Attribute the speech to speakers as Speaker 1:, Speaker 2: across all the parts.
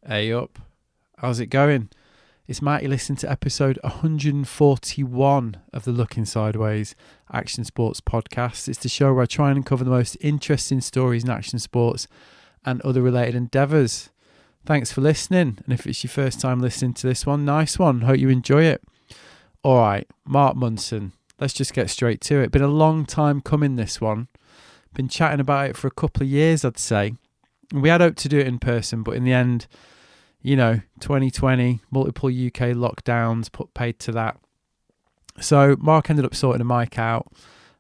Speaker 1: Hey up. How's it going? It's Matty listening to episode 141 of the Looking Sideways Action Sports podcast. It's the show where I try and uncover the most interesting stories in action sports and other related endeavours. Thanks for listening. And if it's your first time listening to this one, nice one. Hope you enjoy it. All right, Mark Munson. Let's just get straight to it. Been a long time coming, this one. Been chatting about it for a couple of years, I'd say. We had hoped to do it in person, but in the end, 2020, multiple UK lockdowns put paid to that. So Mark ended up sorting a mic out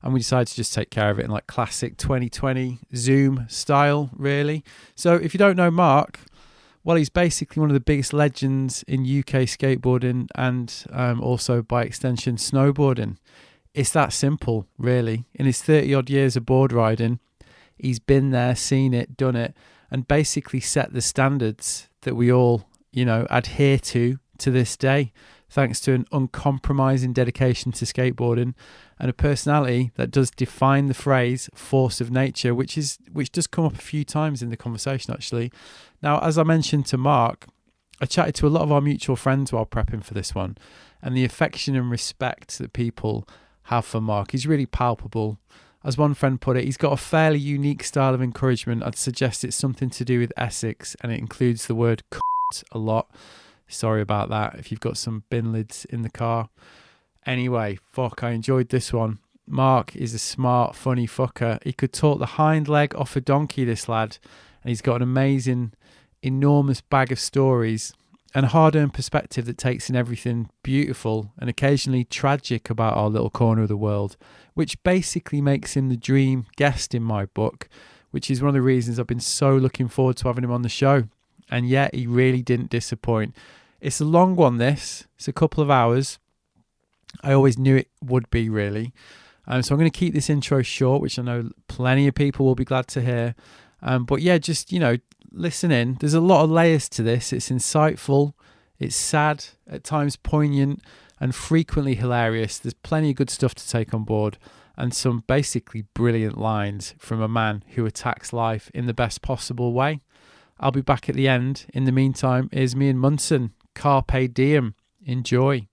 Speaker 1: and we decided to just take care of it in like classic 2020 Zoom style, really. So if you don't know Mark, well, he's basically one of the biggest legends in UK skateboarding and also by extension snowboarding. It's that simple, really. In his 30 odd years of board riding, he's been there, seen it, done it, and basically set the standards that we all, adhere to this day, thanks to an uncompromising dedication to skateboarding and a personality that does define the phrase force of nature, which does come up a few times in the conversation, actually. Now, as I mentioned to Mark, I chatted to a lot of our mutual friends while prepping for this one, and the affection and respect that people have for Mark is really palpable. As one friend put it, he's got a fairly unique style of encouragement. I'd suggest it's something to do with Essex, and it includes the word cunt a lot. Sorry about that if you've got some bin lids in the car. Anyway, I enjoyed this one. Mark is a smart, funny fucker. He could talk the hind leg off a donkey, this lad, and he's got an amazing, enormous bag of stories and a hard-earned perspective that takes in everything beautiful and occasionally tragic about our little corner of the world, which basically makes him the dream guest in my book, which is one of the reasons I've been so looking forward to having him on the show. And yet he really didn't disappoint. It's a long one, this. It's a couple of hours. I always knew it would be, really. So I'm going to keep this intro short, which I know plenty of people will be glad to hear. But yeah, just, listen in. There's a lot of layers to this. It's insightful. It's sad, at times poignant, and frequently hilarious. There's plenty of good stuff to take on board and some basically brilliant lines from a man who attacks life in the best possible way. I'll be back at the end. In the meantime, here's me and Munson. Carpe diem. Enjoy.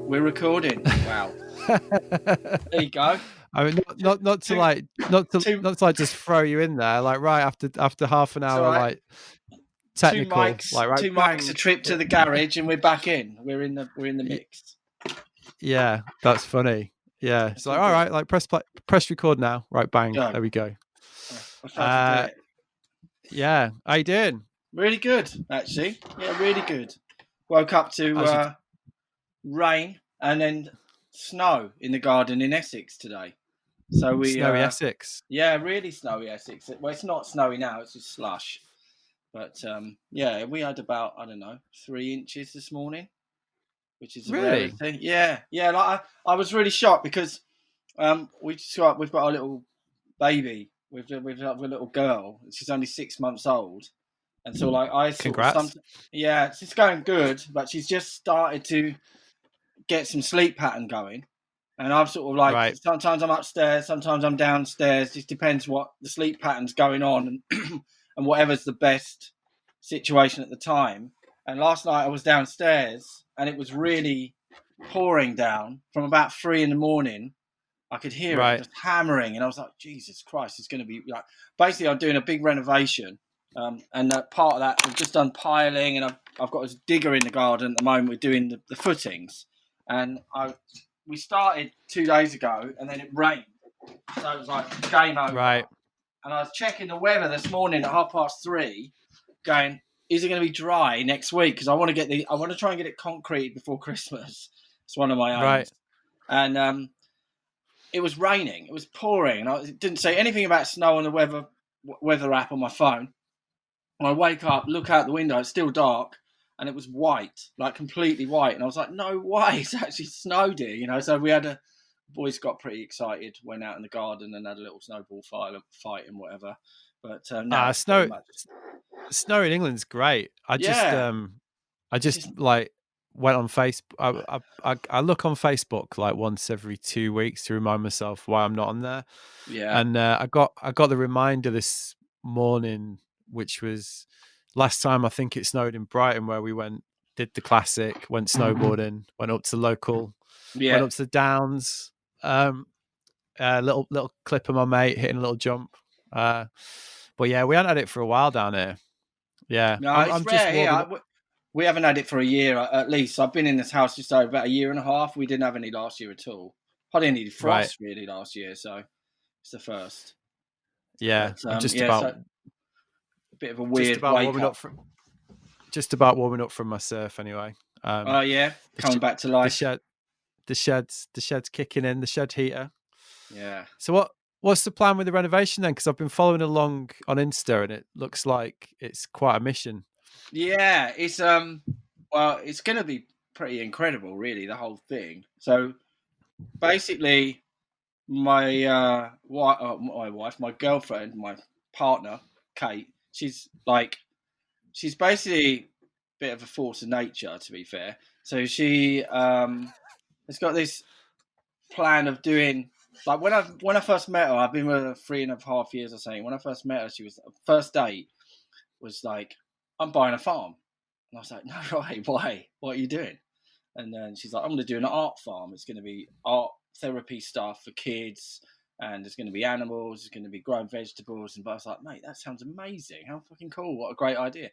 Speaker 2: We're recording. Wow. There you go.
Speaker 1: I mean, not to just throw you in there, like right after half an hour,
Speaker 2: right.
Speaker 1: like technical,
Speaker 2: two mics,
Speaker 1: like right,
Speaker 2: two mics, a trip to the garage, and we're back in. We're in the mix.
Speaker 1: Yeah, that's funny. Yeah, it's like all right, like press record now. Right, bang, go. There we go. Yeah, how you doing?
Speaker 2: Really good, actually. Yeah, really good. Woke up to rain and then snow in the garden in Essex today. So
Speaker 1: snowy Essex.
Speaker 2: Yeah, really snowy Essex. Well, it's not snowy now; it's just slush. But yeah, we had about 3 inches this morning, which is a rare thing. Yeah. Like I was really shocked because we've got our little baby. We've got a little girl. She's only 6 months old, and so like
Speaker 1: congrats.
Speaker 2: It's going good, but she's just started to get some sleep pattern going, and I'm sort of like sometimes I'm upstairs, sometimes I'm downstairs. Just depends what the sleep pattern's going on, and and whatever's the best situation at the time. And last night I was downstairs, and it was really pouring down from about 3 a.m. I could hear it just hammering, and I was like, Jesus Christ, it's going to be like. Basically, I'm doing a big renovation, and part of that we've just done piling, and I've got a digger in the garden at the moment. We're doing the footings. And we started 2 days ago, and then it rained, so it was like game over.
Speaker 1: Right.
Speaker 2: And I was checking the weather this morning at 3:30, going, "Is it going to be dry next week? Because I want to try and get it concrete before Christmas." It's one of my aims.
Speaker 1: Right.
Speaker 2: And it was raining. It was pouring, and it didn't say anything about snow on the weather app on my phone. And I wake up, look out the window, it's still dark. And it was white, like completely white. And I was like, no way, it's actually snowed here, So we had boys got pretty excited, went out in the garden and had a little snowball fight and whatever. But
Speaker 1: snow in England's great. I just like went on Facebook. I look on Facebook like once every 2 weeks to remind myself why I'm not on there.
Speaker 2: Yeah.
Speaker 1: And I got the reminder this morning, which was last time I think it snowed in Brighton, where we did the classic, went snowboarding, went up to went
Speaker 2: Yeah.
Speaker 1: up to the Downs. Little clip of my mate hitting a little jump. But yeah, we hadn't had it for a while down here. Yeah,
Speaker 2: No, it's
Speaker 1: I'm just
Speaker 2: rare
Speaker 1: warming
Speaker 2: here.
Speaker 1: up.
Speaker 2: We haven't had it for a year at least. I've been in this house just over about a year and a half. We didn't have any last year at all. Hardly any
Speaker 1: Right.
Speaker 2: frost really last year, so it's the first.
Speaker 1: Yeah,
Speaker 2: But
Speaker 1: I'm
Speaker 2: yeah, so a bit of a weird wake up.
Speaker 1: Just about warming up from my surf anyway.
Speaker 2: Oh yeah, coming back to
Speaker 1: the
Speaker 2: life.
Speaker 1: shed, the shed's kicking in, the shed heater.
Speaker 2: Yeah.
Speaker 1: So what's the plan with the renovation then? Because I've been following along on Insta, and it looks like it's quite a mission.
Speaker 2: Yeah, it's well, it's going to be pretty incredible, really, the whole thing. So basically, my wife, my girlfriend, my partner, Kate, she's basically a bit of a force of nature, to be fair. So she has got this plan of doing, like, when I first met her, I've been with her 3.5 years or something. When I first met her, she was first date was like, I'm buying a farm. And I was like, no, right, why? What are you doing? And then she's like, I'm going to do an art farm. It's going to be art therapy stuff for kids, and there's going to be animals, there's going to be growing vegetables. And I was like, mate, that sounds amazing. How fucking cool. What a great idea.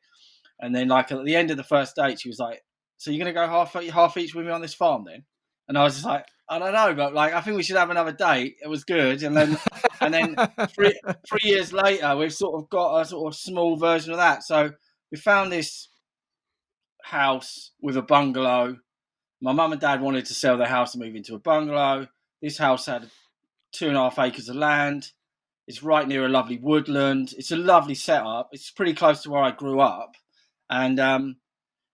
Speaker 2: And then, like, at the end of the first date, she was like, so you're going to go half each with me on this farm then? And I was just like, I don't know, but like, I think we should have another date. It was good. And then 3 years later, we've sort of got a sort of small version of that. So we found this house with a bungalow. My mum and dad wanted to sell their house and move into a bungalow. This house had 2.5 acres of land. It's right near a lovely woodland. It's a lovely setup. It's pretty close to where I grew up. And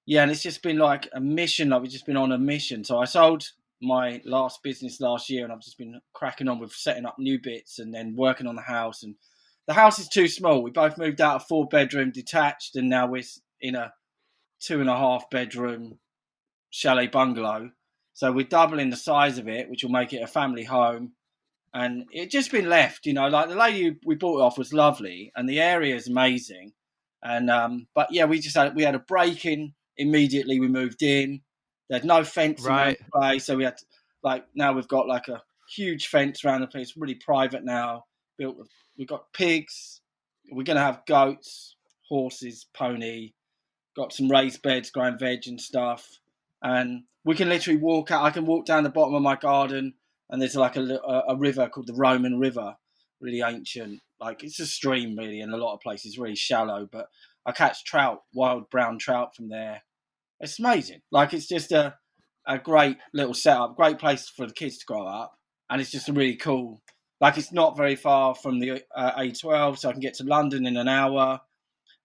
Speaker 2: yeah, and it's just been like a mission. Like, we've just been on a mission. So I sold my last business last year, and I've just been cracking on with setting up new bits and then working on the house. And the house is too small. We both moved out of 4-bedroom detached, and now we're in a 2.5-bedroom chalet bungalow. So we're doubling the size of it, which will make it a family home. And it just been left, like the lady we bought it off was lovely, and the area is amazing. And but yeah, we had a break in immediately. We moved in. There's no fencing around the place, so we had now we've got like a huge fence around the place, really private now. We've got pigs. We're gonna have goats, horses, pony. Got some raised beds, growing veg and stuff, and we can literally walk out. I can walk down the bottom of my garden, and there's like a river called the Roman River, really ancient. Like, it's a stream really, in a lot of places, really shallow. But I catch trout, wild brown trout from there. It's amazing. Like, it's just a great little setup, great place for the kids to grow up, and it's just a really cool. Like, it's not very far from the A12, so I can get to London in an hour.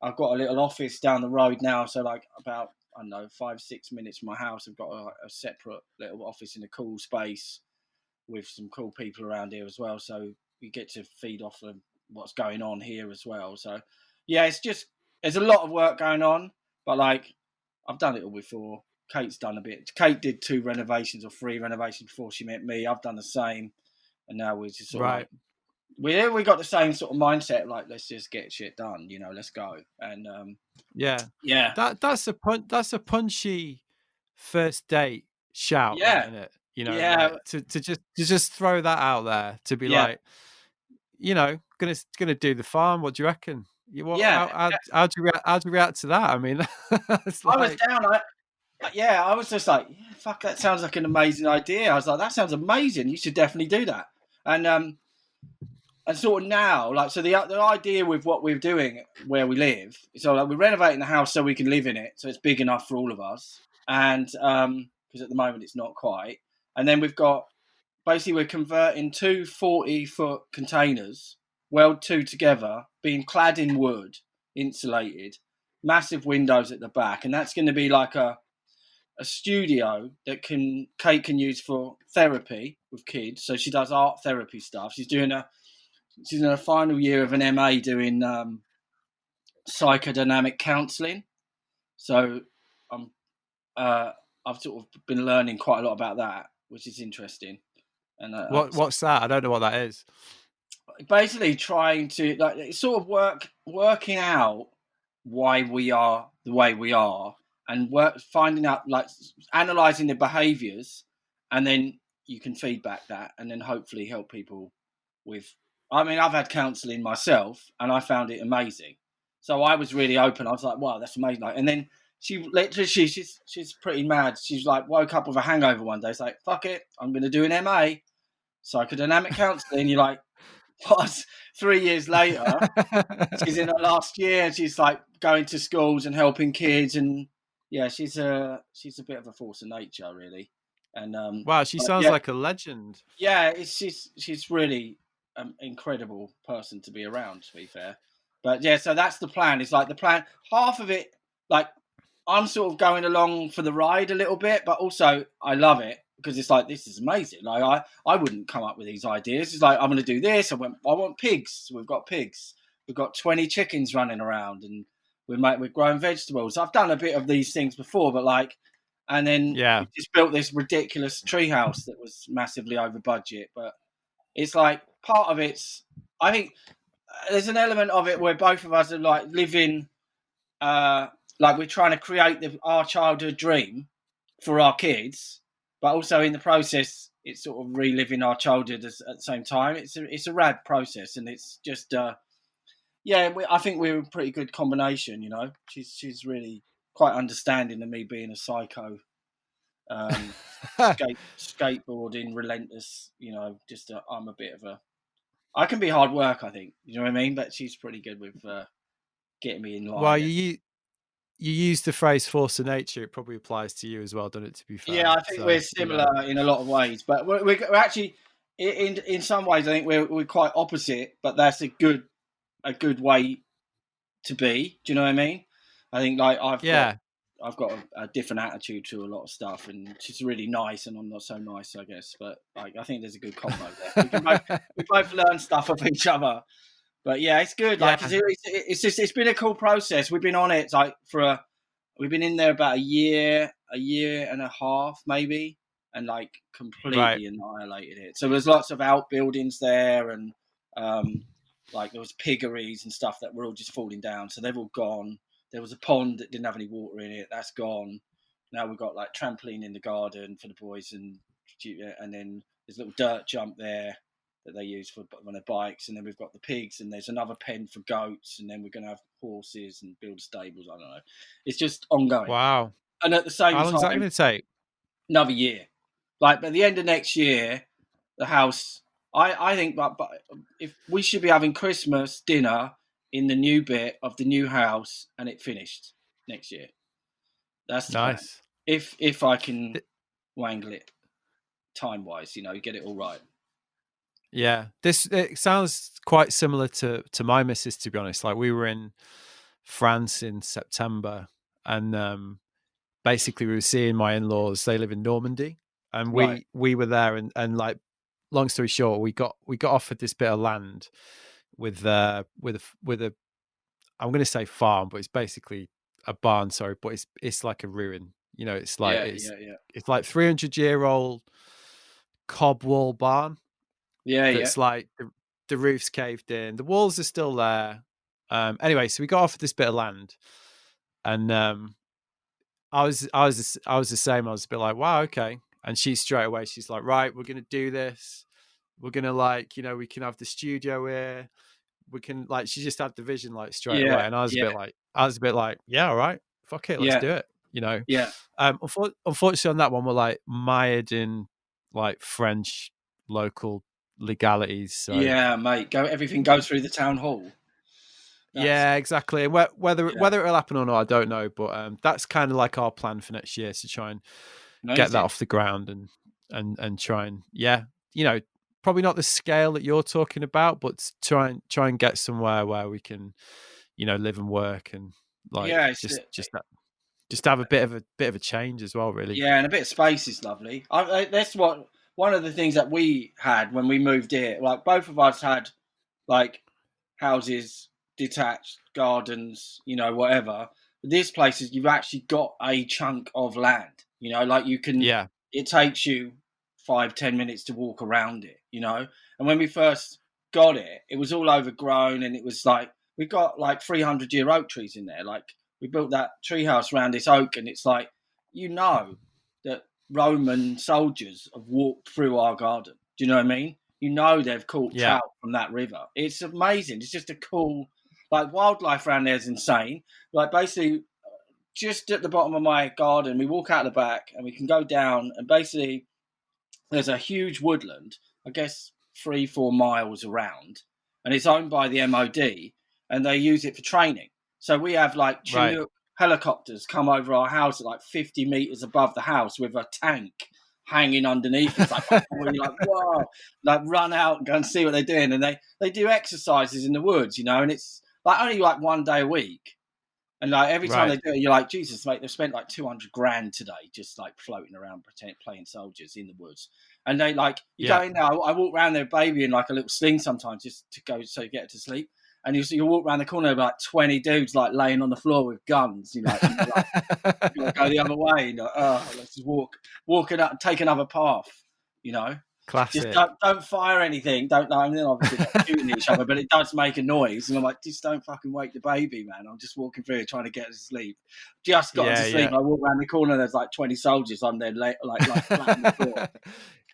Speaker 2: I've got a little office down the road now, so like about, I don't know, 5-6 minutes from my house, I've got a separate little office in a cool space with some cool people around here as well. So we get to feed off of what's going on here as well. So yeah, it's just, there's a lot of work going on, but like, I've done it all before. Kate's done a bit. Kate did 2 renovations or 3 renovations before she met me. I've done the same, and now we're just sort of like, we got the same sort of mindset, like, let's just get shit done, let's go. And
Speaker 1: yeah, that's a punchy first date shout,
Speaker 2: yeah,
Speaker 1: isn't it?
Speaker 2: yeah,
Speaker 1: like, to just throw that out there, to be like, gonna do the farm. What do you reckon? How'd you react to that? I mean, it's like,
Speaker 2: I was down. I was just like, yeah, fuck, that sounds like an amazing idea. I was like, that sounds amazing. You should definitely do that. And sort of now, like, so the idea with what we're doing where we live, so like, we're renovating the house so we can live in it, so it's big enough for all of us, and because at the moment it's not quite. And then we've got, basically, we're converting 2 40-foot containers, weld 2 together, being clad in wood, insulated, massive windows at the back, and that's going to be like a studio that Kate can use for therapy with kids. So she does art therapy stuff. She's in her final year of an MA doing psychodynamic counselling. So I'm I've sort of been learning quite a lot about that, which is interesting. And
Speaker 1: what's that? I don't know what that is.
Speaker 2: Basically, trying to like sort of working out why we are the way we are, and finding out, like, analyzing the behaviors, and then you can feedback that, and then hopefully help people with. I mean, I've had counselling myself, and I found it amazing. So I was really open. I was like, "Wow, that's amazing!" And then she literally, she's pretty mad. She's like, woke up with a hangover one day. It's like, "Fuck it, I'm going to do an MA, psychodynamic counselling." You're like, what? 3 years later, she's in her last year, and she's like going to schools and helping kids, and yeah, she's a bit of a force of nature, really. And
Speaker 1: wow, she sounds like a legend.
Speaker 2: yeah, she's really incredible person to be around, to be fair. But yeah, so that's the plan. It's like the plan. Half of it, like, I'm sort of going along for the ride a little bit, but also I love it because it's like, this is amazing. Like I wouldn't come up with these ideas. It's like, I'm going to do this. I want pigs. We've got pigs. We've got 20 chickens running around, and we're growing vegetables. I've done a bit of these things before, but like, and then we just built this ridiculous treehouse that was massively over budget. But it's like, part of it's, I think there's an element of it where both of us are like living, like we're trying to create our childhood dream for our kids, but also in the process, it's sort of reliving our childhood at the same time. It's a rad process, and it's just, I think we're a pretty good combination. You know, she's really quite understanding of me being a psycho, skateboarding, relentless. You know, just I'm a bit of a. I can be hard work, I think. You know what I mean? But she's pretty good with getting me in line.
Speaker 1: Well, you use the phrase force of nature. It probably applies to you as well, doesn't it? To be fair.
Speaker 2: Yeah, I think we're similar in a lot of ways, but we're actually, in some ways, I think we're quite opposite. But that's a good way to be. Do you know what I mean? I think, like, I've got a different attitude to a lot of stuff, and she's really nice, and I'm not so nice, I guess. But like, I think there's a good combo there. We both learn stuff of each other. But yeah, it's good. Like, it's been a cool process. We've been on it like we've been in there about a year and a half maybe, and like completely annihilated it. So there's lots of outbuildings there, and like there was piggeries and stuff that were all just falling down. So they've all gone. There was a pond that didn't have any water in it. That's gone. Now we've got like trampoline in the garden for the boys, and then there's a little dirt jump there that they use for on their bikes, and then we've got the pigs, and there's another pen for goats, and then we're going to have horses and build stables. I don't know. It's just ongoing.
Speaker 1: Wow.
Speaker 2: And at the same time,
Speaker 1: how long is that going to take?
Speaker 2: Another year. Like, by the end of next year, the house, I think, but if we should be having Christmas dinner in the new bit of the new house, and it finished next year. That's nice. If I can wangle it time wise, you know, get it all right.
Speaker 1: Yeah, it sounds quite similar to my missus, to be honest. Like, we were in France in September, and basically we were seeing my in-laws. They live in Normandy, and we were there, and like, long story short, we got offered this bit of land with a I'm going to say farm, but it's basically a barn. Sorry, but it's like a ruin. You know, it's like it's like 300-year-old cob wall barn. It's like the roof's caved in, the walls are still there. Anyway, so we got offered this bit of land, and I was the same. I was a bit like, wow, okay. And she straight away, she's like, right, we're gonna do this. We're gonna, like, you know, we can have the studio here. We can, like, she just had the vision, like, straight away. And I was a bit like, yeah, all right, fuck it, let's do it. You know.
Speaker 2: Yeah.
Speaker 1: Unfortunately, on that one, we're like mired in like French local legalities. So.
Speaker 2: Yeah, mate. Everything goes through the town hall.
Speaker 1: Yeah, exactly. Whether it'll happen or not, I don't know. But that's kind of like our plan for next year, to try and get that off the ground, and try and, you know, probably not the scale that you're talking about, but try and get somewhere where we can, you know, live and work, and like just have a bit of a change as well, really.
Speaker 2: Yeah, and a bit of space is lovely. That's one of the things that we had when we moved here. Like, both of us had like houses, detached gardens, you know, whatever. But this place is, you've actually got a chunk of land. You know, like you can.
Speaker 1: Yeah.
Speaker 2: It takes you 5-10 minutes to walk around it. You know, and when we first got it, it was all overgrown, and it was like we got like 300-year oak trees in there. Like we built that treehouse around this oak, and it's like that Roman soldiers have walked through our garden. Do you know what I mean? You know they've caught trout from that river. It's amazing. It's just a cool, like wildlife around there is insane. Like basically, just at the bottom of my garden, we walk out the back and we can go down, and basically there's a huge woodland, I guess 3-4 miles around, and it's owned by the MOD, and they use it for training. So we have like Chinook helicopters come over our house at like 50 meters above the house with a tank hanging underneath. It's like, you're like, whoa, like run out and go and see what they're doing. And they do exercises in the woods, you know, and it's like only like one day a week. And like every time they do it, you're like, Jesus, mate, they've spent like 200 grand today just like floating around, playing soldiers in the woods. And they like, you go in there, I walk around there, baby, in like a little sling sometimes just to go so you get to sleep. And you walk around the corner with like 20 dudes like laying on the floor with guns, you know, like, you gotta go the other way. You know, let's just walk it up and take another path, you know.
Speaker 1: Classic.
Speaker 2: Just don't fire anything. Don't know. I mean, obviously not shooting each other, but it does make a noise. And I'm like, just don't fucking wake the baby, man. I'm just walking through trying to get her to sleep. Just got to sleep. I walk around the corner. There's like 20 soldiers on there, like flat on the floor.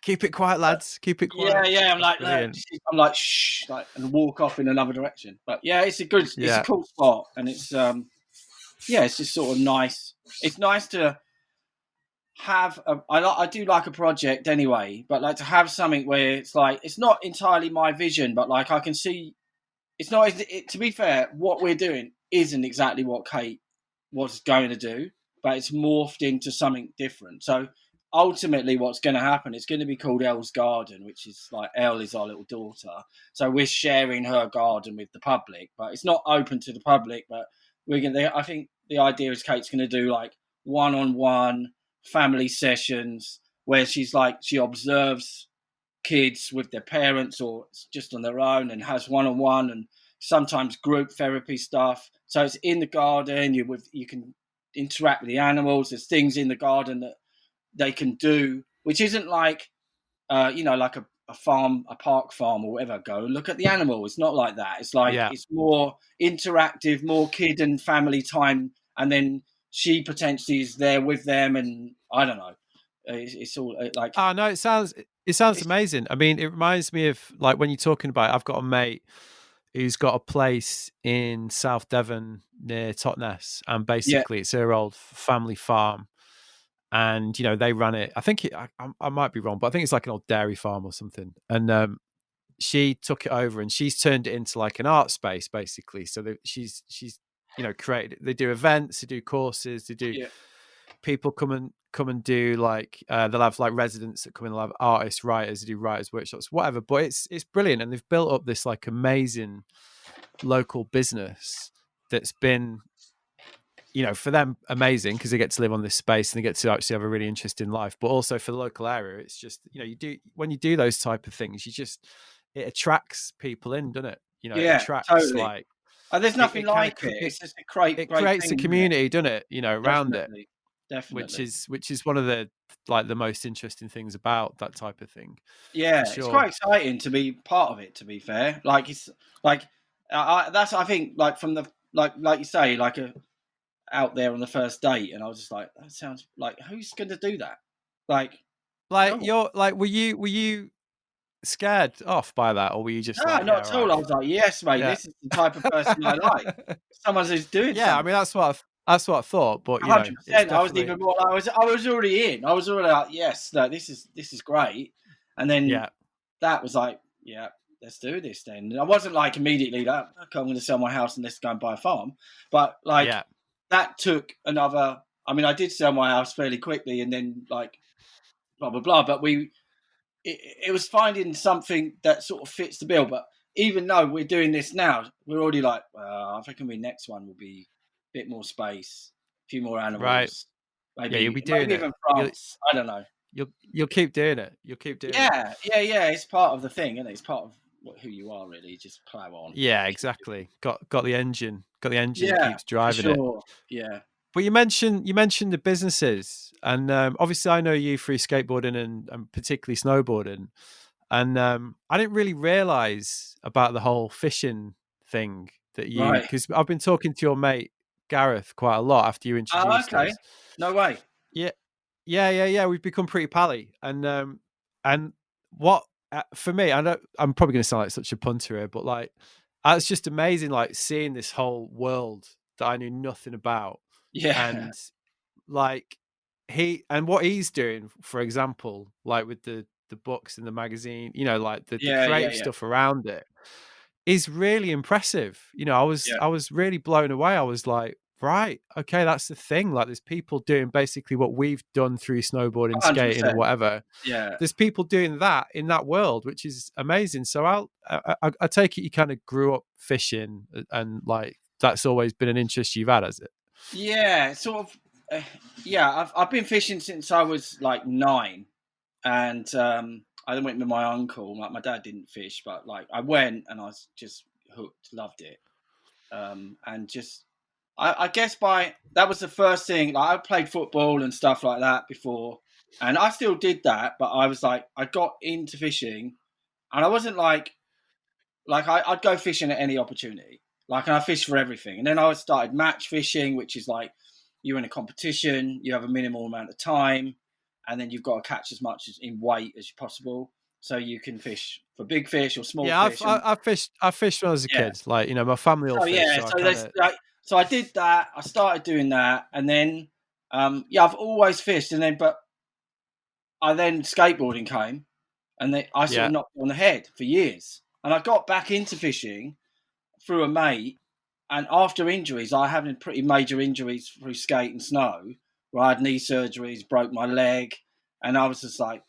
Speaker 1: Keep it quiet, lads. Keep it quiet.
Speaker 2: Yeah. I'm like, shh, like, and walk off in another direction. But yeah, it's a cool spot, and it's it's just sort of nice. It's nice to have I do like a project anyway, but like to have something where it's like it's not entirely my vision, but like I can see it's not. To be fair, what we're doing isn't exactly what Kate was going to do, but it's morphed into something different. So ultimately what's going to happen, it's going to be called Elle's Garden, which is like Elle is our little daughter, so we're sharing her garden with the public, but it's not open to the public. But I think the idea is Kate's going to do like one-on-one family sessions where she observes kids with their parents or just on their own, and has one-on-one and sometimes group therapy stuff. So it's in the garden, you can interact with the animals. There's things in the garden that they can do, which isn't like, like a farm, a park farm or whatever. Go look at the animal. It's not like that. It's like, it's more interactive, more kid and family time. And then she potentially is there with them. And I don't know. It's all like,
Speaker 1: oh no, it sounds amazing. I mean, it reminds me of like when you're talking about, I've got a mate who's got a place in South Devon near Totnes, and basically it's her old family farm. And, you know, they run it. I think I might be wrong, but I think it's like an old dairy farm or something. And she took it over and she's turned it into like an art space, basically. So she's created. They do events, they do courses, they do people come and do like they'll have like residents that come in, they'll have artists, writers, they do writers workshops, whatever. But it's brilliant, and they've built up this like amazing local business that's been, for them amazing because they get to live on this space and they get to actually have a really interesting life. But also for the local area, it's just, when you do those type of things, it attracts people in, doesn't it? It attracts
Speaker 2: totally.
Speaker 1: like,
Speaker 2: there's nothing like it. It's just it
Speaker 1: creates a community, doesn't it? Around
Speaker 2: Definitely.
Speaker 1: it.
Speaker 2: Definitely.
Speaker 1: Which is one of the the most interesting things about that type of thing.
Speaker 2: Yeah, sure. It's quite exciting to be part of it, to be fair. Like it's like that's, I think, like from the like you say, like out there on the first date, and I was just like, that sounds like, who's going to do that?
Speaker 1: You're like, were you scared off by that, or were you just
Speaker 2: not at all? I was like, yes, mate, this is the type of person I like. Someone who's doing something.
Speaker 1: I mean, that's what I thought, but
Speaker 2: 100%. I was even more. I was already in. I was already like, yes, no, this is great. And then that was like, yeah, let's do this then. And I wasn't like immediately like, okay, I'm going to sell my house and let's go and buy a farm. But like that took another. I mean, I did sell my house fairly quickly, and then like blah blah blah. But it was finding something that sort of fits the bill. But even though we're doing this now, we're already like, I reckon the next one will be a bit more space, a few more animals.
Speaker 1: Right.
Speaker 2: Maybe
Speaker 1: you'll be doing it.
Speaker 2: Even France. I don't know.
Speaker 1: You'll keep doing it. You'll keep doing it.
Speaker 2: Yeah. It's part of the thing, isn't it? It's part of who you are, really. Just plow on.
Speaker 1: Yeah, exactly. Got the engine. Got the engine that keeps driving it.
Speaker 2: Yeah.
Speaker 1: But you mentioned the businesses, and obviously I know you through skateboarding and particularly snowboarding, and I didn't really realize about the whole fishing thing that you,
Speaker 2: Right.
Speaker 1: because I've been talking to your mate Gareth quite a lot after you
Speaker 2: Oh,
Speaker 1: introduced
Speaker 2: okay.
Speaker 1: us.
Speaker 2: No way.
Speaker 1: Yeah, yeah. We've become pretty pally, and what for me, I know I'm probably going to sound like such a punter here, but like, it's just amazing, like seeing this whole world that I knew nothing about,
Speaker 2: Yeah.
Speaker 1: and like what he's doing, for example, like with the books and the magazine, like the
Speaker 2: Yeah. Yeah.
Speaker 1: creative
Speaker 2: Yeah.
Speaker 1: stuff around it is really impressive. I was
Speaker 2: Yeah.
Speaker 1: I was really blown away. I was like, right, okay, that's the thing. Like, there's people doing basically what we've done through snowboarding, skating, and
Speaker 2: 100%.
Speaker 1: whatever.
Speaker 2: Yeah.
Speaker 1: There's people doing that in that world, which is amazing. So I take it you kind of grew up fishing, and like that's always been an interest you've had, has it?
Speaker 2: Yeah. Sort of. Yeah. I've been fishing since I was like 9, and I went with my uncle. Like my dad didn't fish, but like I went and I was just hooked, loved it, and just I guess by that was the first thing. Like I played football and stuff like that before, and I still did that. But I was like, I got into fishing, and I wasn't like I'd go fishing at any opportunity. Like, and I fished for everything. And then I started match fishing, which is like you're in a competition, you have a minimal amount of time, and then you've got to catch as much as in weight as possible, so you can fish for big fish or small
Speaker 1: Yeah,
Speaker 2: fish. And
Speaker 1: I fished when I was a
Speaker 2: yeah,
Speaker 1: kid. Like, my family all
Speaker 2: so
Speaker 1: fish,
Speaker 2: yeah,
Speaker 1: so I
Speaker 2: so
Speaker 1: kind
Speaker 2: there's
Speaker 1: of.
Speaker 2: like, so I did that. I started doing that, and then yeah, I've always fished, and then but I then skateboarding came, and I sort
Speaker 1: Yeah,
Speaker 2: of knocked it on the head for years, and I got back into fishing through a mate, and after injuries, I had pretty major injuries through skate and snow, where I had knee surgeries, broke my leg, and I was just like,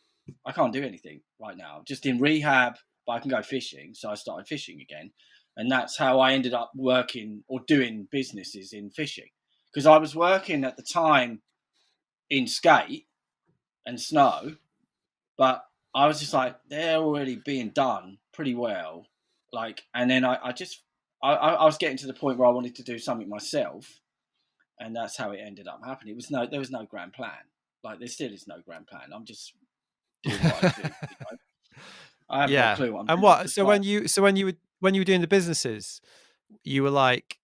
Speaker 2: I can't do anything right now. Just in rehab, but I can go fishing. So I started fishing again, and that's how I ended up working or doing businesses in fishing, because I was working at the time in skate and snow, but I was just like, they're already being done pretty well. Like, and then I was getting to the point where I wanted to do something myself, and that's how it ended up happening. There was no grand plan. Like, there still is no grand plan. I'm just doing what I do. I haven't got a
Speaker 1: yeah.
Speaker 2: clue what I'm
Speaker 1: And
Speaker 2: doing. I'm
Speaker 1: what?
Speaker 2: just
Speaker 1: So
Speaker 2: like,
Speaker 1: when you were doing the businesses, you were like,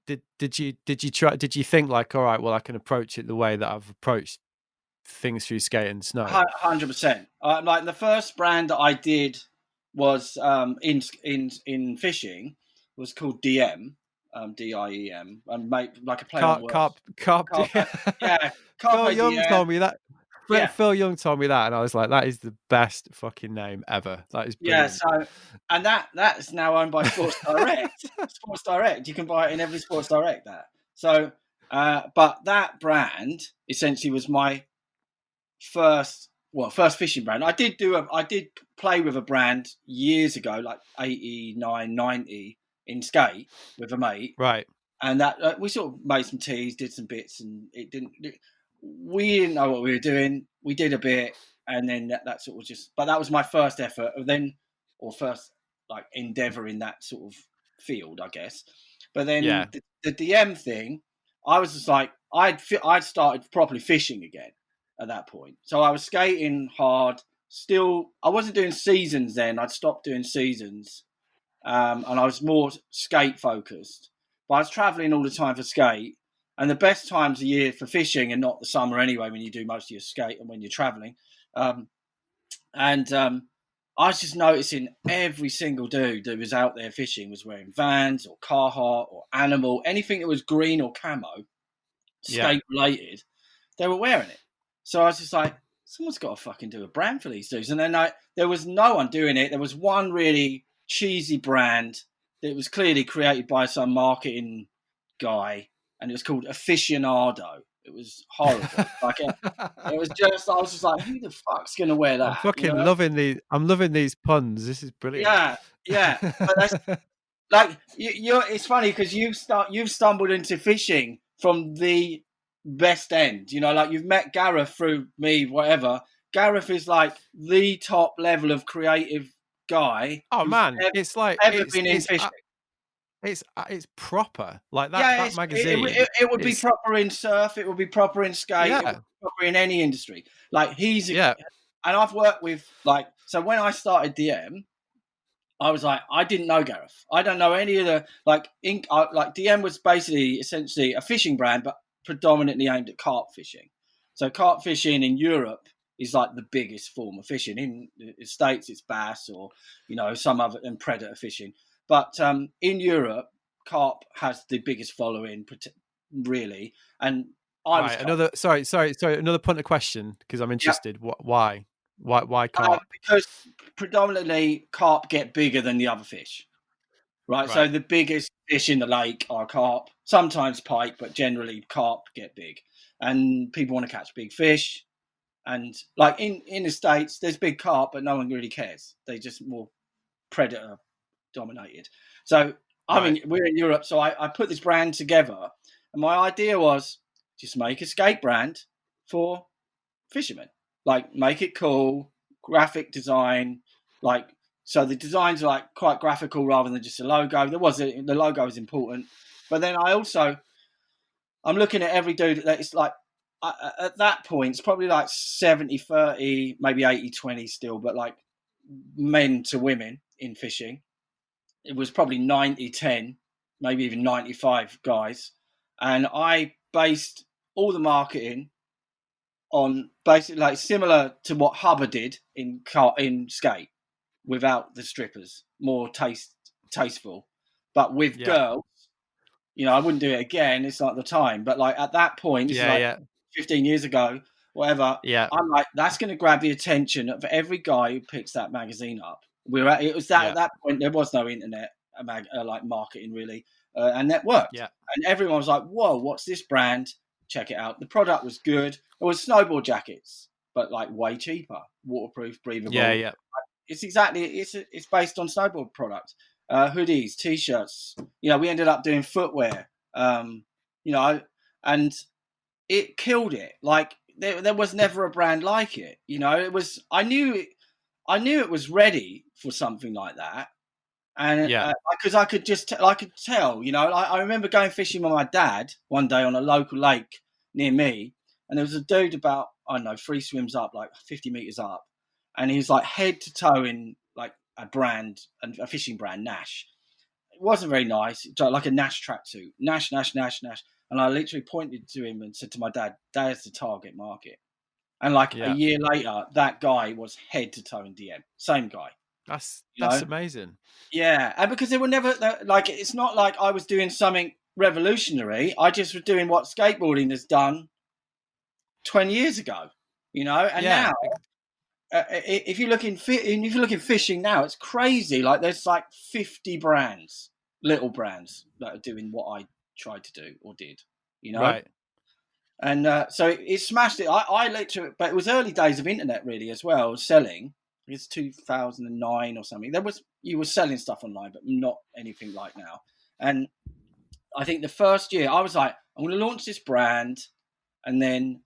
Speaker 1: did you try? Did you think like, all right, well, I can approach it the way that I've approached things through skate and snow?
Speaker 2: 100%. Like the first brand that I did was in fishing was called DM, DIEM, and like a play on words.
Speaker 1: Carp.
Speaker 2: Carpe, yeah,
Speaker 1: Phil
Speaker 2: Carpe
Speaker 1: Young
Speaker 2: Diem.
Speaker 1: told me that.
Speaker 2: Yeah,
Speaker 1: Phil Young told me that, and I was like, that is the best fucking name ever. That is
Speaker 2: yeah.
Speaker 1: brilliant.
Speaker 2: So, and that is now owned by Sports Direct. Sports Direct, you can buy it in every Sports Direct. That so, but that brand essentially was my first fishing brand. I did play with a brand years ago, like 89, 90 in skate with a mate,
Speaker 1: Right.
Speaker 2: and that we sort of made some teas, did some bits, and we didn't know what we were doing. We did a bit, and then that sort of just. But that was my first effort, or first like endeavor in that sort of field, I guess. But
Speaker 1: Yeah.
Speaker 2: then the DM thing, I was just like, I'd started properly fishing again at that point. So I was skating hard. Still, I wasn't doing seasons then. I'd stopped doing seasons, and I was more skate focused. But I was traveling all the time for skate, and the best times of year for fishing, and not the summer anyway, when you do most of your skate and when you're traveling. And I was just noticing every single dude that was out there fishing was wearing Vans or Carhartt or Animal, anything that was green or camo,
Speaker 1: Yeah.
Speaker 2: skate related, they were wearing it. So I was just like, someone's got to fucking do a brand for these dudes. And then there was no one doing it. There was one really cheesy brand that was clearly created by some marketing guy, and it was called Aficionado. It was horrible. Like it was just, I was just like, who the fuck's gonna wear
Speaker 1: I'm
Speaker 2: that? You
Speaker 1: fucking
Speaker 2: know?
Speaker 1: loving these. I'm loving these puns. This is brilliant.
Speaker 2: Yeah, yeah. But that's like you're. It's funny because you've stumbled into fishing from the best end. You know, like you've met Gareth through me, whatever. Gareth is like the top level of creative guy
Speaker 1: Oh
Speaker 2: who's
Speaker 1: man, it's like
Speaker 2: ever been in fishing.
Speaker 1: it's proper like that.
Speaker 2: Yeah,
Speaker 1: That magazine
Speaker 2: it would be
Speaker 1: is
Speaker 2: proper in surf. It would be proper in skate. It would
Speaker 1: yeah,
Speaker 2: be proper in any industry. Like
Speaker 1: yeah,
Speaker 2: and I've worked with so when I started DM, I was like, I didn't know Gareth. I don't know any of the like DM was basically essentially a fishing brand, but predominantly aimed at carp fishing. So carp fishing in Europe is like the biggest form of fishing. In the States, it's bass or some other and predator fishing. But in Europe, carp has the biggest following, really. And I was
Speaker 1: right. Another point of question because I'm
Speaker 2: yeah,
Speaker 1: interested. Why carp?
Speaker 2: because predominantly carp get bigger than the other fish. Right, so
Speaker 1: Right,
Speaker 2: the biggest fish in the lake are carp, sometimes pike, but generally carp get big. And people want to catch big fish. And like in the States, there's big carp, but no one really cares. They just more predator dominated. So
Speaker 1: right,
Speaker 2: we're in Europe, so I put this brand together, and my idea was just make a skate brand for fishermen. Like make it cool, graphic design, like so the designs are like quite graphical rather than just a logo. The logo is important, but then I'm looking at every dude that it's like at that point it's probably like 70-30, maybe 80-20 still, but like men to women in fishing. It was probably 90-10, maybe even 95 guys. And I based all the marketing on basically like similar to what Hubbard did in skate without the strippers, more tasteful, but with
Speaker 1: yeah,
Speaker 2: girls. I wouldn't do it again. It's not the time, but like at that point, this is like
Speaker 1: yeah,
Speaker 2: 15 years ago, whatever.
Speaker 1: yeah,
Speaker 2: I'm like, that's going to grab the attention of every guy who picks that magazine up. It was that
Speaker 1: yeah,
Speaker 2: at that point there was no internet, like marketing really, and that worked.
Speaker 1: yeah,
Speaker 2: And everyone was like, "Whoa, what's this brand? Check it out." The product was good. It was snowboard jackets, but like way cheaper, waterproof, breathable.
Speaker 1: yeah.
Speaker 2: It's based on snowboard products, hoodies, t-shirts. We ended up doing footwear. And it killed it. Like there was never a brand like it. It was. I knew it was ready for something like that, and
Speaker 1: Yeah.
Speaker 2: because I could tell. I remember going fishing with my dad one day on a local lake near me, and there was a dude about, I don't know, 3 swims up, like 50 meters up, and he was like head to toe in like a fishing brand, Nash. It wasn't very nice, like a Nash tracksuit, Nash, Nash, Nash, Nash. And I literally pointed to him and said to my dad, "There's the target market." And like a
Speaker 1: Yeah.
Speaker 2: year later, that guy was head to toe in DM, same guy.
Speaker 1: That's
Speaker 2: know?
Speaker 1: amazing.
Speaker 2: Yeah, and because they were never like, it's not like I was doing something revolutionary. I just was doing what skateboarding has done 20 years ago, And
Speaker 1: Yeah.
Speaker 2: now, if you look in fishing now, it's crazy. Like there's like 50 brands, little brands that are doing what I tried to do or did,
Speaker 1: Right.
Speaker 2: And so it smashed it. I literally, but it was early days of internet really as well, selling. It's 2009 or something. You were selling stuff online, but not anything like now. And I think the first year I was like, I'm going to launch this brand, and then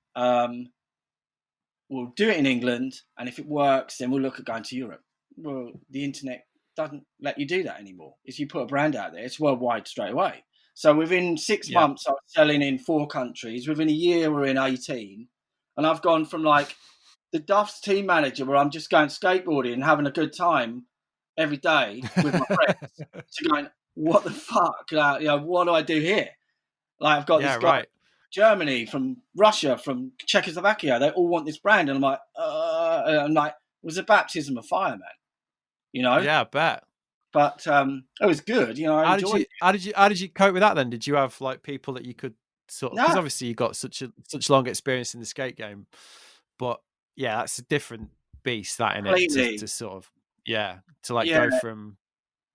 Speaker 2: we'll do it in England, and if it works, then we'll look at going to Europe. Well, the internet doesn't let you do that anymore. If you put a brand out there, it's worldwide straight away. So within 6
Speaker 1: Yeah.
Speaker 2: months, I was selling in 4 countries. Within a year, we're in 18. And I've gone from like the Duff's team manager, where I'm just going skateboarding and having a good time every day with my friends, to going, what the fuck? What do I do here? Like I've got this guy,
Speaker 1: Right.
Speaker 2: Germany, from Russia, from Czechoslovakia. They all want this brand, and I'm like, it was a baptism of fire, man.
Speaker 1: Yeah, I bet.
Speaker 2: But it was good. I enjoyed it.
Speaker 1: How did you cope with that then? Did you have like people that you could sort of, because
Speaker 2: No,
Speaker 1: obviously you got such long experience in the skate game, but yeah, that's a different beast that in it
Speaker 2: completely.
Speaker 1: to sort of to like
Speaker 2: Yeah,
Speaker 1: go from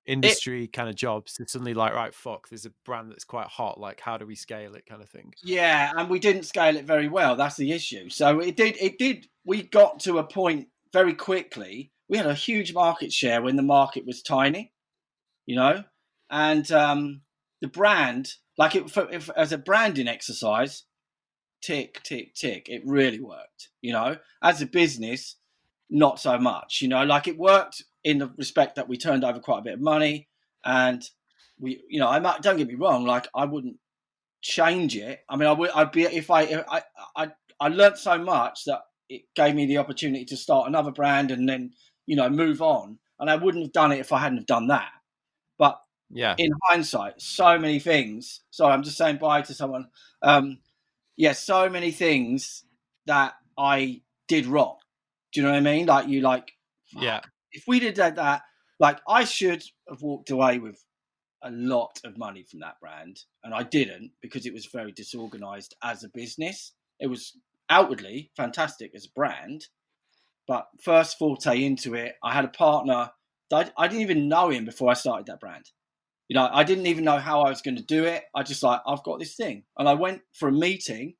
Speaker 1: industry kind of jobs to suddenly like, right, fuck, there's a brand that's quite hot, like how do we scale it kind of thing.
Speaker 2: yeah, and we didn't scale it very well. That's the issue. So it did. We got to a point very quickly. We had a huge market share when the market was tiny, and the brand, like as a branding exercise, tick, tick, tick. It really worked, As a business, not so much, Like it worked in the respect that we turned over quite a bit of money, and don't get me wrong, like I wouldn't change it. I mean, I'd be if I learned so much that it gave me the opportunity to start another brand and then move on. And I wouldn't have done it if I hadn't have done that. But in hindsight, so many things. Sorry, I'm just saying bye to someone. So many things that I did wrong. Do you know what I mean? If we did that, like I should have walked away with a lot of money from that brand, and I didn't, because it was very disorganized as a business. It was outwardly fantastic as a brand, but first forte into it, I had a partner that I didn't even know him before I started that brand. I didn't even know how I was going to do it. I just I've got this thing, and I went for a meeting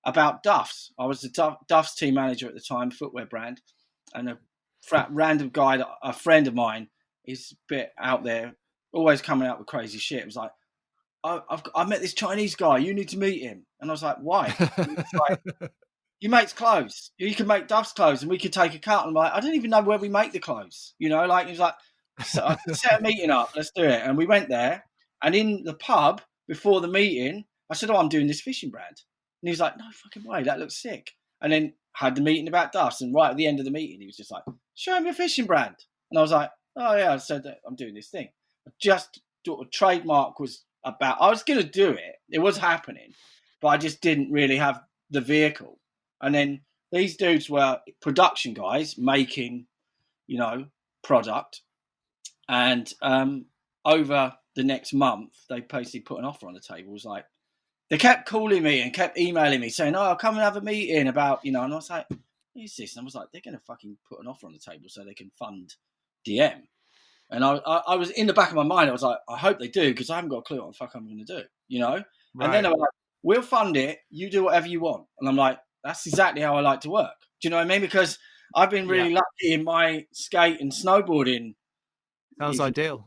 Speaker 2: about Duff's. I was the Duff's team manager at the time, footwear brand, and a random guy, a friend of mine, is a bit out there, always coming out with crazy shit. It was like, I met this Chinese guy. You need to meet him. And I was like, why? He makes clothes. You can make Duff's clothes, and we could take a cut. And I'm like, I don't even know where we make the clothes. He was like, set a meeting up. Let's do it. And we went there. And in the pub before the meeting, I said, I'm doing this fishing brand. And he was like, no fucking way. That looks sick. And then had the meeting about Duff's. And right at the end of the meeting, he was just like, show him a fishing brand. And I was like, oh yeah. I said, I'm doing this thing. Just trademark was about, I was going to do it. It was happening, but I just didn't really have the vehicle. And then these dudes were production guys making, product. And over the next month, they basically put an offer on the table. It was like, they kept calling me and kept emailing me saying, I'll come and have a meeting about, and I was like, what is this? And I was like, they're going to fucking put an offer on the table so they can fund DM. And I was in the back of my mind, I was like, I hope they do, because I haven't got a clue what the fuck I'm going to do, Right. And then they were like, we'll fund it. You do whatever you want. And I'm like, that's exactly how I like to work. Do you know what I mean? Because I've been really lucky in my skate and snowboarding.
Speaker 1: Sounds ideal.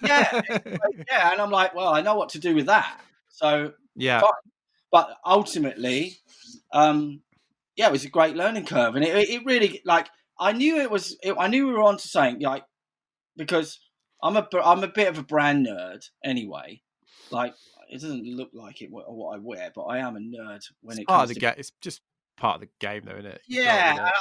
Speaker 2: Yeah. And I'm like, well, I know what to do with that. So, fine. But ultimately, it was a great learning curve. And it really, I knew I knew we were onto something, because I'm a bit of a brand nerd anyway. Like, it doesn't look like it or what I wear, but I am a nerd when it comes to
Speaker 1: it's just part of the game, though, isn't it?
Speaker 2: Yeah,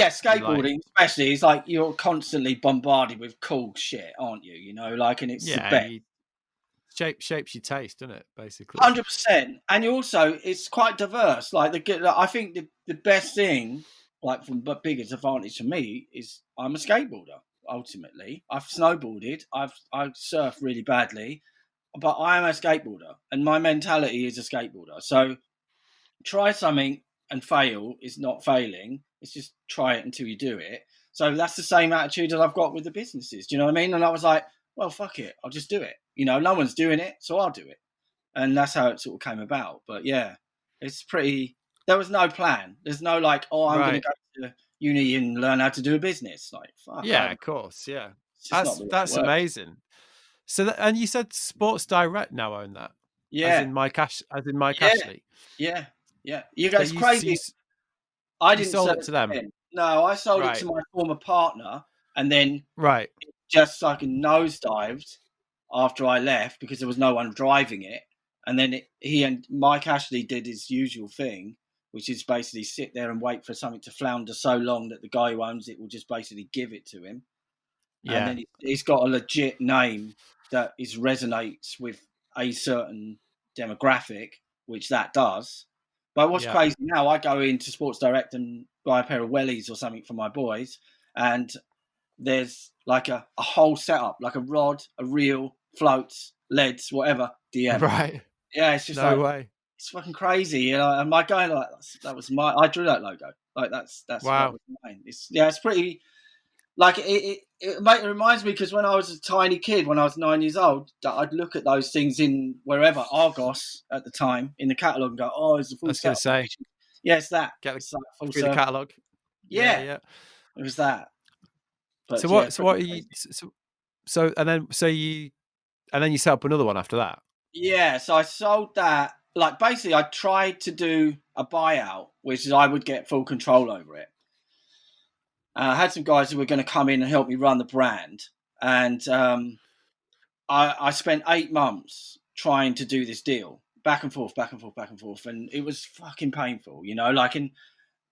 Speaker 2: skateboarding especially. It's like you're constantly bombarded with cool shit, aren't you? And it's the best.
Speaker 1: Shapes your taste, doesn't it? Basically,
Speaker 2: 100%. And also, it's quite diverse. I think the best thing, from the biggest advantage for me, is I'm a skateboarder. Ultimately, I've snowboarded, I surf really badly, but I am a skateboarder, and my mentality is a skateboarder. So try something and fail is not failing. It's just try it until you do it. So that's the same attitude that I've got with the businesses. Do you know what I mean? And I was like, well, fuck it, I'll just do it. No one's doing it, so I'll do it. And that's how it sort of came about. But yeah, it's pretty. There was no plan. There's no I'm going to go to uni and learn how to do a business. Fuck.
Speaker 1: Yeah, of course. Yeah, that's amazing. So, and you said Sports Direct now own that.
Speaker 2: Yeah.
Speaker 1: As in Mike Ashley.
Speaker 2: Yeah. You guys crazy. I didn't
Speaker 1: sell it to them.
Speaker 2: No, I sold it to my former partner, and then it just nosedived after I left because there was no one driving it. And then he and Mike Ashley did his usual thing, which is basically sit there and wait for something to flounder so long that the guy who owns it will just basically give it to him. Yeah. And then he's got a legit name that resonates with a certain demographic, which that does. But what's crazy now, I go into Sports Direct and buy a pair of wellies or something for my boys, and there's a whole setup, like a rod, a reel, floats, leads, whatever, DM.
Speaker 1: Right.
Speaker 2: Yeah, it's just
Speaker 1: no way.
Speaker 2: It's fucking crazy, And my guy, that was I drew that logo. That's
Speaker 1: wow.
Speaker 2: What was mine. It's pretty. It reminds me, because when I was a tiny kid, when I was 9 years old, that I'd look at those things in wherever, Argos at the time, in the catalogue, and go, "Oh, it's a full set." I was going to say, yeah, it's that.
Speaker 1: It's full through the catalogue.
Speaker 2: Yeah, it was that.
Speaker 1: But so what? So what are you? So you set up another one after that.
Speaker 2: Yeah, so I sold that. Basically, I tried to do a buyout, which is I would get full control over it. I had some guys who were going to come in and help me run the brand, and I spent 8 months trying to do this deal, back and forth, back and forth, back and forth, and it was fucking painful, like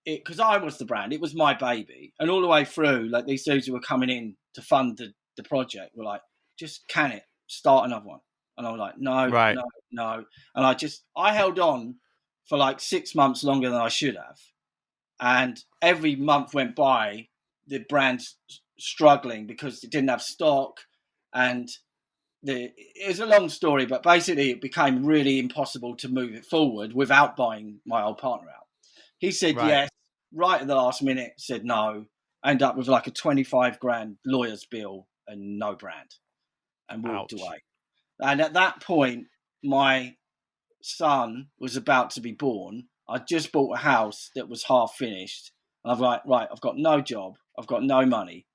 Speaker 2: because I was the brand, it was my baby, and all the way through, like these dudes who were coming in to fund the project were like, just can it, start another one, and I was like, no,
Speaker 1: Right.
Speaker 2: no, and I held on for like 6 months longer than I should have, and every month went by, the brand's struggling because it didn't have stock, and it was a long story, but basically it became really impossible to move it forward without buying my old partner out. He said
Speaker 1: Right.
Speaker 2: yes, right at the last minute, said no, end up with like a 25 grand lawyer's bill and no brand, and walked
Speaker 1: Ouch.
Speaker 2: away. And at that point, my son was about to be born. I just bought a house that was half finished. And I'm like, right, I've got no job, I've got no money,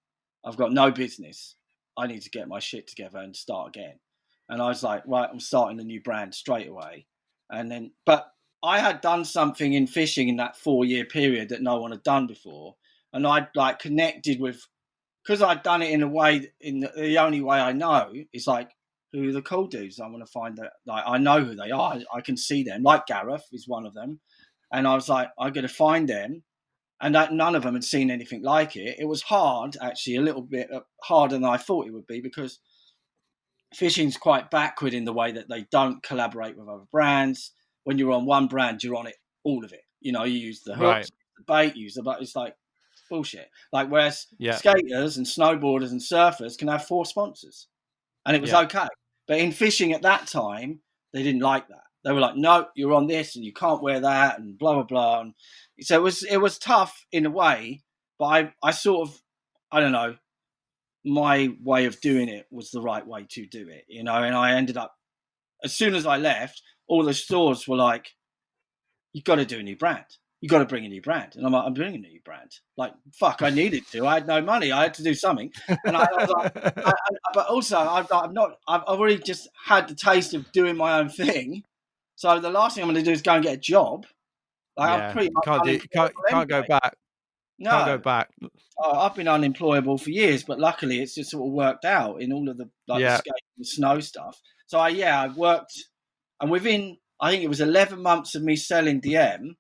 Speaker 2: I've got no business. I need to get my shit together and start again. And I was like, right, I'm starting a new brand straight away. But I had done something in fishing in that 4-year period that no one had done before. And I'd like connected with, because I'd done it in a way, in the only way I know is like, who are the cool dudes? I want to find that, like, I know who they are. I can see them. Like Gareth is one of them. And I was like, I'm going to find them. And that none of them had seen anything like it. It was hard, actually, a little bit harder than I thought it would be, because fishing's quite backward in the way that they don't collaborate with other brands. When you're on one brand, you're on it, all of it. You use the hooks, the bait, it's like bullshit. Like, whereas skaters and snowboarders and surfers can have 4 sponsors, and it was okay. But in fishing at that time, they didn't like that. They were like, no, you're on this and you can't wear that and blah, blah, blah. And so it was tough in a way, but I sort of, I don't know, my way of doing it was the right way to do it, and I ended up, as soon as I left, all the stores were like, you've got to do a new brand. You've got to bring a new brand. And I'm like, I'm bringing a new brand. Like, fuck, I needed to. I had no money. I had to do something. And I was like, but also, I've already just had the taste of doing my own thing. So the last thing I'm going to do is go and get a job. Like, I'm pretty much
Speaker 1: can't go back.
Speaker 2: No.
Speaker 1: Can't go back.
Speaker 2: I've been unemployable for years, but luckily it's just sort of worked out in all of the the skate and snow stuff. So I worked, and within, I think it was 11 months of me selling DM,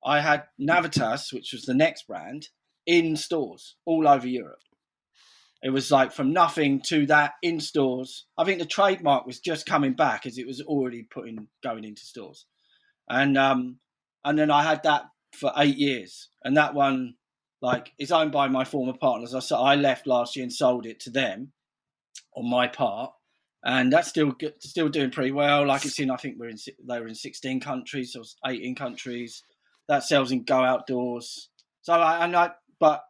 Speaker 2: I had Navitas, which was the next brand, in stores all over Europe. It was like from nothing to that in stores. I think the trademark was just coming back, as it was already going into stores. And then I had that for 8 years, and that one, like, it's owned by my former partners. I left last year and sold it to them on my part, and that's still doing pretty well. Like, it's in, I think they were in 16 countries, so 18 countries. That sells in Go Outdoors. So but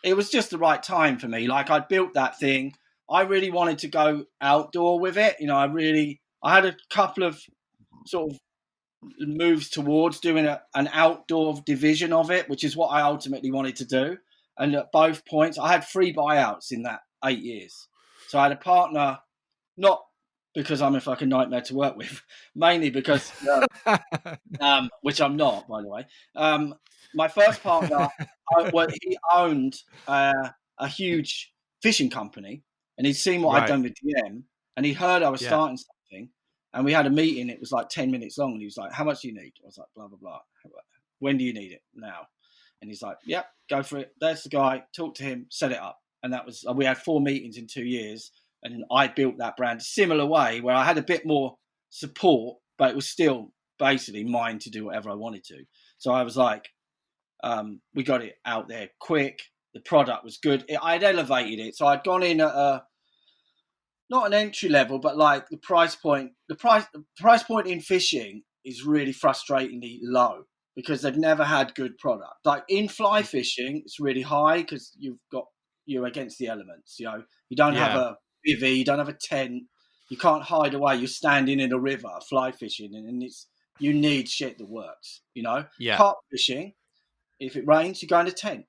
Speaker 2: it was just the right time for me. Like, I'd built that thing. I really wanted to go outdoor with it. I had a couple of sort of moves towards doing an outdoor division of it, which is what I ultimately wanted to do. And at both points, I had 3 buyouts in that 8 years. So I had a partner, not because I'm a fucking nightmare to work with, mainly because, which I'm not, by the way. My first partner, he owned a huge fishing company, and he'd seen what I'd done with DM, and he heard I was starting something. And we had a meeting. It was like 10 minutes long. And he was like, how much do you need? I was like, blah, blah, blah. When do you need it? Now. And he's like, yep, go for it. There's the guy. Talk to him. Set it up. And that was, we had 4 meetings in 2 years. And I built that brand a similar way, where I had a bit more support, but it was still basically mine to do whatever I wanted to. So I was like, we got it out there quick. The product was good. I'd elevated it. So I'd gone in at not an entry level, but like the price point in fishing is really frustratingly low, because they've never had good product. Like in fly fishing, it's really high because you're against the elements. You don't have a bivvy, you don't have a tent, you can't hide away. You're standing in a river fly fishing, and you need shit that works. Carp fishing, if it rains, you go in a tent.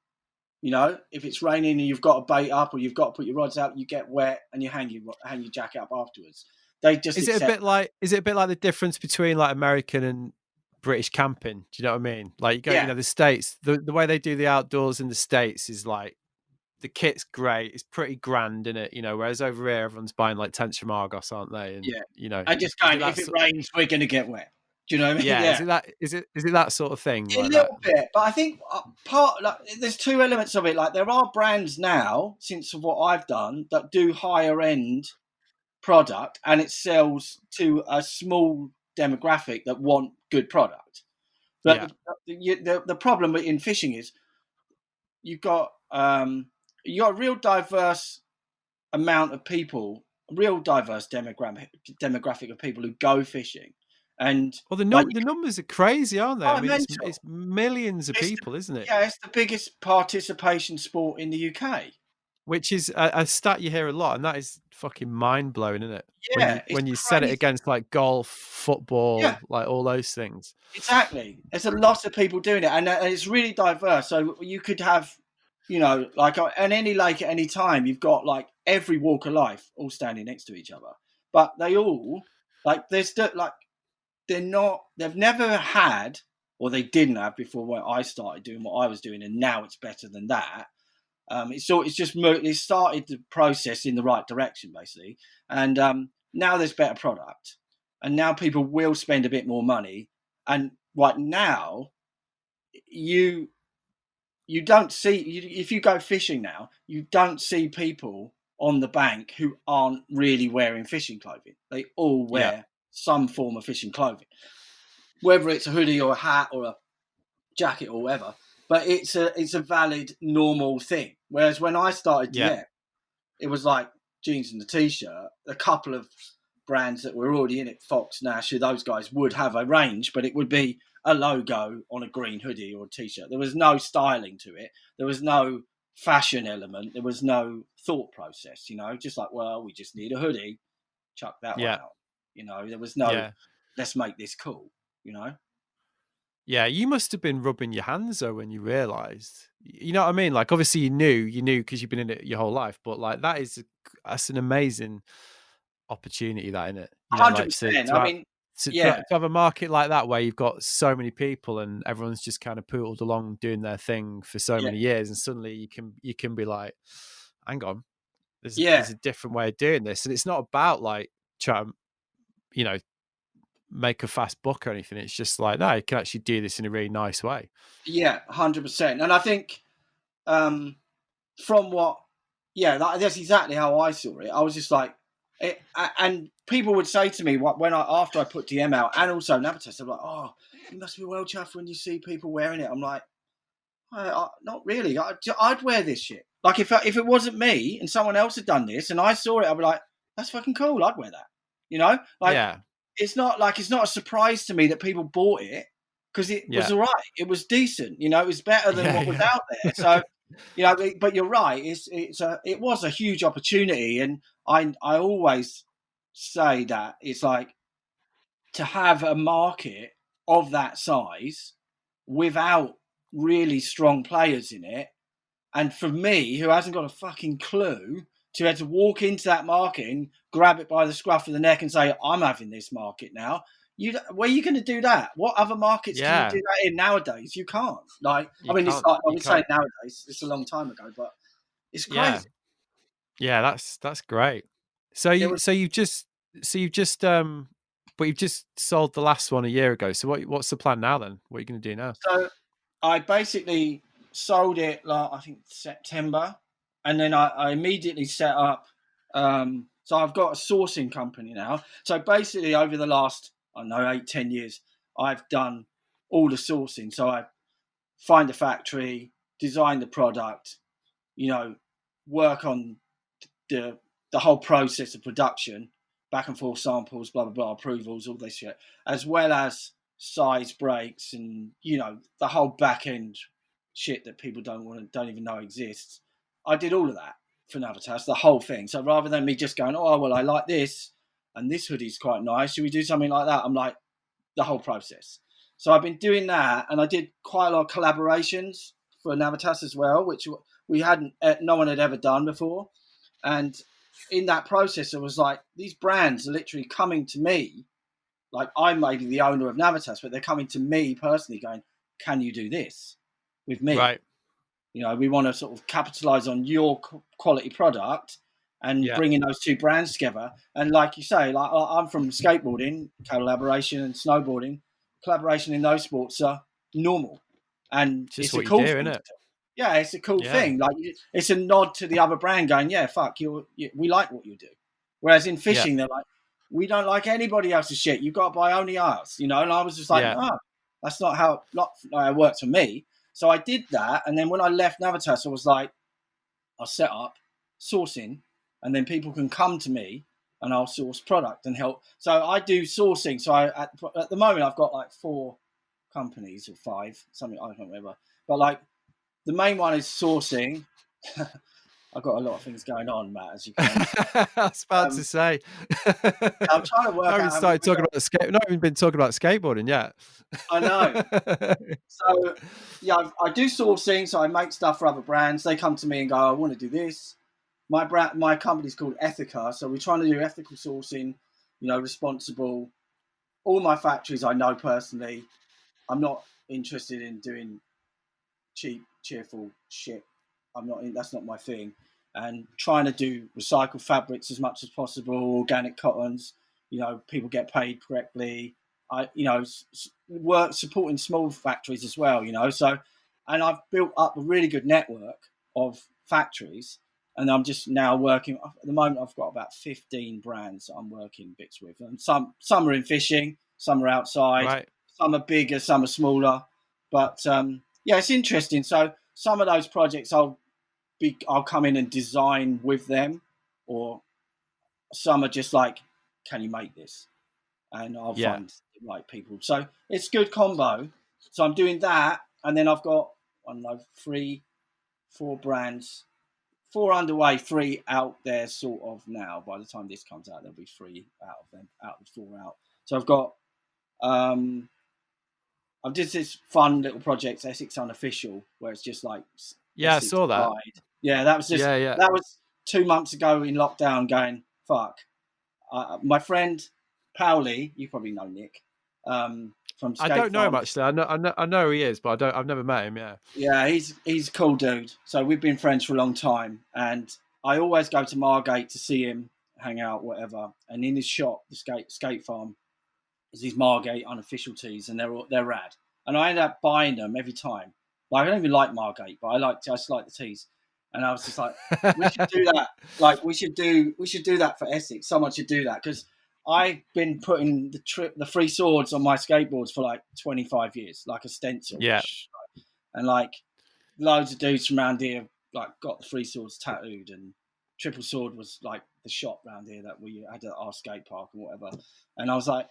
Speaker 2: If it's raining and you've got a bait up, or you've got to put your rods out, you get wet and you hang your jacket up afterwards. They just
Speaker 1: is it a bit like the difference between like American and British camping? Do you know what I mean? Like, you go, the States, the way they do the outdoors in the States is like the kit's great. It's pretty grand, isn't it? You know, whereas over here, everyone's buying like tents from Argos, aren't they? And,
Speaker 2: Yeah.
Speaker 1: you know,
Speaker 2: And just
Speaker 1: is
Speaker 2: going,
Speaker 1: it that
Speaker 2: if it rains, we're going to get wet. Do you know what I mean?
Speaker 1: yeah,
Speaker 2: Yeah.
Speaker 1: is it that sort of thing
Speaker 2: A
Speaker 1: like that?
Speaker 2: little bit, but I think there's two elements of it. Like there are brands now, since what I've done, that do higher end product, and it sells to a small demographic that want good product. But the problem in fishing is you've got a real diverse amount of people, a real diverse demographic of people who go fishing. And
Speaker 1: well, the
Speaker 2: like
Speaker 1: numbers are crazy, aren't they? I mean,
Speaker 2: mental.
Speaker 1: it's millions of people, isn't it?
Speaker 2: Yeah, it's the biggest participation sport in the UK.
Speaker 1: Which is a stat you hear a lot, and that is fucking mind blowing, isn't it?
Speaker 2: Yeah,
Speaker 1: when you
Speaker 2: it's
Speaker 1: set it
Speaker 2: crazy.
Speaker 1: against like golf, football,
Speaker 2: Yeah,
Speaker 1: like all those things.
Speaker 2: exactly. There's a lot of people doing it, and it's really diverse. So you could have, you know, like on any lake at any time, you've got like every walk of life all standing next to each other, but they all like they've never had, or they didn't have before when I started doing what I was doing, and now it's better than that. It started the process in the right direction, basically, and now there's better product, and now people will spend a bit more money. And right now, you don't see if you go fishing now, you don't see people on the bank who aren't really wearing fishing clothing. They all wear some form of fishing clothing, whether it's a hoodie or a hat or a jacket or whatever. But it's a valid, normal thing. Whereas when I started DM, it was like jeans and a t-shirt. A couple of brands that were already in it, Fox, Nash, those guys would have a range, but it would be a logo on a green hoodie or a t-shirt. There was no styling to it. There was no fashion element. There was no thought process, you know, just like, well, we just need a hoodie, chuck that one out. You know, there was no, let's make this cool, you know?
Speaker 1: Yeah, you must have been rubbing your hands though when you realised. You know what I mean? Like, obviously you knew because you've been in it your whole life. But like, that's an amazing opportunity, that, isn't it? You know, like
Speaker 2: 100%. I mean,
Speaker 1: to have a market like that where you've got so many people and everyone's just kind of poodled along doing their thing for so many years, and suddenly you can be like, hang on, there's a different way of doing this, and it's not about like trying, you know, make a fast buck or anything. It's just like, no, you can actually do this in a really nice way.
Speaker 2: Yeah, 100%. And I think from what, that's exactly how I saw it. I was just like, and people would say to me after I put DM out, and also Navitas, they're like, oh, you must be well chuffed when you see people wearing it. I'm like, not really. I'd wear this shit. Like if it wasn't me and someone else had done this and I saw it, I'd be like, that's fucking cool. I'd wear that. You know, like it's not a surprise to me that people bought it, because it was all right. It was decent. You know, it was better than what was out there. So, you know, but you're right. It was a huge opportunity, and I always say that it's like to have a market of that size without really strong players in it, and for me, who hasn't got a fucking clue, to have to walk into that market and grab it by the scruff of the neck and say, I'm having this market now. Where are you going to do that? What other markets can you do that in nowadays? You can't. Like, I mean, it's like, I would say nowadays, it's a long time ago, but it's crazy.
Speaker 1: Yeah, that's great. So you've just but you've just sold the last one a year ago. So what's the plan now then? What are you going to do now?
Speaker 2: So I basically sold it, like, I think September, and then I immediately set up. So I've got a sourcing company now. So basically, over the last 8-10 years, I've done all the sourcing. So I find a factory, design the product, you know, work on the whole process of production, back and forth samples, blah blah blah, approvals, all this shit, as well as size breaks and, you know, the whole back end shit that people don't even know exists. I did all of that for Navitas, the whole thing. So rather than me just going, oh well, I like this and this hoodie's quite nice, should we do something like that? I'm like, the whole process. So I've been doing that, and I did quite a lot of collaborations for Navitas as well, which no one had ever done before. And in that process, it was like, these brands are literally coming to me. Like, I may be the owner of Navitas, but they're coming to me personally going, can you do this with me?
Speaker 1: Right.
Speaker 2: You know, we want to sort of capitalize on your quality product and bringing those two brands together. And like you say, like I'm from skateboarding, collaboration, and snowboarding. Collaboration in those sports are normal, and
Speaker 1: it's
Speaker 2: a cool thing.
Speaker 1: Isn't it?
Speaker 2: Yeah, it's a cool thing. Like it's a nod to the other brand, going, "Yeah, fuck you. We like what you do." Whereas in fishing, they're like, "We don't like anybody else's shit. You've got to buy only ours." You know, and I was just like, "Oh, that's not how it worked for me." So I did that, and then when I left Navitas, I was like, I'll set up sourcing, and then people can come to me, and I'll source product and help. So I do sourcing. So at the moment, I've got like 4 companies or 5, something I can't remember. But like the main one is sourcing. I've got a lot of things going on, Matt, as you can.
Speaker 1: I was about to say.
Speaker 2: I'm trying to work out.
Speaker 1: Not even been talking about skateboarding yet.
Speaker 2: I know. So, yeah, I do sourcing. So I make stuff for other brands. They come to me and go, I want to do this. My company's called Ethica. So we're trying to do ethical sourcing, you know, responsible. All my factories I know personally. I'm not interested in doing cheap, cheerful shit. That's not my thing. And trying to do recycled fabrics as much as possible, organic cottons, you know, people get paid correctly. Work supporting small factories as well, you know. So, and I've built up a really good network of factories, and I'm just now working. At the moment, I've got about 15 brands that I'm working bits with, and some are in fishing, some are outside, some are bigger, some are smaller. But yeah, it's interesting. So some of those projects I'll come in and design with them, or some are just like, can you make this? And I'll find the right people. So it's a good combo. So I'm doing that, and then I've got 4 brands, 4 underway, 3 out there sort of now. By the time this comes out, there'll be 3 out of them, out of 4 out. So I've got I've did this fun little project, Essex Unofficial, where it's just like
Speaker 1: I saw that.
Speaker 2: Ride. Yeah, that was just that was 2 months ago in lockdown. Going fuck, my friend Powley, you probably know Nick from Skate
Speaker 1: I don't know him
Speaker 2: Farm.
Speaker 1: actually. I know who he is, but I've never met him.
Speaker 2: Yeah, he's a cool dude. So we've been friends for a long time, and I always go to Margate to see him, hang out, whatever. And in his shop, the Skate Farm, is these Margate Unofficial tees, and they're rad. And I end up buying them every time. Like I don't even like Margate, but I just like the tees. And I was just like, we should do that. Like we should do that for Essex. Someone should do that, because I've been putting the free swords on my skateboards for like 25 years, like a stencil.
Speaker 1: Yeah.
Speaker 2: And like loads of dudes from around here like got the free swords tattooed, and Triple Sword was like the shop around here that we had at our skate park and whatever. And I was like,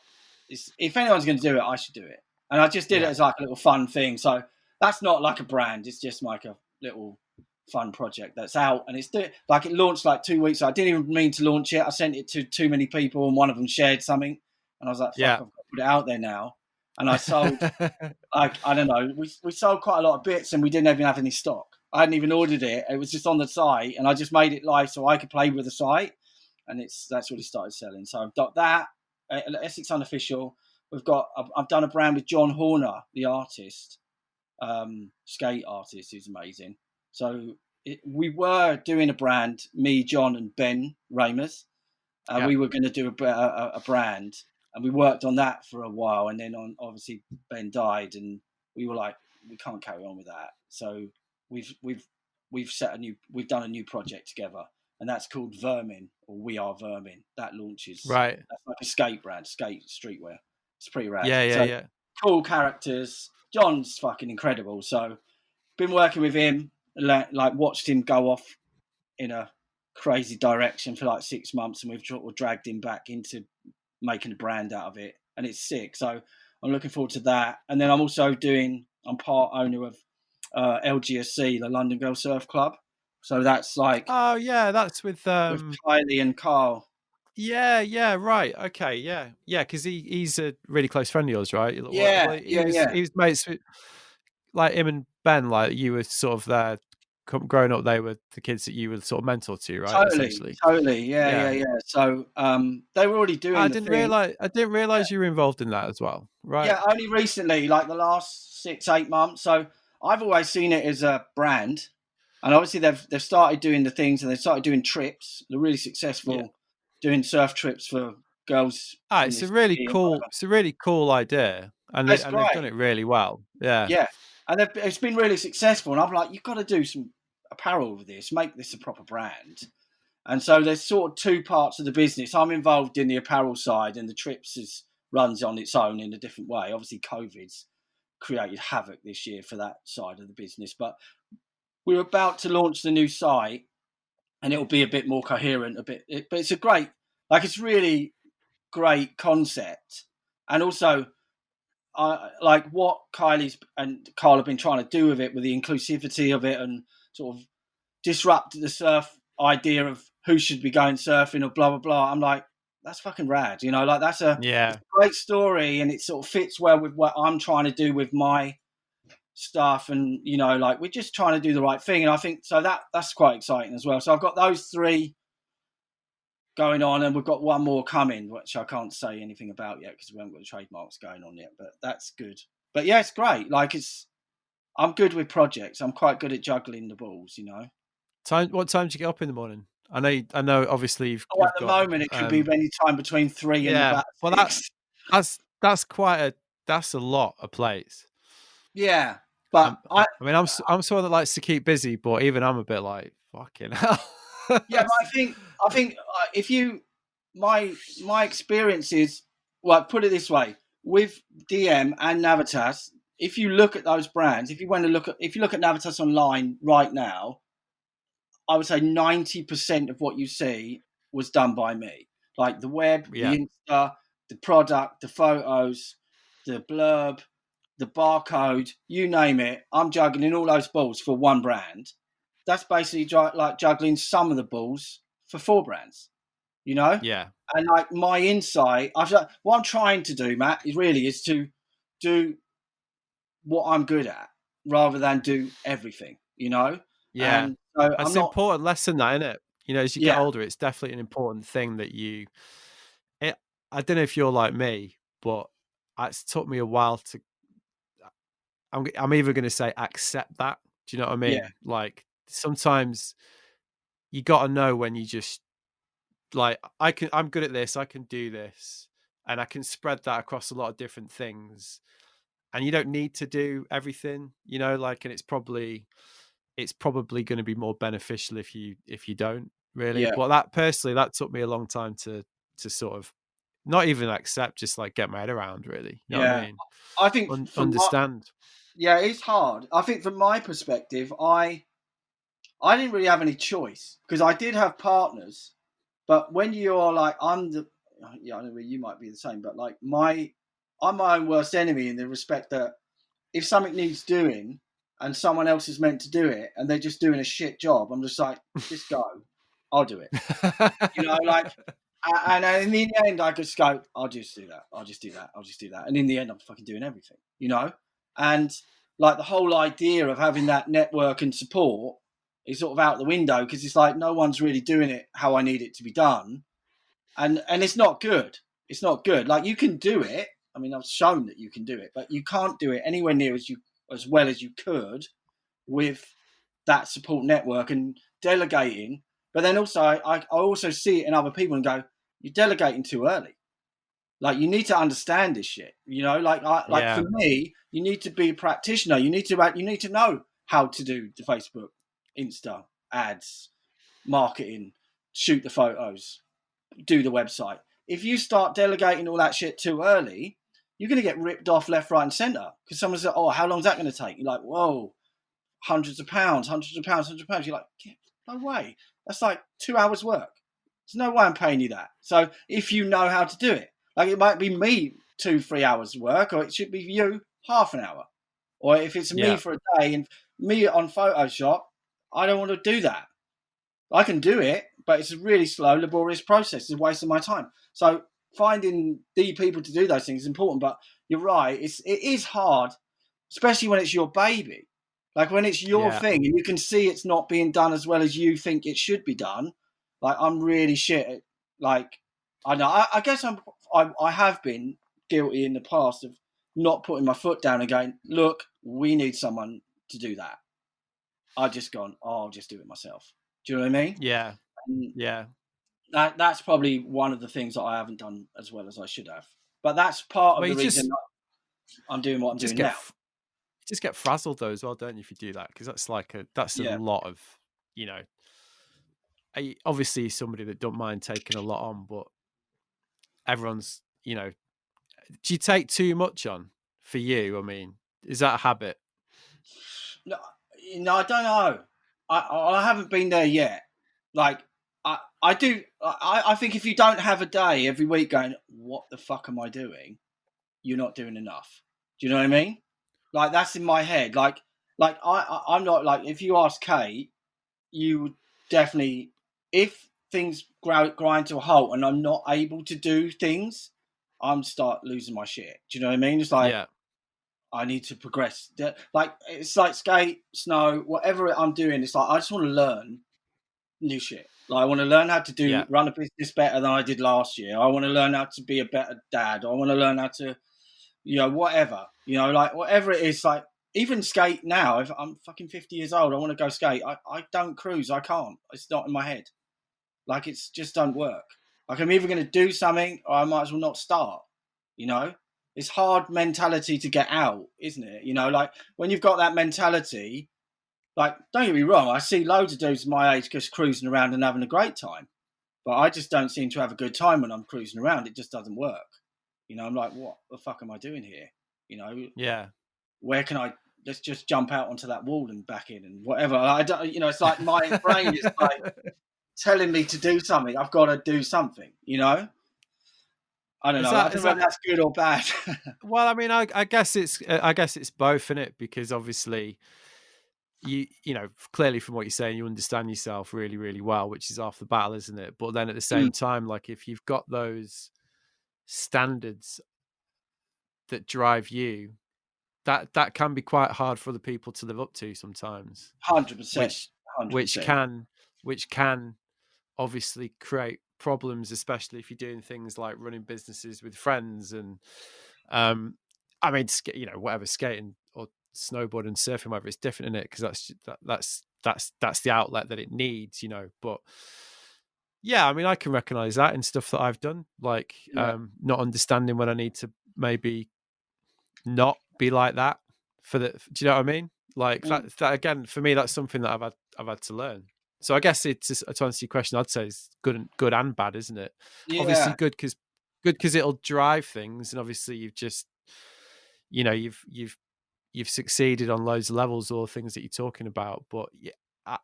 Speaker 2: if anyone's going to do it, I should do it. And I just did it as like a little fun thing. So that's not like a brand. It's just like a little fun project that's out, and it launched like 2 weeks ago. I didn't even mean to launch it. I sent it to too many people, and one of them shared something, and I was like, fuck, I've got to put it out there now. And I sold like, I don't know, we sold quite a lot of bits, and we didn't even have any stock. I hadn't even ordered it. It was just on the site, and I just made it live so I could play with the site, and that's what it started selling. So I've got that Essex Unofficial. I've done a brand with John Horner, the artist, skate artist, who's amazing. So we were doing a brand, me, John, and Ben Raemers. We were going to do a brand, and we worked on that for a while. And then obviously Ben died, and we were like, we can't carry on with that. So we've done a new project together, and that's called Vermin, or We Are Vermin. That launches.
Speaker 1: Right.
Speaker 2: That's like a skate brand, skate streetwear. It's pretty rad.
Speaker 1: Yeah.
Speaker 2: Cool characters. John's fucking incredible. So been working with him. Like watched him go off in a crazy direction for like 6 months, and we've dragged him back into making a brand out of it, and it's sick. So I'm looking forward to that. And then I'm part owner of LGSC, the London Girl Surf Club. So that's like,
Speaker 1: that's with
Speaker 2: Kylie and Carl.
Speaker 1: Yeah, right, okay, yeah, because he's a really close friend of yours, right? He was mates with, like, him and Ben, like, you were sort of there growing up. They were the kids that you were sort of mentor to, right?
Speaker 2: Totally, yeah. So they were already doing. I didn't
Speaker 1: realize you were involved in that as well, right?
Speaker 2: Yeah, only recently, like the last 6-8 months. So I've always seen it as a brand, And obviously they've started doing the things, and they've started doing trips. They're really successful doing surf trips for girls.
Speaker 1: It's a really cool idea, and they've done it really well.
Speaker 2: Yeah, and it's been really successful. And I'm like, you've got to do some apparel with this, make this a proper brand. And so there's sort of two parts of the business. I'm involved in the apparel side, and the trips runs on its own in a different way. Obviously, COVID's created havoc this year for that side of the business, but we're about to launch the new site, and it'll be a bit more coherent, but it's a great, it's really great concept. And also, like what Kylie's and Carl have been trying to do with it, with the inclusivity of it, and sort of disrupt the surf idea of who should be going surfing or blah blah blah. I'm like, that's fucking rad, that's a great story, and it sort of fits well with what I'm trying to do with my stuff. And we're just trying to do the right thing, and I think so that's quite exciting as well. So I've got those three going on, and we've got one more coming, which I can't say anything about yet because we haven't got the trademarks going on yet, but that's good. But yeah, it's great. I'm good with projects. I'm quite good at juggling the balls,
Speaker 1: What time do you get up in the morning? I know obviously you've
Speaker 2: at the moment it could be any time between 3 and about 6.
Speaker 1: Well, that's a lot of plays.
Speaker 2: Yeah, but
Speaker 1: I'm someone that likes to keep busy, but even I'm a bit like, fucking hell.
Speaker 2: Yeah, but I think if my experience is, well, put it this way, with DM and Navitas, if you look at those brands, if you look at Navitas online right now, I would say 90% of what you see was done by me. Like the web, the Insta, the product, the photos, the blurb, the barcode, you name it. I'm juggling all those balls for one brand. That's basically like juggling some of the balls for 4 brands,
Speaker 1: Yeah.
Speaker 2: And like my insight, what I'm trying to do, Matt, is to do what I'm good at rather than do everything,
Speaker 1: Yeah.
Speaker 2: And so
Speaker 1: it's an important lesson, that, isn't it? As you get older, it's definitely an important thing that I don't know if you're like me, but it's took me a while to. I'm either going to say accept that. Do you know what I mean?
Speaker 2: Yeah.
Speaker 1: Like sometimes you got to know when you just I'm good at this. I can do this, and I can spread that across a lot of different things. And you don't need to do everything, and it's probably going to be more beneficial if you don't really.
Speaker 2: Yeah.
Speaker 1: But that took me a long time to sort of not even accept, just like get my head around, really. You know what I mean?
Speaker 2: I think
Speaker 1: understand.
Speaker 2: It's hard. I think from my perspective, I didn't really have any choice because I did have partners, but when you're like, I know you might be the same, but like I'm my own worst enemy in the respect that if something needs doing and someone else is meant to do it and they're just doing a shit job, I'm just like, just go, I'll do it. And in the end, I just go, I'll just do that. I'll just do that. I'll just do that. And in the end, I'm fucking doing everything, And like the whole idea of having that network and support is sort of out the window because it's like no one's really doing it how I need it to be done. And it's not good. It's not good. Like you can do it. I mean, I've shown that you can do it, but you can't do it anywhere near as well as you could with that support network and delegating. But then also, I also see it in other people and go, you're delegating too early. Like you need to understand this shit, For me, you need to be a practitioner. You need to know how to do the Facebook, Insta ads, marketing, shoot the photos, do the website. If you start delegating all that shit too early, you're going to get ripped off left, right, and center because someone says, "Oh, how long is that going to take?" You're like, "Whoa, hundreds of pounds. You're like, no way. That's like 2 hours work. There's no way I'm paying you that. So if you know how to do it, like it might be me 2-3 hours work, or it should be you half an hour. Or if it's me for a day and me on Photoshop, I don't want to do that. I can do it, but it's a really slow, laborious process. It's a waste of my time. So finding the people to do those things is important. But you're right. It is hard, especially when it's your baby. Like when it's your thing and you can see it's not being done as well as you think it should be done. Like I'm really shit at, like, I know, I guess I have been guilty in the past of not putting my foot down and going, look, we need someone to do that. I've just gone, oh, I'll just do it myself. Do you know what I mean?
Speaker 1: Yeah.
Speaker 2: And
Speaker 1: Yeah.
Speaker 2: that's probably one of the things that I haven't done as well as I should have. But that's part of
Speaker 1: Well,
Speaker 2: the reason I'm doing what I'm
Speaker 1: just
Speaker 2: doing now.
Speaker 1: just get frazzled though as well, don't you, if you do that? Because that's like a
Speaker 2: Yeah.
Speaker 1: lot of, you know, obviously somebody that don't mind taking a lot on, but everyone's, you know, do you take too much on for you? I mean, is that a habit?
Speaker 2: No, I don't know. I haven't been there yet. Like I do. I think if you don't have a day every week going, what the fuck am I doing? You're not doing enough. Do you know what I mean? Like that's in my head. Like I'm not like if you ask Kate, you would definitely if things grind to a halt and I'm not able to do things, I'm start losing my shit. Do you know what I mean? It's like
Speaker 1: Yeah.
Speaker 2: I need to progress. Like it's like skate, snow, whatever I'm doing. It's like I just want to learn new shit. Like I want to learn how to run a business better than I did last year. I want to learn how to be a better dad. I want to learn how to, whatever. Like whatever it is. Like even skate now. If I'm fucking 50 years old, I want to go skate. I don't cruise. I can't. It's not in my head. Like it's just don't work. Like I'm either going to do something or I might as well not start. It's hard mentality to get out, isn't it? Like when you've got that mentality, like don't get me wrong, I see loads of dudes my age just cruising around and having a great time, but I just don't seem to have a good time when I'm cruising around. It just doesn't work. I'm like, what the fuck am I doing here?
Speaker 1: Yeah.
Speaker 2: Where can I? Let's just jump out onto that wall and back in and whatever. I don't. It's like my brain is like telling me to do something. I've got to do something. I don't know. I don't know if that's good or bad.
Speaker 1: Well, I mean, I guess it's both, isn't it? Because obviously, you know, clearly from what you're saying, you understand yourself really, really well, which is half the battle, isn't it? But then at the same time, like if you've got those standards that drive you, that can be quite hard for other people to live up to sometimes.
Speaker 2: 100%.
Speaker 1: Which can obviously create problems, especially if you're doing things like running businesses with friends and I mean, whatever, skating or snowboarding, surfing, whatever, it's different in it because that's the outlet that it needs, But yeah, I mean, I can recognize that in stuff that I've done, like not understanding when I need to maybe not be like that do you know what I mean? Like that again, for me, that's something that I've had to learn. So I guess it's just, to answer your question, I'd say it's good and bad, isn't it?
Speaker 2: Yeah.
Speaker 1: Obviously good because it'll drive things, and obviously you've just, you've succeeded on loads of levels, all the things that you're talking about. But yeah,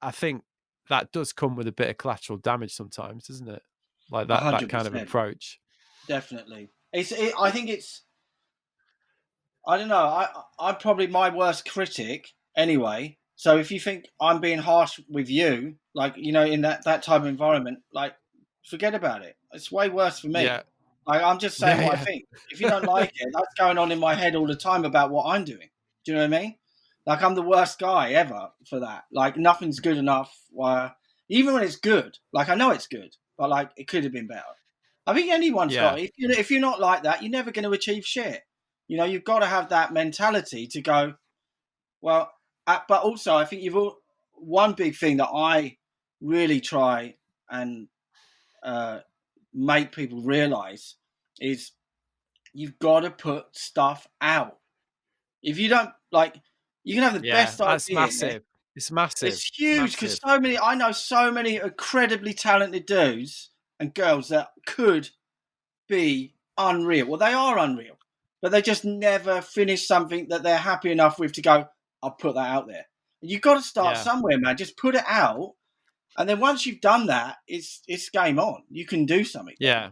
Speaker 1: I think that does come with a bit of collateral damage sometimes, doesn't it? Like that
Speaker 2: 100%.
Speaker 1: kind of approach.
Speaker 2: Definitely. I think it's. I don't know. I'm probably my worst critic anyway. So if you think I'm being harsh with you, like in that type of environment, like forget about it. It's way worse for me.
Speaker 1: Yeah.
Speaker 2: I'm just saying what I think. If you don't like it, that's going on in my head all the time about what I'm doing. Do you know what I mean? Like I'm the worst guy ever for that. Like nothing's good enough. Even when it's good, like I know it's good, but like it could have been better. I think anyone's got it. If you're not like that, you're never going to achieve shit. You've got to have that mentality to go, well, but also I think one big thing that I really try and make people realize is you've got to put stuff out. If you don't, like, you can have the best idea.
Speaker 1: That's massive. It's massive.
Speaker 2: It's huge because I know so many incredibly talented dudes and girls that could be unreal. Well, they are unreal. But they just never finish something that they're happy enough with to go, I'll put that out there. You've got to start somewhere, man. Just put it out. And then once you've done that, it's game on. You can do something.
Speaker 1: Yeah.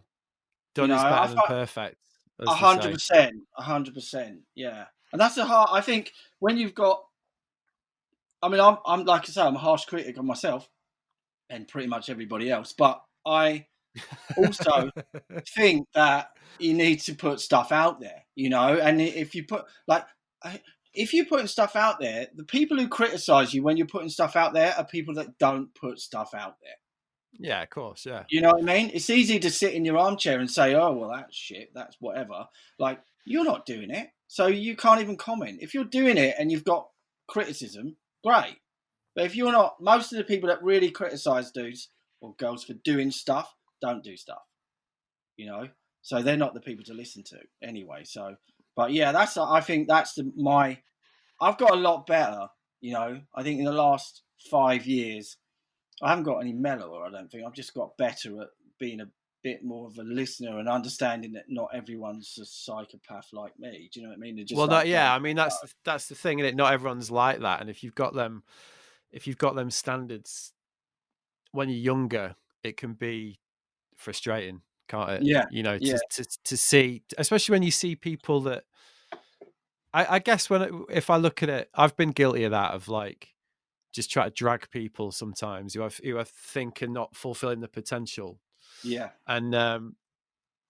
Speaker 1: Done is better than perfect.
Speaker 2: 100%. 100%. Yeah. And that's I think when you've got, I mean, I'm like I say, I'm a harsh critic of myself and pretty much everybody else. But I also think that you need to put stuff out there, and if you if you're putting stuff out there, the people who criticize you when you're putting stuff out there are people that don't put stuff out there.
Speaker 1: Yeah, of course. Yeah.
Speaker 2: You know what I mean? It's easy to sit in your armchair and say, oh, well, that's shit. That's whatever. Like, you're not doing it. So you can't even comment. If you're doing it and you've got criticism, great. But if you're not, most of the people that really criticize dudes or girls for doing stuff don't do stuff, you know. So they're not the people to listen to anyway. So, but yeah, I think that's I've got a lot better, you know. I think in the last 5 years, I haven't got any mellower. I don't think I've just got better at being a bit more of a listener and understanding that not everyone's a psychopath like me. Do you know what I mean? They're just
Speaker 1: Well,
Speaker 2: like,
Speaker 1: yeah. I mean, that's the thing, isn't it? Not everyone's like that, and if you've got them standards when you're younger, it can be frustrating, can't it?
Speaker 2: yeah,
Speaker 1: You know,
Speaker 2: yeah,
Speaker 1: to see, especially when you see people that I guess if I look at it, I've been guilty of that, of like just try to drag people sometimes who I think are not fulfilling the potential.
Speaker 2: yeah.
Speaker 1: And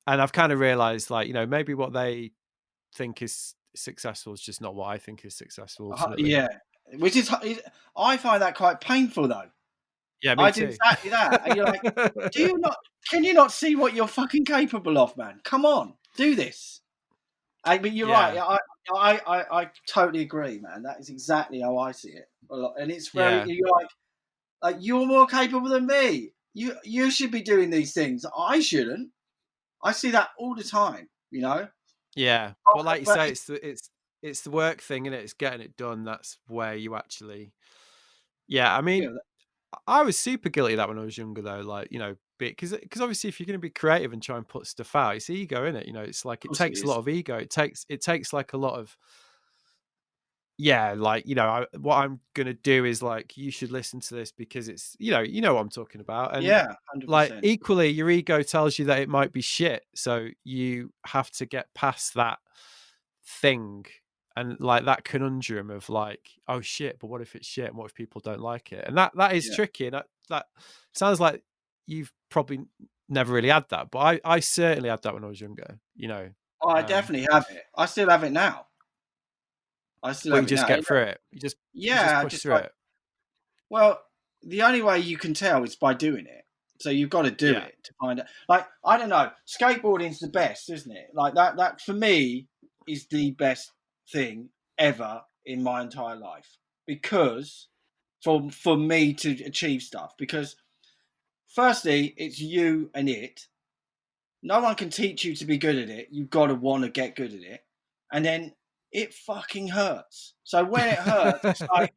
Speaker 1: I've kind of realized, like, you know, maybe what they think is successful is just not what I think is successful ultimately.
Speaker 2: Yeah. Which is, I find that quite painful though.
Speaker 1: Yeah, me
Speaker 2: I do
Speaker 1: too.
Speaker 2: exactly that. And you're like, can you not see what you're fucking capable of, man? Come on, do this. I mean, you're right.
Speaker 1: Yeah.
Speaker 2: I totally agree, man. That is exactly how I see it. And it's very,
Speaker 1: Yeah.
Speaker 2: you're like, you're more capable than me. You should be doing these things. I shouldn't. I see that all the time, you know?
Speaker 1: Yeah. Well, like you
Speaker 2: But
Speaker 1: say, it's the work thing, and it's getting it done. That's where you actually, yeah. I
Speaker 2: yeah,
Speaker 1: mean, I was super guilty of that when I was younger, though. Like, you know, because obviously, if you're going to be creative and try and put stuff out, it's ego, in it. You know, it's like
Speaker 2: of
Speaker 1: it
Speaker 2: course it
Speaker 1: takes a lot
Speaker 2: is.
Speaker 1: of ego. It takes like a lot of, yeah. Like, you know, what I'm going to do is like, you should listen to this because it's, you know what I'm talking about, and
Speaker 2: Yeah,
Speaker 1: like
Speaker 2: 100%.
Speaker 1: equally, your ego tells you that it might be shit, so you have to get past that thing. And like that conundrum of like, oh shit, but what if it's shit, and what if people don't like it? And that is
Speaker 2: Yeah.
Speaker 1: tricky, and that sounds like you've probably never really had that, but I certainly had that when I was younger, you know.
Speaker 2: Oh, I definitely have it. I still have it now. I still
Speaker 1: But you
Speaker 2: have it
Speaker 1: just
Speaker 2: now.
Speaker 1: get through it, you just
Speaker 2: Yeah,
Speaker 1: push
Speaker 2: just
Speaker 1: through
Speaker 2: like,
Speaker 1: it.
Speaker 2: well, the only way you can tell is by doing it. So you've got to do
Speaker 1: Yeah.
Speaker 2: it to find out. Like, I don't know, skateboarding's the best, isn't it? Like that for me is the best thing ever in my entire life, because for me to achieve stuff, because firstly, it's you and it. No one can teach you to be good at it. You've got to want to get good at it. And then it fucking hurts. So when it hurts, it's like,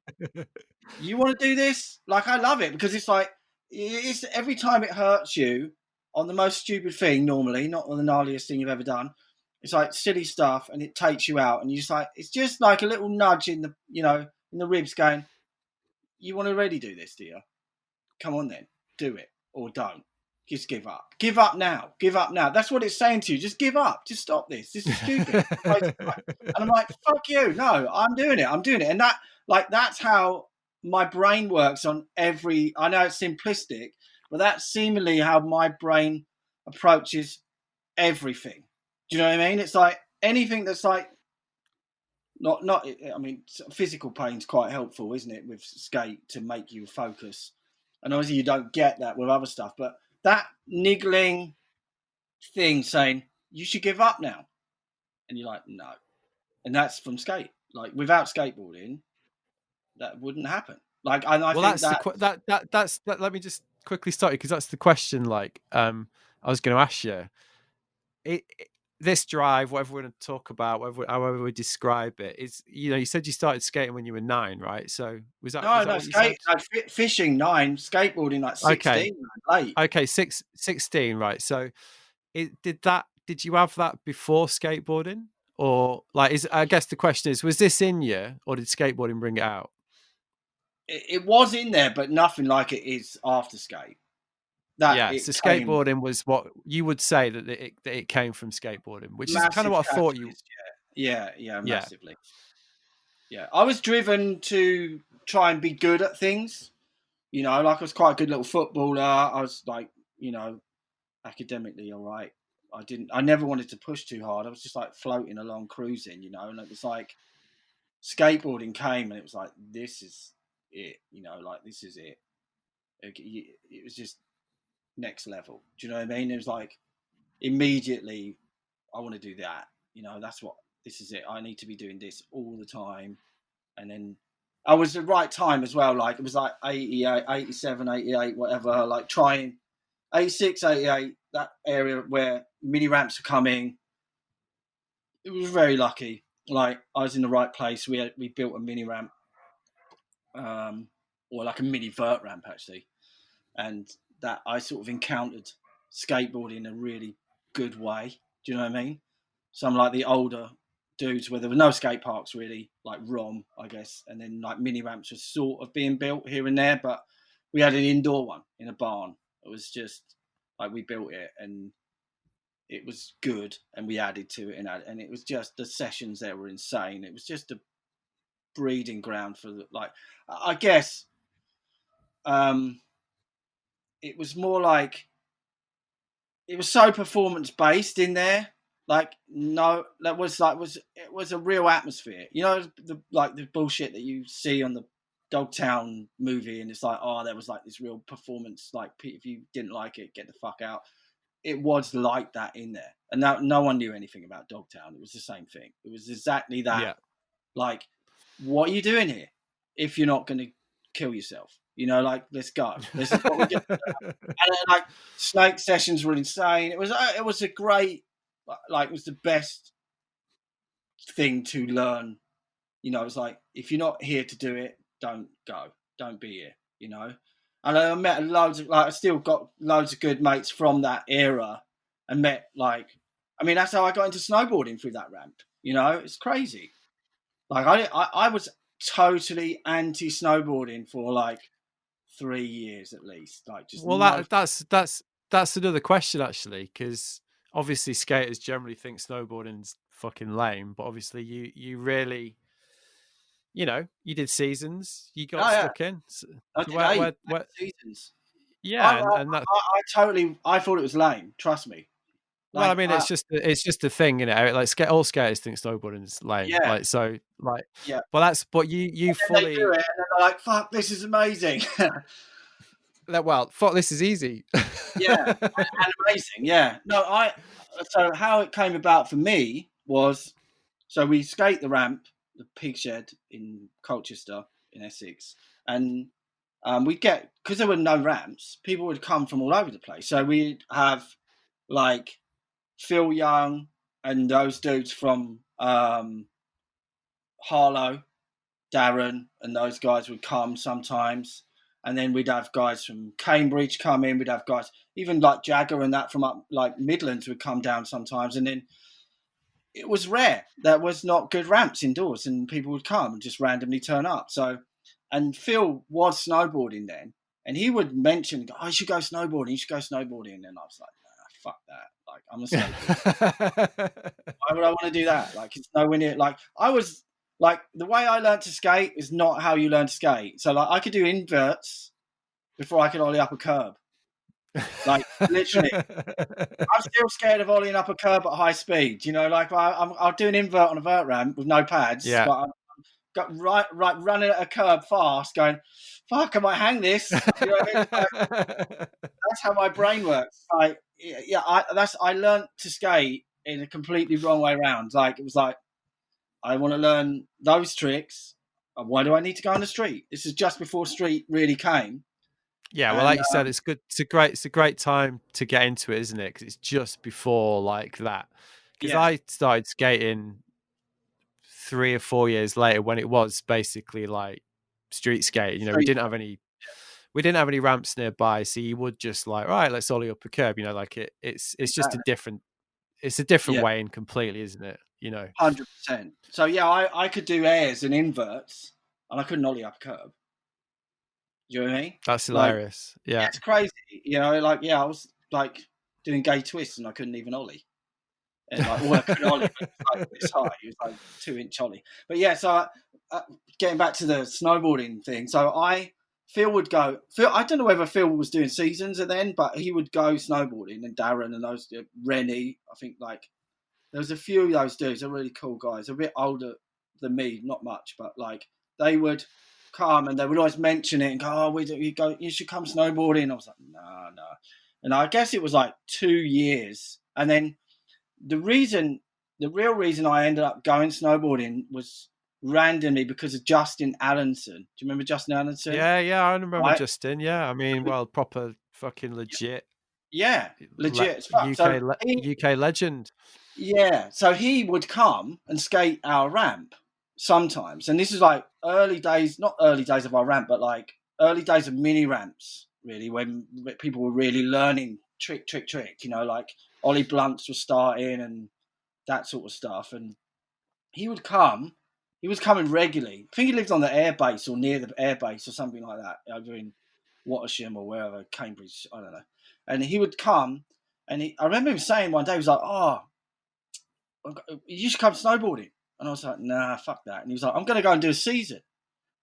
Speaker 2: you want to do this? Like, I love it because it's like, it's every time it hurts you on the most stupid thing, normally, not on the gnarliest thing you've ever done. It's like silly stuff, and it takes you out, and you just like, it's just like a little nudge in the, in the ribs going, you want to really do this, do you? Come on then, do it or don't. Just give up. Give up now. Give up now. That's what it's saying to you. Just give up. Just stop this. This is stupid. And I'm like, fuck you. No, I'm doing it. I'm doing it. And that's how my brain works on every. I know it's simplistic, but that's seemingly how my brain approaches everything. Do you know what I mean? It's like anything that's like not. I mean, physical pain's quite helpful, isn't it, with skate to make you focus. And obviously, you don't get that with other stuff, but that niggling thing saying you should give up now, and you're like, no, and that's from skate. Like, without skateboarding, that wouldn't happen. Like, and I
Speaker 1: Well,
Speaker 2: think
Speaker 1: that's
Speaker 2: that
Speaker 1: that. Let me just quickly start you, because that's the question. Like, I was going to ask you, this drive, whatever we're going to talk about, however we describe it, is, you know, you said you started skating when you were 9, right? So was that
Speaker 2: no
Speaker 1: what you said?
Speaker 2: skate, like fishing 9, skateboarding like
Speaker 1: Okay,
Speaker 2: 16, late.
Speaker 1: okay, 16, right? So did you have that before skateboarding, or like, I guess the question is, was this in you, or did skateboarding bring it out?
Speaker 2: It was in there, but nothing like it is after skate. That
Speaker 1: Yeah, so
Speaker 2: it came
Speaker 1: skateboarding was what you would say that it came from skateboarding, which is kind of
Speaker 2: massive
Speaker 1: what I thought you.
Speaker 2: catalyst. Yeah,
Speaker 1: Yeah,
Speaker 2: massively. Yeah, I was driven to try and be good at things. Like, I was quite a good little footballer. I was like, academically all right. I never wanted to push too hard. I was just like floating along, cruising, and it was like skateboarding came and it was like, this is it, like, this is it. It was just next level. Do you know what I mean? It was like, immediately, I want to do that. That's what, this is it. I need to be doing this all the time. And then I was the right time as well. Like it was like 88, 87, 88, whatever. Like trying 86, 88, that area where mini ramps are coming. It was very lucky. Like I was in the right place. We built a mini ramp, or like a mini vert ramp actually, and that I sort of encountered skateboarding in a really good way. Do you know what I mean? Some like the older dudes where there were no skate parks really, like ROM, I guess, and then like mini ramps were sort of being built here and there, but we had an indoor one in a barn. It was just like we built it and it was good, and we added to it and it was just the sessions there were insane. It was just a breeding ground for like I guess it was more like it was so performance based in there. Like no, that was like it was a real atmosphere. You know, the bullshit that you see on the Dogtown movie, and it's like, oh, there was like this real performance. Like if you didn't like it, get the fuck out. It was like that in there, and no one knew anything about Dogtown. It was the same thing. It was exactly that.
Speaker 1: Yeah.
Speaker 2: Like, what are you doing here? If you're not going to kill yourself, you know, like let's go. This is what we do. And then, like snake sessions were insane. It was a great, like it was the best thing to learn. You know, it was like if you're not here to do it, don't go, don't be here. You know, and I met loads of like I still got loads of good mates from that era, and met like I mean that's how I got into snowboarding through that ramp. You know, it's crazy. Like I was totally anti snowboarding for like 3 years at least. Like just
Speaker 1: that's another question actually, because obviously skaters generally think snowboarding's fucking lame, but obviously you really, you know, you did seasons, you got stuck in. So
Speaker 2: I did
Speaker 1: where
Speaker 2: seasons.
Speaker 1: yeah, and that.
Speaker 2: I thought it was lame. Trust me.
Speaker 1: Well, I
Speaker 2: Like
Speaker 1: mean, it's just a thing, you know. Like all skaters think snowboarding is lame.
Speaker 2: yeah,
Speaker 1: Like so, like.
Speaker 2: yeah.
Speaker 1: Well, but you
Speaker 2: And they do
Speaker 1: fully.
Speaker 2: it, and they're like, "Fuck, this is amazing."
Speaker 1: Well, fuck, this is easy.
Speaker 2: Yeah, and amazing. Yeah. No, so how it came about for me was, so we skate the ramp, the pig shed in Colchester in Essex, and we'd get, because there were no ramps, people would come from all over the place. So we'd have like Phil Young and those dudes from Harlow, Darren, and those guys would come sometimes. And then we'd have guys from Cambridge come in. We'd have guys, even like Jagger and that from up like Midlands would come down sometimes. And then it was rare. There was not good ramps indoors, and people would come and just randomly turn up. So, and Phil was snowboarding then, and he would mention, "Oh, you should go snowboarding. You should go snowboarding." And I was like, "Nah, fuck that. Like, I'm a skateboarder. Why would I want to do that? Like, it's nowhere near. Like, I was like the way I learned to skate is not how you learn to skate. So, like, I could do inverts before I could ollie up a curb. Like, literally, I'm still scared of ollieing up a curb at high speed. You know, like I'll do an invert on a vert ramp with no pads,
Speaker 1: Yeah.
Speaker 2: but I'm got right running at a curb fast, going, "Fuck, I might hang this." You know what I mean? Like, that's how my brain works. Like, yeah, I learned to skate in a completely wrong way around. Like, it was like, I want to learn those tricks. Why do I need to go on the street? This is just before street really came.
Speaker 1: Yeah, well, like you said, it's good. It's a great time to get into it, isn't it? Because it's just before like that. Because I started skating 3 or 4 years later, when it was basically like street skating. You know, we didn't have any ramps nearby, so you would just like, right, let's ollie up a curb. You know, like it's just a different way in completely, isn't it? You know,
Speaker 2: 100%. So yeah, I could do airs and inverts, and I couldn't ollie up a curb. Do you know what I mean?
Speaker 1: That's hilarious.
Speaker 2: Like,
Speaker 1: yeah,
Speaker 2: it's crazy. You know, like I was like doing gay twists and I couldn't even ollie. And like all I could ollie was like this high. It was like 2-inch ollie. But yeah, so getting back to the snowboarding thing. So Phil would go. Phil, I don't know whether Phil was doing seasons then, but he would go snowboarding, and Darren and those Rennie. I think like there was a few of those dudes. They're really cool guys. A bit older than me, not much, but like they would come and they would always mention it and go, "Oh, you should come snowboarding." I was like, "No, no." And I guess it was like 2 years, and then the real reason I ended up going snowboarding was randomly because of Justin Allenson. Do you remember Justin Allenson?
Speaker 1: Yeah, I remember
Speaker 2: Right?
Speaker 1: Justin. Yeah, I mean, well, proper fucking legit.
Speaker 2: Yeah, legit as fuck. So
Speaker 1: UK legend.
Speaker 2: yeah, so he would come and skate our ramp sometimes, and this is like early days, not early days of our ramp, but like early days of mini ramps, really, when people were really learning trick, you know, like Ollie Blunts was starting and that sort of stuff. And he would come, he was coming regularly. I think he lived on the airbase or near the airbase or something like that, over in Watersham or wherever, Cambridge, I don't know. And he would come, and I remember him saying one day, he was like, "Oh, you should come snowboarding." And I was like, "Nah, fuck that." And he was like, "I'm going to go and do a season."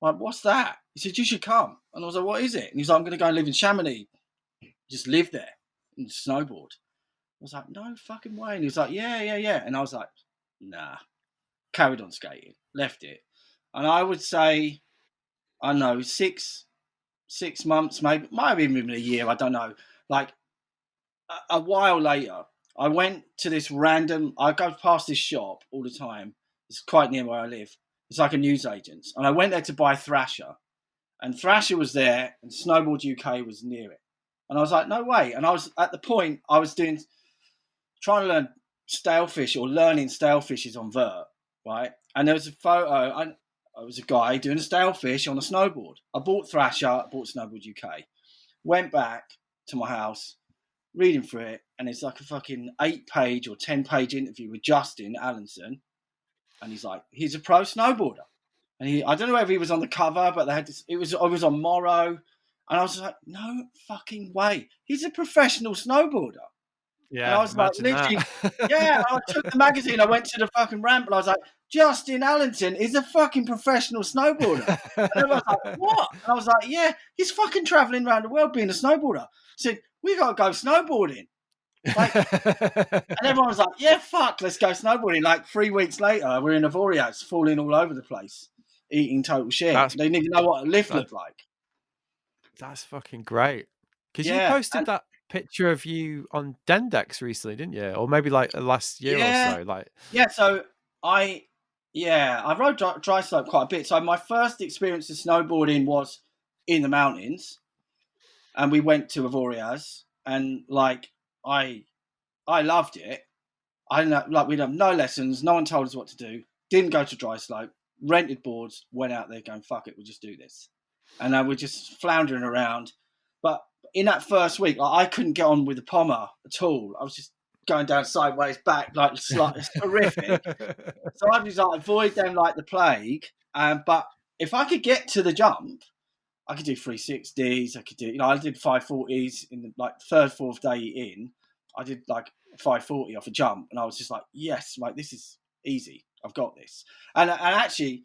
Speaker 2: I'm like, "What's that?" He said, "You should come." And I was like, "What is it?" And he was like, "I'm going to go and live in Chamonix, just live there and snowboard." I was like, "No fucking way." And he was like, yeah. And I was like, "Nah." Carried on skating, left it. And I would say, I don't know, 6 months, maybe, might have even been a year, I don't know. Like a while later, I went to this random, I go past this shop all the time. It's quite near where I live. It's like a newsagent's. And I went there to buy Thrasher. And Thrasher was there and Snowboard UK was near it. And I was like, no way. And I was at the point, I was trying to learn stalefish or learning stalefishes on vert, right? And there was a photo, I was a guy doing a stalefish on a snowboard. I bought Thrasher, I bought Snowboard UK, went back to my house, reading through it, and it's like a fucking 8-page or 10-page interview with Justin Allenson. And he's like, he's a pro snowboarder. And I don't know whether he was on the cover, but they had this, it was on Morrow. And I was like, no fucking way. He's a professional snowboarder.
Speaker 1: Yeah,
Speaker 2: and I was like, literally, yeah, I took the magazine, I went to the fucking ramp, and I was like, Justin Allenson is a fucking professional snowboarder. And everyone was like, what? And I was like, yeah, he's fucking traveling around the world being a snowboarder. I said, we got to go snowboarding. Like, and everyone was like, yeah, fuck, let's go snowboarding. Like 3 weeks later, we're in Avoriaz, falling all over the place, eating total shit. They didn't even know what a lift looked like.
Speaker 1: That's fucking great. Because you posted that picture of you on Dendex recently, didn't you? Or maybe like last year or so. Like,
Speaker 2: so I rode dry slope quite a bit. So my first experience of snowboarding was in the mountains, and we went to Avoriaz, and like I loved it. I didn't know, like, we'd have no lessons, no one told us what to do. Didn't go to dry slope, rented boards, went out there going, fuck it, we'll just do this. And we're just floundering around. But in that first week, like, I couldn't get on with the pommer at all. I was just going down sideways back, like it's horrific. So I was like, avoid them like the plague. But if I could get to the jump, I could do 360s. I could do, I did 540s in the like third, fourth day in. I did like 540 off a jump, and I was just like, yes, like this is easy. I've got this. And actually,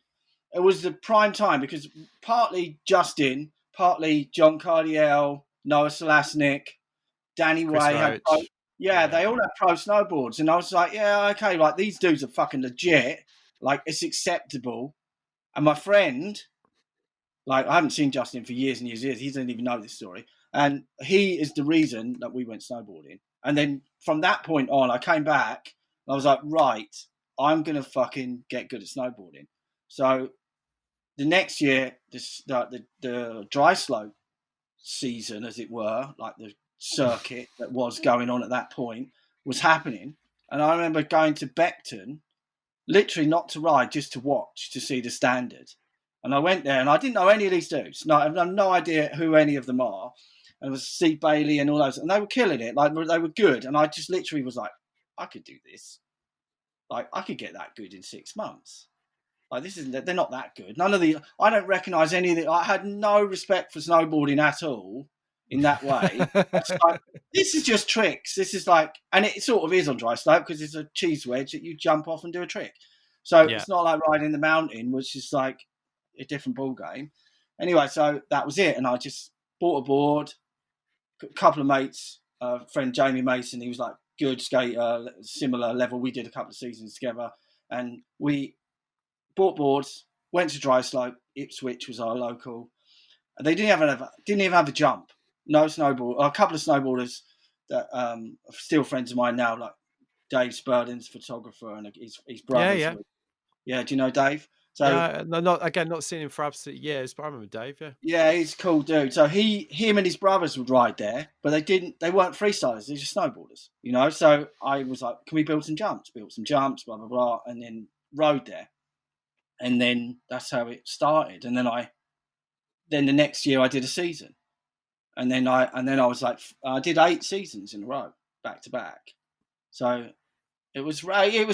Speaker 2: it was the prime time because partly Justin, partly John Cardiel, Noah Selasnik, Danny Way had they all had pro snowboards, and I was like, yeah, okay, like these dudes are fucking legit, like it's acceptable. And my friend, like I haven't seen Justin for years and years and years, he doesn't even know this story, and he is the reason that we went snowboarding. And then from that point on, I came back and I was like, right, I'm gonna fucking get good at snowboarding. So the next year, the dry slope season, as it were, like the circuit that was going on at that point, was happening. And I remember going to Beckton, literally not to ride, just to watch, to see the standard. And I went there and I didn't know any of these dudes. No, I have no idea who any of them are. And it was Steve Bailey and all those. And they were killing it. Like, they were good. And I just literally was like, I could do this. Like, I could get that good in 6 months. Like, they're not that good. I don't recognise any of the, I had no respect for snowboarding at all in that way. Like, this is just tricks. This is like, and it sort of is on dry slope because it's a cheese wedge that you jump off and do a trick. So it's not like riding the mountain, which is like a different ball game. Anyway, so that was it. And I just bought a board, a couple of mates, friend Jamie Mason, he was like good skater, similar level. We did a couple of seasons together, and we bought boards, went to dry slope. Ipswich was our local. And they didn't even have a jump. No snowboard. A couple of snowboarders that are still friends of mine now, like Dave Spurden's photographer and his brothers.
Speaker 1: Yeah.
Speaker 2: Yeah, do you know Dave? So
Speaker 1: not seen him for absolute years, but I remember Dave. Yeah.
Speaker 2: yeah, he's a cool dude. So him and his brothers would ride there, but they weren't freestylers. They're just snowboarders, you know. So I was like, can we build some jumps? Built some jumps, blah blah blah, and then rode there, and then that's how it started. And then the next year I did a season, and then I was like, I did 8 seasons in a row, back to back. So it was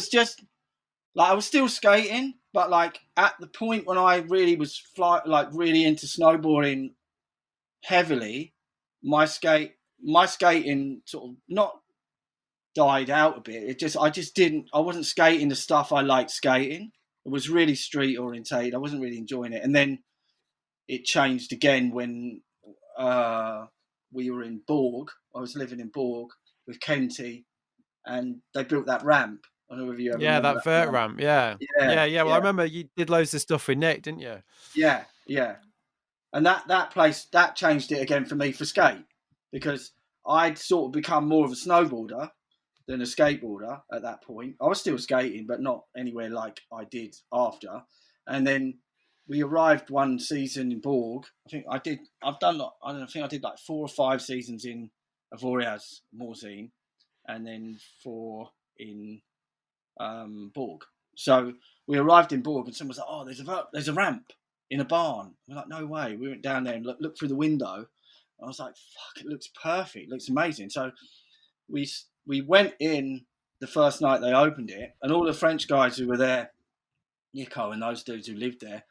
Speaker 2: just like I was still skating, but like at the point when I really was really into snowboarding heavily, my skating sort of not died out a bit. I wasn't skating the stuff I liked skating. It was really street orientated. I wasn't really enjoying it. And then it changed again when we were in Borg. I was living in Borg with Kenty, and they built that ramp. I don't know if you ever remember
Speaker 1: that vert ramp. Yeah. Well, I remember you did loads of stuff with Nick, didn't you?
Speaker 2: Yeah. And that place, that changed it again for me for skate, because I'd sort of become more of a snowboarder than a skateboarder at that point. I was still skating, but not anywhere like I did after. And then we arrived one season in Borg. I think I did like 4 or 5 seasons in Avoriaz Morzine, and then 4 in Borg. So we arrived in Borg, and someone was like, "Oh, there's a ramp in a barn." We're like, "No way!" We went down there and looked through the window. And I was like, "Fuck! It looks perfect. It looks amazing." So we went in the first night they opened it, and all the French guys who were there, Nico and those dudes who lived there,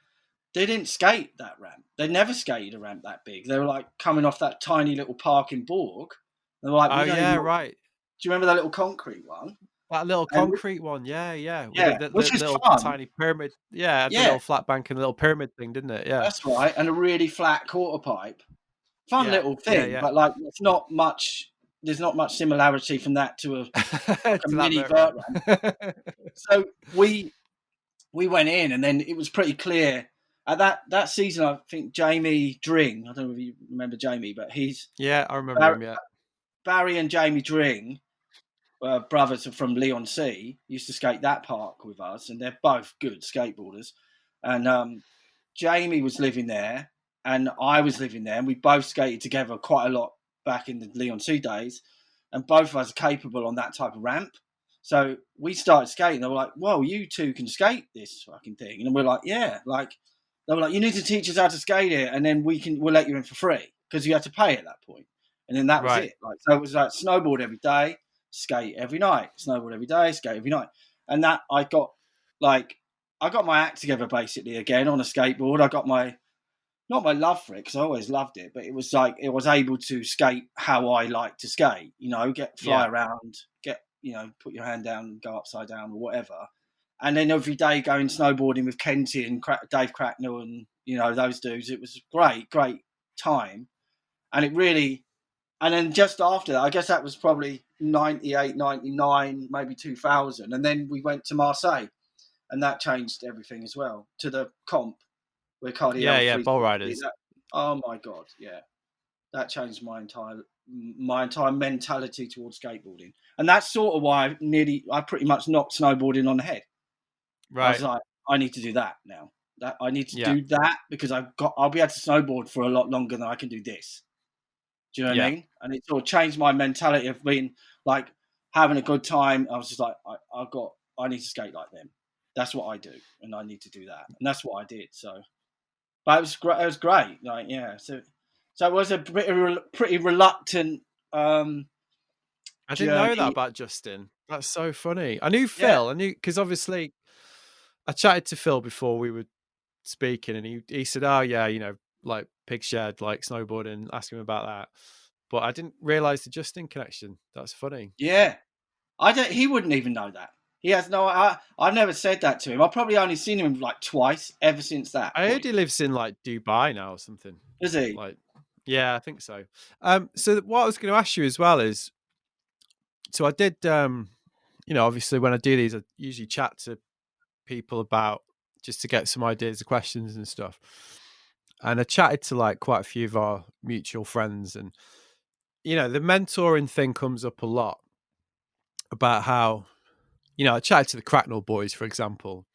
Speaker 2: they didn't skate that ramp. They never skated a ramp that big. They were like coming off that tiny little park in Borg. They were like,
Speaker 1: right.
Speaker 2: Do you remember that little concrete one?
Speaker 1: That little concrete one, yeah.
Speaker 2: Yeah, which is
Speaker 1: little
Speaker 2: fun.
Speaker 1: Tiny pyramid. Yeah, the little flat bank and the little pyramid thing, didn't it? Yeah.
Speaker 2: That's right. And a really flat quarter pipe. Fun little thing, but like there's not much similarity from that to a mini vert ramp. So we went in, and then it was pretty clear at that season. I think Jamie Dring, I don't know if you remember Jamie, but he's
Speaker 1: I remember him. Yeah,
Speaker 2: Barry and Jamie Dring, brothers from Leon C, used to skate that park with us, and they're both good skateboarders. And Jamie was living there, and I was living there, and we both skated together quite a lot back in the Leon C days, and both of us are capable on that type of ramp. So we started skating. They were like, "Whoa, you two can skate this fucking thing," and we're like, "Yeah." Like they were like, "You need to teach us how to skate it, and then we'll let you in for free," because you had to pay at that point. And then that was it. Like so, it was like snowboard every day, skate every night. Snowboard every day, skate every night. And that I got my act together basically again on a skateboard. I got not my love for it, because I always loved it, but it was like it was able to skate how I like to skate. You know, fly around, put your hand down, go upside down or whatever. And then every day going snowboarding with Kenty and Dave Cracknell and those dudes. It was great time, and it really. And then just after that, I guess that was probably 98, 99, maybe 2000. And then we went to Marseille, and that changed everything as well, to the comp where Cardi
Speaker 1: Ball Riders.
Speaker 2: Oh my God, yeah. That changed my entire mentality towards skateboarding. And that's sort of why I pretty much knocked snowboarding on the head. Right. I was like, I need to do that now. I need to do that, because I'll be able to snowboard for a lot longer than I can do this. Do you know what I mean? And it sort of changed my mentality of being like having a good time. I was just like, I need to skate like them. That's what I do, and I need to do that, and that's what I did. So, but it was great. It was great. Like, yeah. So it was a pretty reluctant.
Speaker 1: I didn't know that about Justin. That's so funny. I knew Phil. I knew, because obviously I chatted to Phil before we were speaking, and he said, "Oh yeah, like Pig Shed, like snowboarding, ask him about that." But I didn't realize the Justin connection. That's funny.
Speaker 2: Yeah, he wouldn't even know that. He has no. I've never said that to him. I've probably only seen him like twice ever since that.
Speaker 1: I heard he lives in like Dubai now or something.
Speaker 2: Is he?
Speaker 1: Like, yeah, I think so. So what I was going to ask you as well is, so I did, obviously when I do these, I usually chat to people about, just to get some ideas of questions and stuff. And I chatted to like quite a few of our mutual friends, and the mentoring thing comes up a lot, about how, I chatted to the Cracknell boys, for example,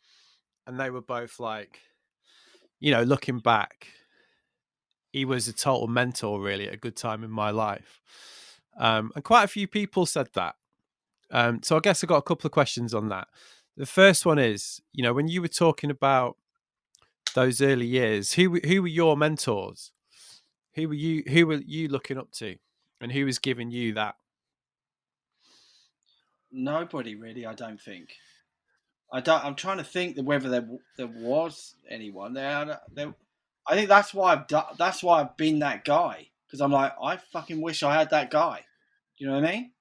Speaker 1: and they were both like, looking back, he was a total mentor, really, at a good time in my life. And quite a few people said that. So I guess I got a couple of questions on that. The first one is, when you were talking about those early years, who were your mentors? Who were you looking up to, and who was giving you that?
Speaker 2: Nobody really, I don't think. I'm trying to think that whether there was anyone there. I think that's why that's why I've been that guy, because I'm like, I fucking wish I had that guy. Do you know what I mean?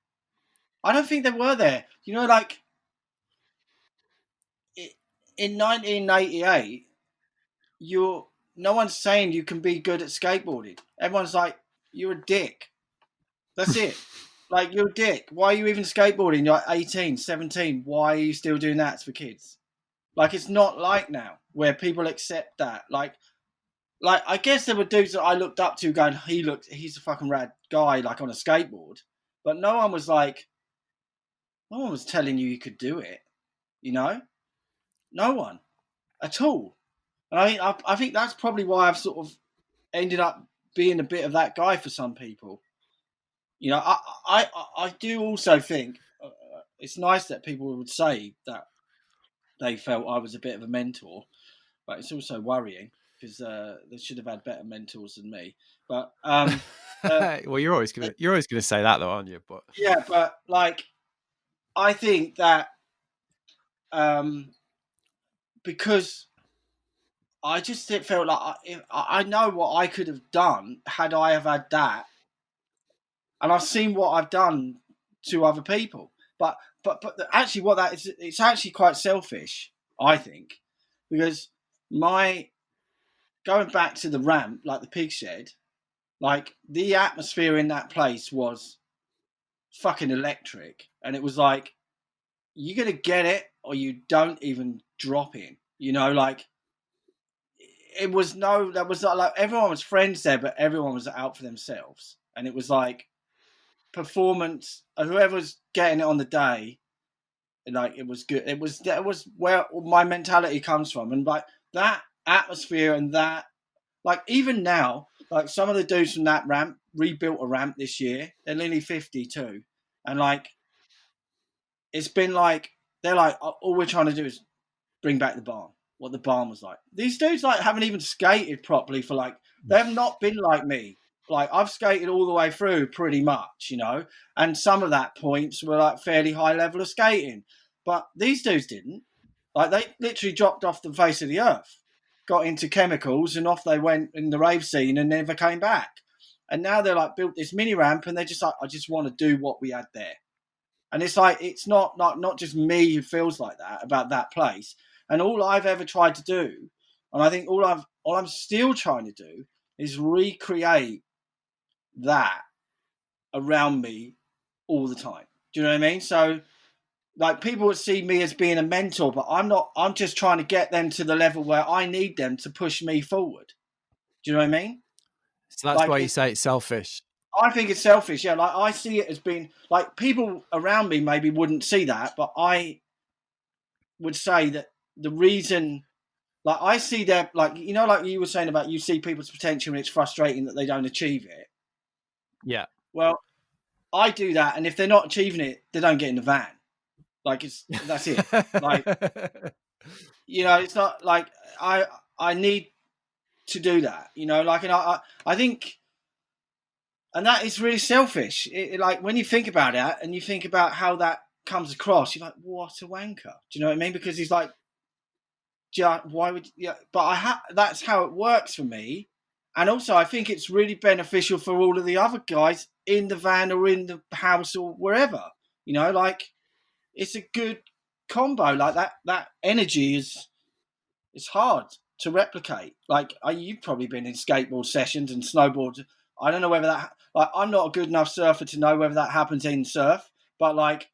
Speaker 2: I don't think there were there. Like in 1988, no one's saying you can be good at skateboarding. Everyone's like, you're a dick. That's it. Like, you're a dick. Why are you even skateboarding? You're like 18, 17. Why are you still doing that? It's for kids. Like, it's not like now where people accept that. Like I guess there were dudes that I looked up to going, he's a fucking rad guy, like on a skateboard. But no one was telling you could do it, No one at all. And I think that's probably why I've sort of ended up being a bit of that guy for some people. I do also think it's nice that people would say that they felt I was a bit of a mentor, but it's also worrying because they should have had better mentors than me. But
Speaker 1: well, you're always gonna say that, though, aren't you? But
Speaker 2: yeah, but like, I think that because I just felt like I know what I could have done had I have had that, and I've seen what I've done to other people. But actually, what that is, it's actually quite selfish, I think, because going back to the ramp, like the pig shed, like the atmosphere in that place was fucking electric, and it was like, you're gonna get it or you don't even drop in. Like, there was like everyone was friends there, but everyone was out for themselves, and it was like performance. Whoever was getting it on the day, like, it was good. That was where my mentality comes from, and like that atmosphere and that, like, even now, like some of the dudes from that ramp rebuilt a ramp this year. They're nearly 52, and like, it's been like, they're like, all we're trying to do is bring back the barn. What the barn was like. These dudes like haven't even skated properly for like, they have not been like me. Like, I've skated all the way through pretty much, and some of that points were like fairly high level of skating, but these dudes didn't. Like, they literally dropped off the face of the earth, got into chemicals, and off they went in the rave scene and never came back. And now they're like built this mini ramp, and they're just like, I just want to do what we had there. And it's like, it's not just me who feels like that about that place. And all I've ever tried to do, and I think all I'm still trying to do, is recreate that around me all the time. Do you know what I mean? So, like, people would see me as being a mentor, but I'm not. I'm just trying to get them to the level where I need them to push me forward. Do you know what I mean?
Speaker 1: So that's why you say it's selfish.
Speaker 2: I think it's selfish. Yeah, like, I see it as being like, people around me maybe wouldn't see that, but I would say that the reason, like, I see their, like, like you were saying about, you see people's potential and it's frustrating that they don't achieve it.
Speaker 1: Yeah.
Speaker 2: Well, I do that, and if they're not achieving it, they don't get in the van. Like, that's it. Like, it's not like I need to do that. Like, and I think, and that is really selfish. Like, when you think about it and you think about how that comes across, you're like, what a wanker. Do you know what I mean? Because he's like, why would you? Yeah, but that's how it works for me. And also, I think it's really beneficial for all of the other guys in the van or in the house or wherever. Like, it's a good combo. Like, that energy it's hard to replicate. Like, you've probably been in skateboard sessions and snowboard. I don't know whether that, like, I'm not a good enough surfer to know whether that happens in surf, but like,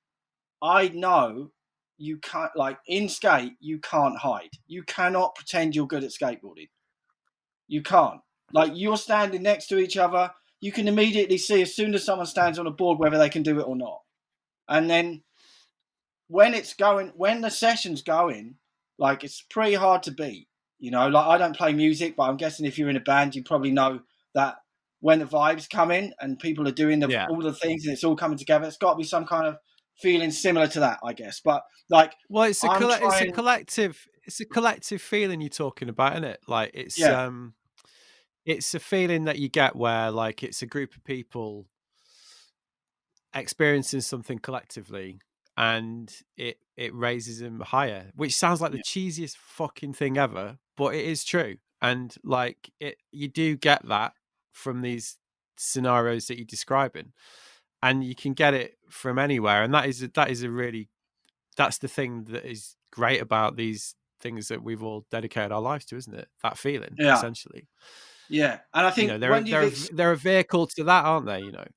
Speaker 2: I know you can't, like, in skate, you can't hide. You cannot pretend you're good at skateboarding. You can't. Like, you're standing next to each other. You can immediately see as soon as someone stands on a board whether they can do it or not. And then when the session's going, like it's pretty hard to beat. You know, like I don't play music, but I'm guessing if you're in a band, you probably know that when the vibes come in and people are doing all the things and it's all coming together, it's got to be some kind of feeling similar to that, I guess. But like,
Speaker 1: well, it's a collective feeling you're talking about, isn't it? Like it's a feeling that you get where like it's a group of people experiencing something collectively, and it raises them higher, which sounds like the cheesiest fucking thing ever, but it is true. And like you do get that from these scenarios that you're describing, and you can get it from anywhere. And that's the thing that is great about these things that we've all dedicated our lives to, isn't it? That feeling, essentially.
Speaker 2: Yeah, and I think
Speaker 1: they're a vehicle to that, aren't they? You know.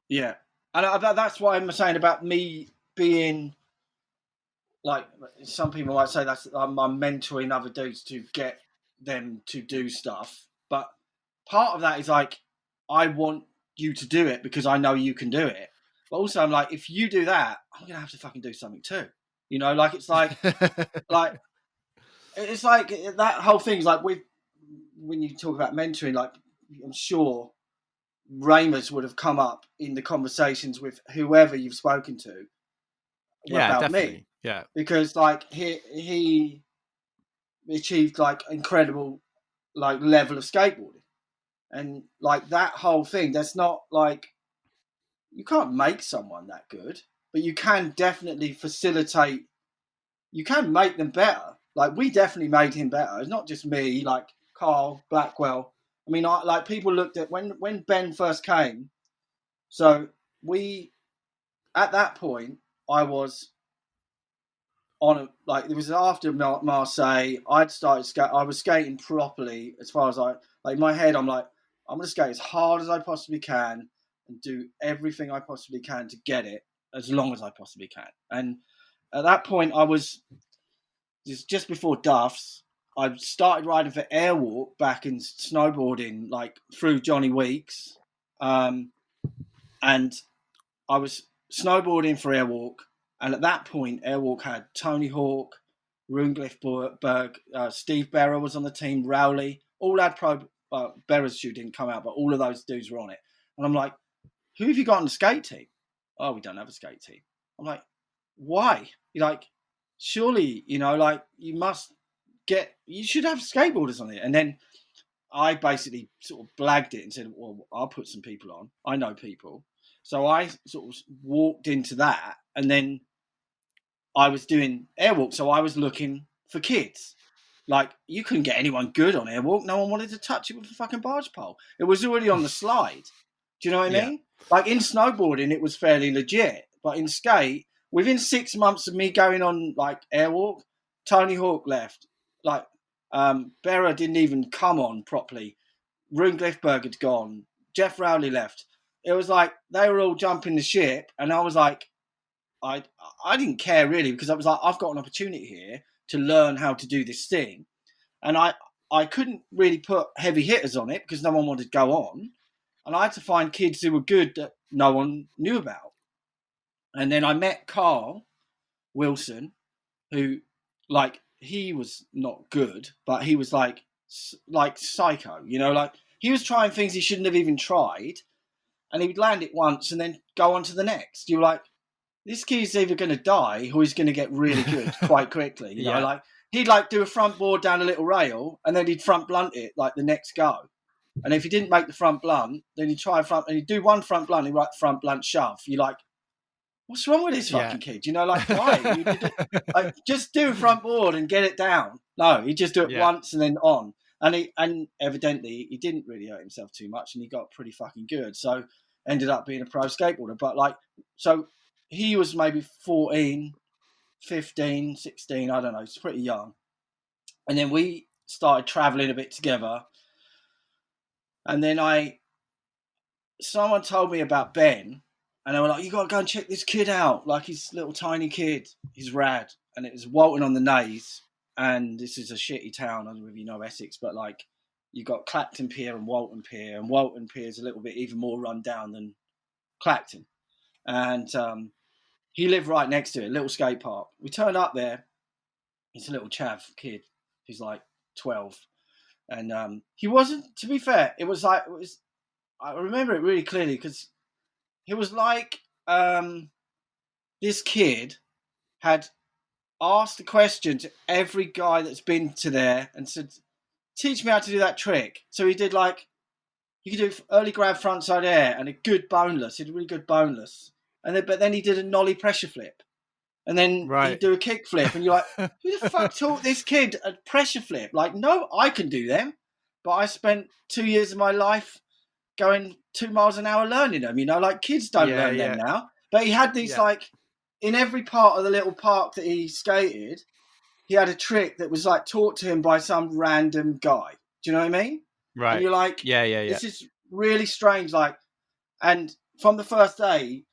Speaker 2: Yeah, and that's why I'm saying about me being like, some people might say that's I'm mentoring other dudes to get them to do stuff, but part of that is like I want you to do it because I know you can do it. But also I'm like, if you do that, I'm gonna have to fucking do something too. You know, like it's like it's like that whole thing's like when you talk about mentoring, like I'm sure Raemers would have come up in the conversations with whoever you've spoken to about
Speaker 1: definitely.
Speaker 2: me.
Speaker 1: Yeah,
Speaker 2: because like he achieved like incredible like level of skateboarding, and like that whole thing. That's not like you can't make someone that good, but you can definitely facilitate. You can make them better. Like we definitely made him better. It's not just me. Like Carl Blackwell. I mean, like people looked at when Ben first came. So we at that point I was on like it was after Marseille. I was skating properly as far as I like in my head. I'm like, I'm gonna skate as hard as I possibly can and do everything I possibly can to get it as long as I possibly can. And at that point, I was just before Duff's. I started riding for Airwalk back in snowboarding, like through Johnny Weeks, and I was snowboarding for Airwalk, and at that point, Airwalk had Tony Hawk, Runglisberg, Steve Berra was on the team, Rowley, all had pro. Berra's shoe didn't come out, but all of those dudes were on it. And I'm like, who have you got on the skate team? Oh, we don't have a skate team. I'm like, why? You're like, surely, you know, like you should have skateboarders on it. And then I basically sort of blagged it and said, well, I'll put some people on. I know people. So I sort of walked into that, and then I was doing Airwalk. So I was looking for kids. Like, you couldn't get anyone good on Airwalk. No one wanted to touch it with a fucking barge pole. It was already on the slide. Do you know what I mean? Like, in snowboarding, it was fairly legit. But in skate, within 6 months of me going on, like, Airwalk, Tony Hawk left. Like, Berra didn't even come on properly. Rune Glifberg had gone. Jeff Rowley left. It was like they were all jumping the ship, and I was like, I didn't care really, because I was like, I've got an opportunity here to learn how to do this thing, and I couldn't really put heavy hitters on it because no one wanted to go on, and I had to find kids who were good that no one knew about. And then I met Carl Wilson, who, like, he was not good, but he was like psycho, you know, like he was trying things he shouldn't have even tried, and he would land it once and then go on to the next. You're like, this kid's either going to die or he's going to get really good quite quickly. You know, like he'd like do a front board down a little rail and then he'd front blunt it like the next go. And if he didn't make the front blunt, then he'd try front, and he'd do one front blunt, he'd write the front blunt shove. You're like, what's wrong with this fucking kid? You know, like, why? Like, just do a front board and get it down. No, he'd just do it once and then on. And evidently he didn't really hurt himself too much, and he got pretty fucking good. So ended up being a pro skateboarder. But like, so he was maybe 14, 15, 16, I don't know. He's pretty young. And then we started traveling a bit together. And then someone told me about Ben, and they were like, you got to go and check this kid out. Like, he's a little tiny kid. He's rad. And it was Walton on the Naze. And this is a shitty town. I don't know if you know Essex, but like, you got Clacton Pier and Walton Pier. And Walton Pier is a little bit even more run down than Clacton. And he lived right next to it, a little skate park. We turned up there, He's a little chav kid. He's like 12, and he wasn't. To be fair, it was like it was. I remember it really clearly because he was like this kid had asked a question to every guy that's been to there and said, "Teach me how to do that trick." So he did like he could do early grab frontside air and a good boneless. He did a really good boneless, but then he did a nollie pressure flip. And then he'd do a kick flip, and you're like, who the fuck taught this kid a pressure flip? Like, no, I can do them, but I spent 2 years of my life going 2 miles an hour learning them, like kids don't learn them now. But he had these like, in every part of the little park that he skated, he had a trick that was like taught to him by some random guy. Do you know what I mean?
Speaker 1: Right.
Speaker 2: And you're like,
Speaker 1: this
Speaker 2: is really strange. Like, and from the first day,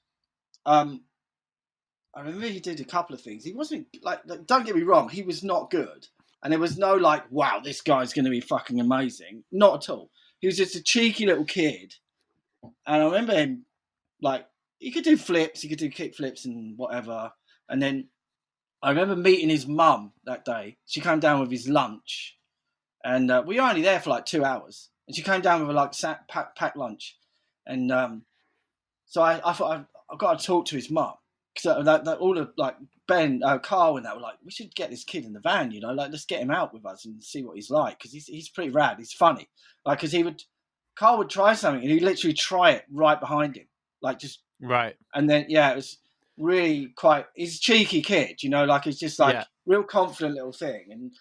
Speaker 2: I remember he did a couple of things. He wasn't like, don't get me wrong, he was not good. And there was no like, wow, this guy's going to be fucking amazing. Not at all. He was just a cheeky little kid. And I remember him, like, he could do flips, he could do kick flips and whatever. And then I remember meeting his mum that day. She came down with his lunch. And we were only there for like 2 hours. And she came down with a like packed lunch. And so I thought I've got to talk to his mum. Because all of like Ben, Carl, and that were like, we should get this kid in the van, like let's get him out with us and see what he's like, because he's pretty rad. He's funny, like because Carl would try something and he'd literally try it right behind him, like just
Speaker 1: right.
Speaker 2: And then it was really quite. He's a cheeky kid, like he's just like real confident little thing.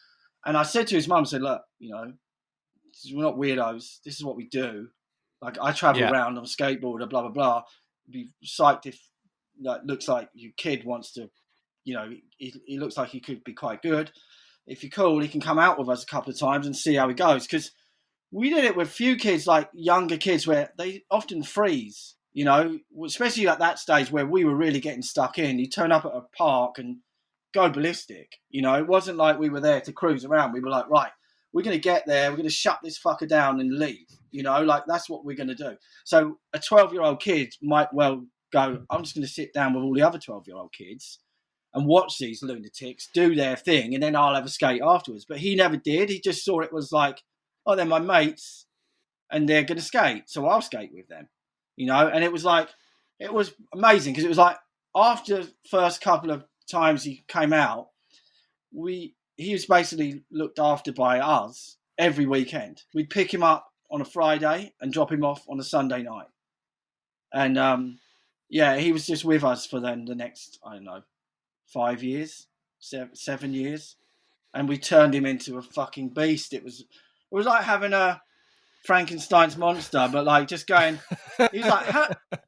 Speaker 2: And I said to his mum, I said, look, we're not weirdos. This is what we do. Like I travel around on a skateboarder, blah blah blah. Be psyched if. Looks like your kid wants to, he looks like he could be quite good. If you're cool, he can come out with us a couple of times and see how he goes. Because we did it with few kids, like younger kids, where they often freeze, especially at that stage where we were really getting stuck in. You turn up at a park and go ballistic, It wasn't like we were there to cruise around. We were like, right, we're going to get there. We're going to shut this fucker down and leave, like that's what we're going to do. So a 12-year-old kid might well go, I'm just going to sit down with all the other 12-year-old kids and watch these lunatics do their thing, and then I'll have a skate afterwards. But he never did. He just saw it was like, oh, they're my mates and they're going to skate, so I'll skate with them, And it was like, it was amazing because it was like after the first couple of times he came out, he was basically looked after by us every weekend. We'd pick him up on a Friday and drop him off on a Sunday night. And he was just with us for then the next, I don't know, 5 years, 7 years. And we turned him into a fucking beast. It was like having a Frankenstein's monster, but like just going, he was like,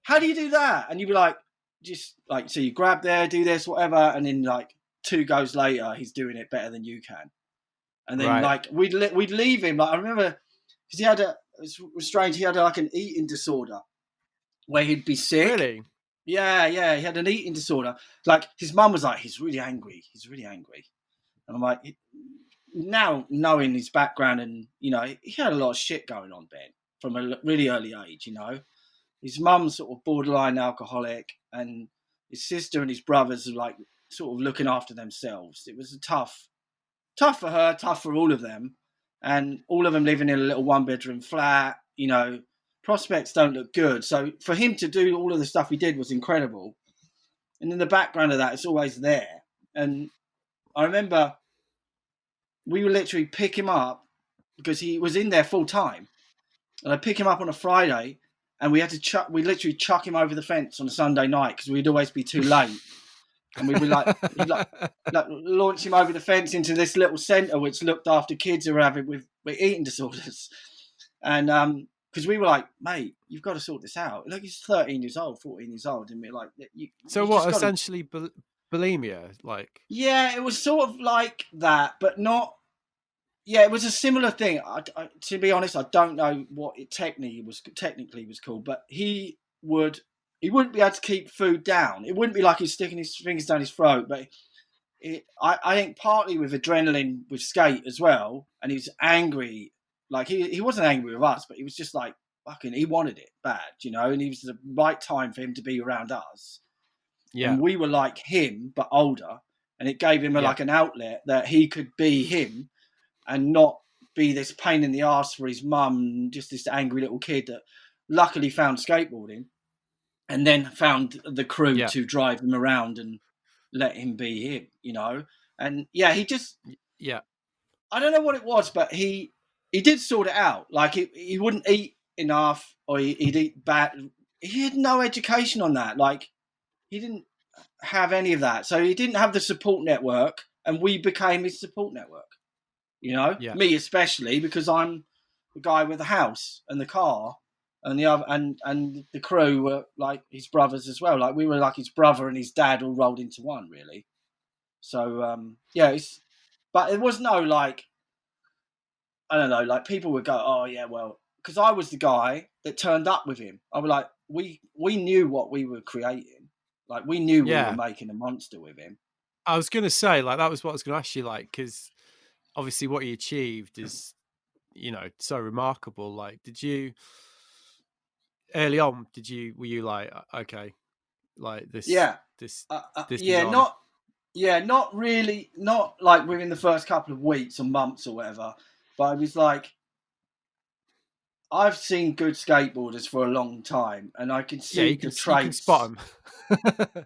Speaker 2: how do you do that? And you'd be like, just like, so you grab there, do this, whatever. And then like 2 goes later, he's doing it better than you can. And then like, we'd leave him. Like I remember, because it was strange, he had like an eating disorder where he'd be sick.
Speaker 1: Really?
Speaker 2: Yeah, he had an eating disorder. Like his mum was like, he's really angry. And I'm like, now knowing his background and, he had a lot of shit going on, Ben, from a really early age, His mum's sort of borderline alcoholic and his sister and his brothers are like sort of looking after themselves. It was tough for her, tough for all of them. And all of them living in a little 1-bedroom flat, prospects don't look good. So for him to do all of the stuff he did was incredible. And in the background of that, it's always there. And I remember we would literally pick him up because he was in there full time. And I'd pick him up on a Friday and we had to literally chuck him over the fence on a Sunday night because we'd always be too late. And we'd be like launch him over the fence into this little centre which looked after kids who are with eating disorders. And because we were like, mate, you've got to sort this out. Like he's 13 years old, 14 years old, and we're like,
Speaker 1: so what? Essentially, bulimia, like?
Speaker 2: Yeah, it was sort of like that, but not. Yeah, it was a similar thing. To be honest, I don't know what it technically was called, but he wouldn't be able to keep food down. It wouldn't be like he's sticking his fingers down his throat, but I think partly with adrenaline with skate as well, and he was angry. Like he wasn't angry with us, but he was just like fucking. He wanted it bad, and it was the right time for him to be around us.
Speaker 1: Yeah,
Speaker 2: and we were like him but older, and it gave him like an outlet that he could be him and not be this pain in the arse for his mum, just this angry little kid that luckily found skateboarding and then found the crew to drive him around and let him be him, you know. And he just I don't know what it was, but he did sort it out. Like he wouldn't eat enough, or he'd eat bad. He had no education on that. Like he didn't have any of that, so he didn't have the support network, and we became his support network. You know, me especially, because I'm the guy with the house and the car, and the other and the crew were like his brothers as well. Like we were like his brother and his dad all rolled into one, really. So but it was no like, I don't know, like people would go, oh yeah, well, because I was the guy that turned up with him. I was like, we knew what we were creating. Like we knew we were making a monster with him.
Speaker 1: I was going to say, like, that was what I was going to ask you, like, because obviously what he achieved is, you know, so remarkable. Like, did you early on? Were you like, okay, like this?
Speaker 2: Not really, not like within the first couple of weeks or months or whatever. But I was like, I've seen good skateboarders for a long time, and I can see the traits. You can
Speaker 1: spot them.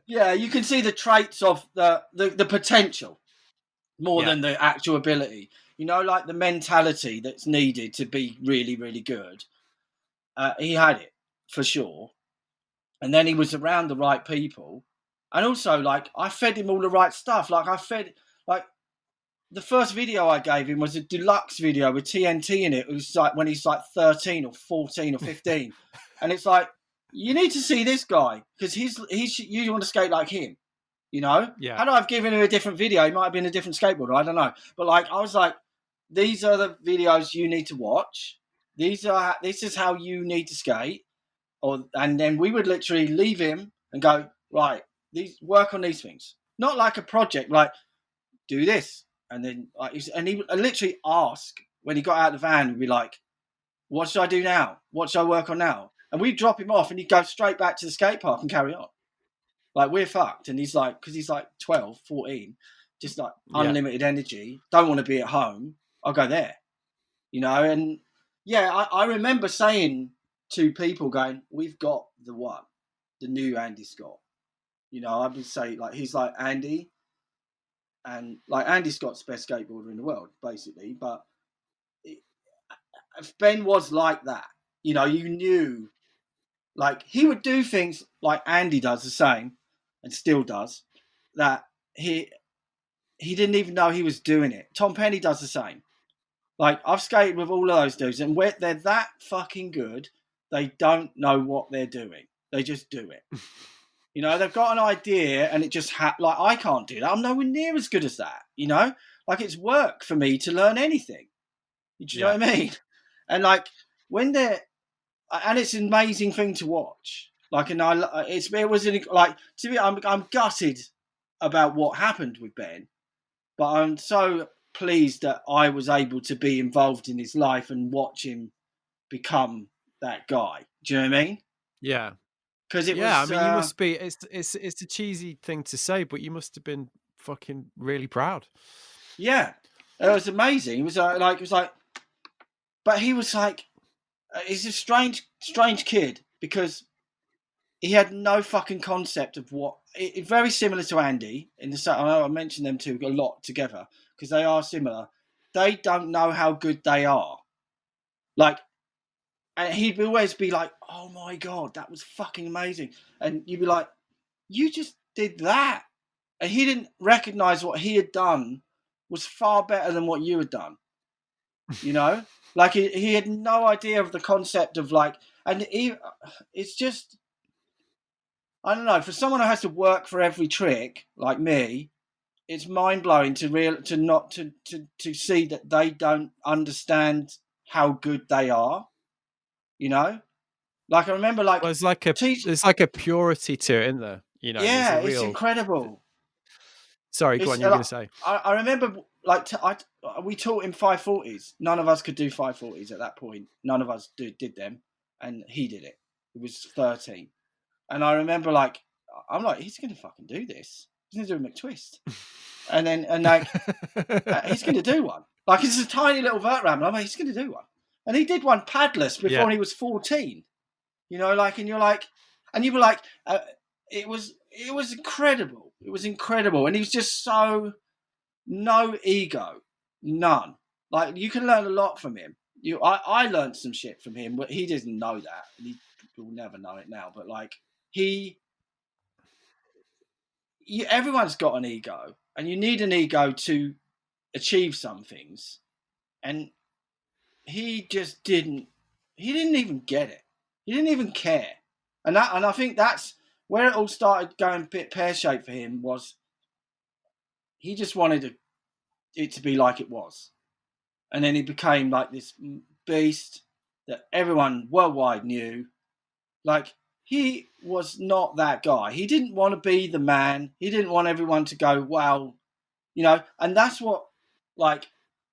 Speaker 2: You can see the traits of the potential more than the actual ability. You know, like the mentality that's needed to be really, really good. He had it for sure, and then he was around the right people, and also like I fed him all the right stuff. Like the first video I gave him was a deluxe video with TNT in it. It was like when he's like 13 or 14 or 15. And it's like, you need to see this guy because you want to skate like him, you know?
Speaker 1: Yeah.
Speaker 2: Had I given him a different video, he might have been a different skateboarder. I don't know. But like, I was like, these are the videos you need to watch. This is how you need to skate. And then we would literally leave him and go, right, work on these things. Not like a project, like do this. And then, he would literally ask when he got out of the van, he'd be like, what should I do now? What should I work on now? And we'd drop him off and he'd go straight back to the skate park and carry on. Like, we're fucked. And he's like, because he's like 12, 14, just like unlimited energy, don't want to be at home. I'll go there, you know? And I remember saying to people going, we've got the one, the new Andy Scott. You know, I would say like, he's like Andy. And like Andy Scott's best skateboarder in the world, basically. But Ben was like that. You know, you knew, like he would do things like Andy does the same, and still does. That he didn't even know he was doing it. Tom Penny does the same. Like I've skated with all of those dudes, and they're that fucking good, they don't know what they're doing. They just do it. You know, they've got an idea and it just like, I can't do that. I'm nowhere near as good as that, you know? Like, it's work for me to learn anything. Do you know what I mean? And, like, when they're... And it's an amazing thing to watch. Like, and I'm gutted about what happened with Ben, but I'm so pleased that I was able to be involved in his life and watch him become that guy. Do you know what I mean?
Speaker 1: Yeah.
Speaker 2: Because it was,
Speaker 1: I mean, you must be. It's a cheesy thing to say, but you must have been fucking really proud.
Speaker 2: Yeah, it was amazing. It was like, but he was like, he's a strange kid because he had no fucking concept of what. Very similar to Andy in the. I know I mentioned them two a lot together because they are similar. They don't know how good they are, like. And he'd always be like, oh my God, that was fucking amazing. And you'd be like, you just did that. And he didn't recognize what he had done was far better than what you had done. You know? Like he had no idea of the concept of like, and it's just, I don't know, for someone who has to work for every trick like me, it's mind blowing to see that they don't understand how good they are. You know, like I remember, like
Speaker 1: there's like a purity to it, isn't there? You know,
Speaker 2: yeah, it's incredible.
Speaker 1: Sorry, go on. You're going to say.
Speaker 2: I remember, like, we taught him 540s. None of us could do 540s at that point. None of us did them, and he did it. He was 13, and I remember, like, I'm like, he's going to fucking do this. He's going to do a McTwist. And like, he's going to do one. Like, it's a tiny little vert ramp. I'm like, he's going to do one. And he did one padless before he was 14. You know, like, and you're like, and you were like, it was incredible. It was incredible. And he was just so, no ego, none. Like, you can learn a lot from him. I learned some shit from him, but he doesn't know that. He will never know it now. But like, everyone's got an ego, and you need an ego to achieve some things. And he just didn't. He didn't even get it. He didn't even care. And I think that's where it all started going a bit pear-shaped for him. Was he just wanted it to be like it was, and then he became like this beast that everyone worldwide knew. Like, he was not that guy. He didn't want to be the man. He didn't want everyone to go, wow, you know. And that's what, like,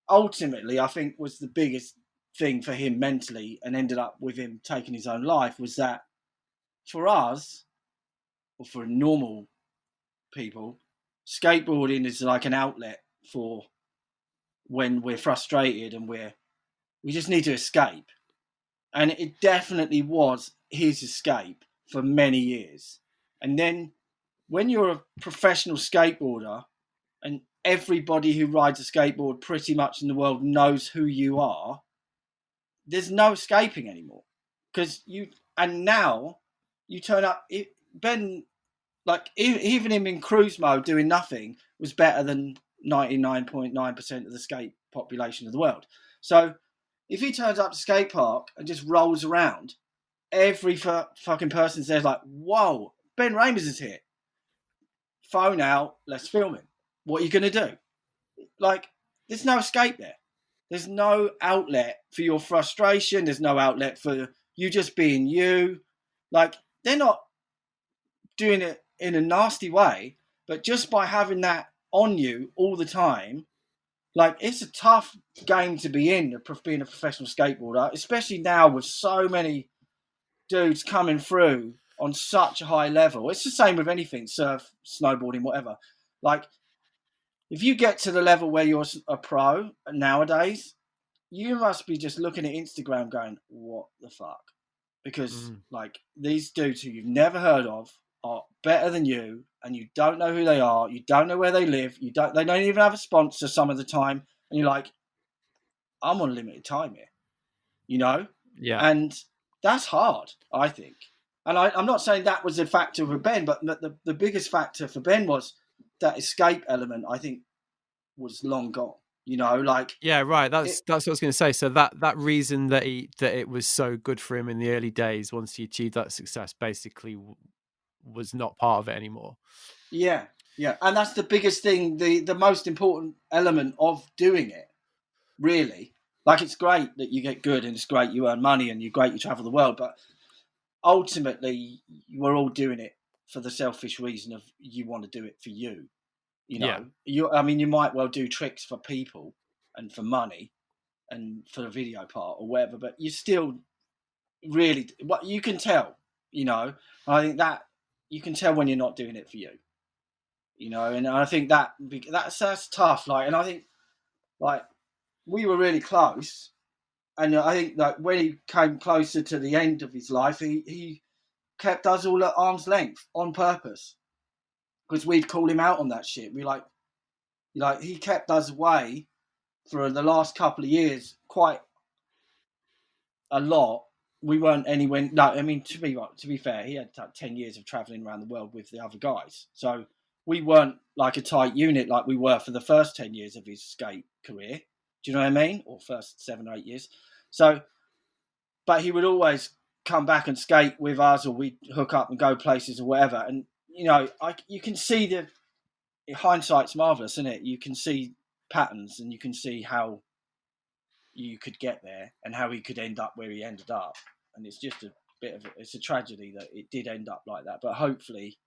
Speaker 2: ultimately I think was the biggest thing for him mentally, and ended up with him taking his own life, was that for us, or for normal people, skateboarding is like an outlet for when we're frustrated and we just need to escape. And it definitely was his escape for many years. And then when you're a professional skateboarder and everybody who rides a skateboard pretty much in the world knows who you are, there's no escaping anymore. And now you turn up, Ben, like, even him in cruise mode doing nothing was better than 99.9% of the skate population of the world. So if he turns up to skate park and just rolls around, every fucking person says like, whoa, Ben Raemers is here. Phone out, let's film him. What are you going to do? Like, there's no escape there. There's no outlet for your frustration. There's no outlet for you just being you. Like, they're not doing it in a nasty way, but just by having that on you all the time, like, it's a tough game to be in, being a professional skateboarder, especially now with so many dudes coming through on such a high level. It's the same with anything, surf, snowboarding, whatever. Like, if you get to the level where you're a pro nowadays, you must be just looking at Instagram going, what the fuck? Because like, these dudes who you've never heard of are better than you, and you don't know who they are, you don't know where they live, they don't even have a sponsor some of the time, and you're like, I'm on limited time here, you know?
Speaker 1: Yeah.
Speaker 2: And that's hard, I think. And I'm not saying that was a factor for Ben, but the biggest factor for Ben was that escape element, I think, was long gone. You know, like,
Speaker 1: yeah, right. That's what I was going to say. So that reason that it was so good for him in the early days, once he achieved that success, basically was not part of it anymore.
Speaker 2: Yeah, and that's the biggest thing, the most important element of doing it, really. Like, it's great that you get good, and it's great you earn money, and you're great you travel the world, but ultimately we're all doing it for the selfish reason of you want to do it for you. You know, you might well do tricks for people and for money and for the video part or whatever, but you still really, what you can tell, you know, I think that you can tell when you're not doing it for you, you know, and I think that's tough. Like, and I think, like, we were really close, and I think that when he came closer to the end of his life, he kept us all at arm's length on purpose, because we'd call him out on that shit. We like he kept us away for the last couple of years quite a lot. We weren't anywhere. No, I mean, to be fair, he had 10 years of traveling around the world with the other guys, so we weren't like a tight unit like we were for the first 10 years of his skate career. Do you know what I mean? Or first 7 or 8 years. So, but he would always come back and skate with us, or we'd hook up and go places or whatever. And, you know, you can see hindsight's marvelous, isn't it? You can see patterns, and you can see how you could get there and how he could end up where he ended up. And it's just it's a tragedy that it did end up like that. But hopefully,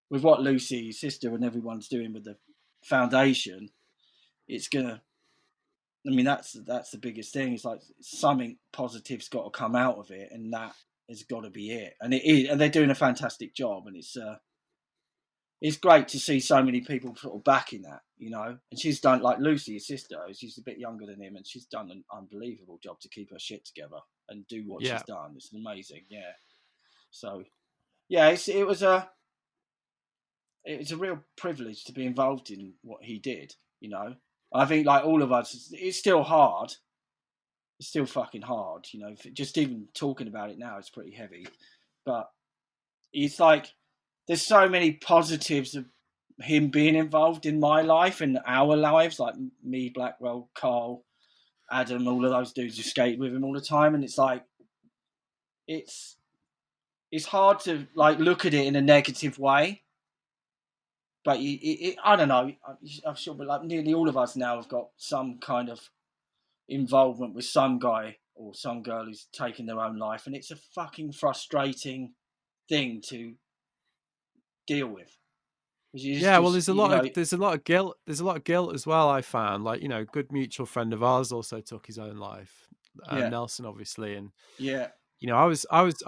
Speaker 2: with what Lucy, his sister, and everyone's doing with the foundation, it's gonna. I mean, that's the biggest thing. It's like something positive's got to come out of it, and that has got to be it. And it is, and they're doing a fantastic job. And it's it's great to see so many people sort of backing that, you know. And she's done, like Lucy, his sister, she's a bit younger than him, and she's done an unbelievable job to keep her shit together and do what she's done. It's amazing, yeah. So, yeah, it was a real privilege to be involved in what he did, you know. I think, like all of us, it's still hard. It's still fucking hard, you know. Just even talking about it now is pretty heavy, but it's like there's so many positives of him being involved in my life and our lives, like me, Blackwell, Carl, Adam, all of those dudes who skate with him all the time, and it's like it's hard to like look at it in a negative way, but I don't know. I'm sure, but like nearly all of us now have got some kind of involvement with some guy or some girl who's taken their own life, and it's a fucking frustrating thing to deal with.
Speaker 1: Yeah, well, there's a lot of guilt. There's a lot of guilt as well. I found, like, you know, a good mutual friend of ours also took his own life, Nelson, obviously, and
Speaker 2: yeah,
Speaker 1: you know, I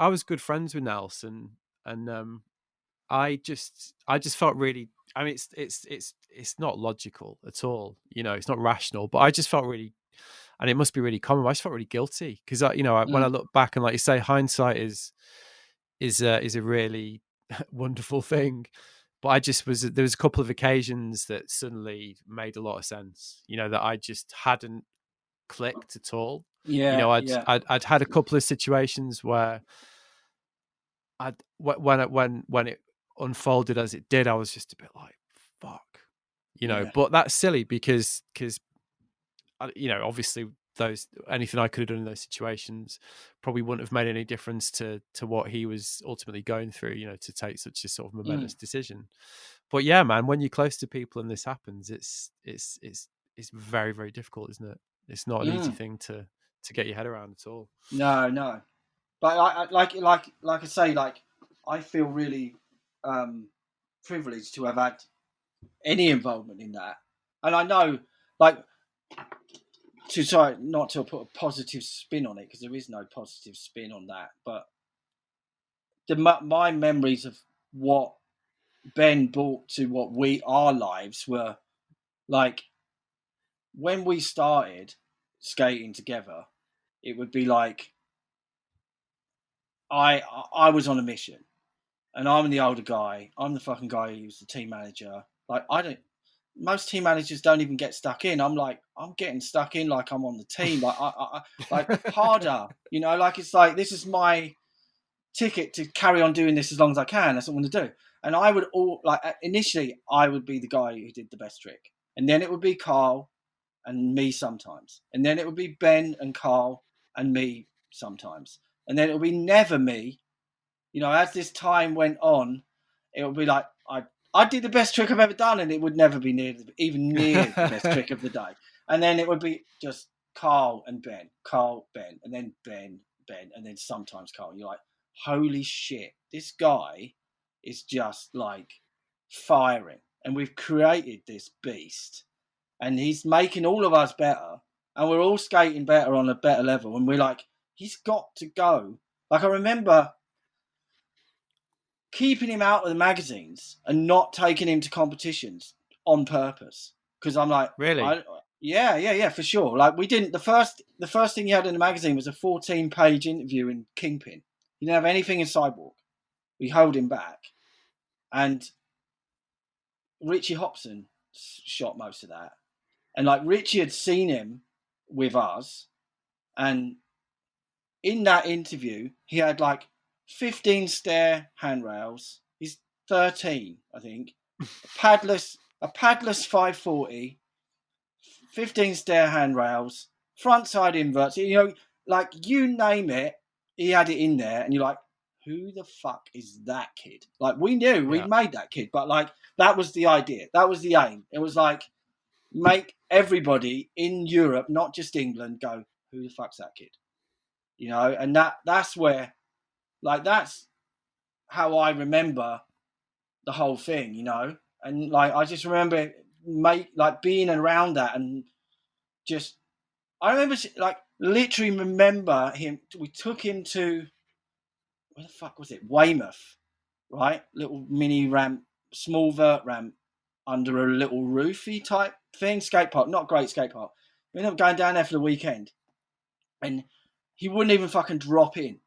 Speaker 1: was good friends with Nelson, and I just felt really. I mean, it's not logical at all. You know, it's not rational, but I just felt really, and it must be really common. I just felt really guilty because you know, when I look back and, like you say, hindsight is a really wonderful thing. But I just there was a couple of occasions that suddenly made a lot of sense, you know, that I just hadn't clicked at all.
Speaker 2: Yeah,
Speaker 1: you know, I'd had a couple of situations where when it unfolded as it did, I was just a bit like, fuck, you know. But that's silly because you know, obviously anything I could have done in those situations probably wouldn't have made any difference to what he was ultimately going through, you know, to take such a sort of momentous decision. But yeah, man, when you're close to people and this happens, it's very, very difficult, isn't it? It's not an easy thing to get your head around at all.
Speaker 2: No. But I like I say, like I feel really privileged to have had any involvement in that, and I know, like, to try not to put a positive spin on it, because there is no positive spin on that, but my memories of what Ben brought to our lives were like when we started skating together. It would be like I was on a mission, and I'm the older guy. I'm the fucking guy who's the team manager. Like most team managers don't even get stuck in. I'm like, I'm getting stuck in like I'm on the team. Like I like harder, you know, like it's like, this is my ticket to carry on doing this as long as I can. That's what I want to do. And I would initially I would be the guy who did the best trick. And then it would be Carl and me sometimes. And then it would be Ben and Carl and me sometimes. And then it would be never me. You know, as this time went on, it would be like, I did the best trick I've ever done, and it would never be even near the best trick of the day. And then it would be just Carl and Ben, and then Ben, and then sometimes Carl. And you're like, holy shit, this guy is just like firing. And we've created this beast, and he's making all of us better, and we're all skating better on a better level. And we're like, he's got to go. Like, I remember keeping him out of the magazines and not taking him to competitions on purpose, because I'm like,
Speaker 1: really?
Speaker 2: Yeah, for sure. Like, we didn't. The first thing he had in the magazine was a 14-page interview in Kingpin. He didn't have anything in Sidewalk. We held him back, and Richie Hobson shot most of that. And like, Richie had seen him with us, and in that interview, he had like 15 stair handrails. He's 13, I think. A padless 540, 15 stair handrails, front side inverts. You know, like, you name it, he had it in there, and you're like, who the fuck is that kid? Like, we knew we made that kid, but like, that was the idea. That was the aim. It was like, make everybody in Europe, not just England, go, who the fuck's that kid? You know, and that's where, like, that's how I remember the whole thing, you know. And like, I just remember being around that, and just, I remember, like, literally remember him. We took him to, where the fuck was it? Weymouth, right? Little mini ramp small vert ramp under a little roofy type thing, skate park, not great skate park. We ended up going down there for the weekend, and he wouldn't even fucking drop in.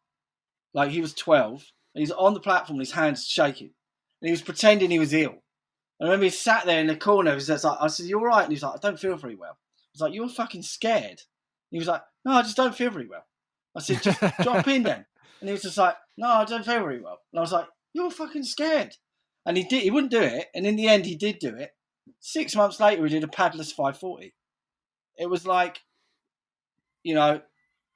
Speaker 2: Like, he was 12, and he's on the platform, and his hands shaking, and he was pretending he was ill. I remember he sat there in the corner. He was like, I said, "You all right?" And he was like, "I don't feel very well." I was like, "You're fucking scared." And he was like, "No, I just don't feel very well." I said, "Just drop in then." And he was just like, "No, I don't feel very well." And I was like, "You're fucking scared." And he did. He wouldn't do it. And in the end, he did do it. 6 months later, he did a padless 540. It was like, you know,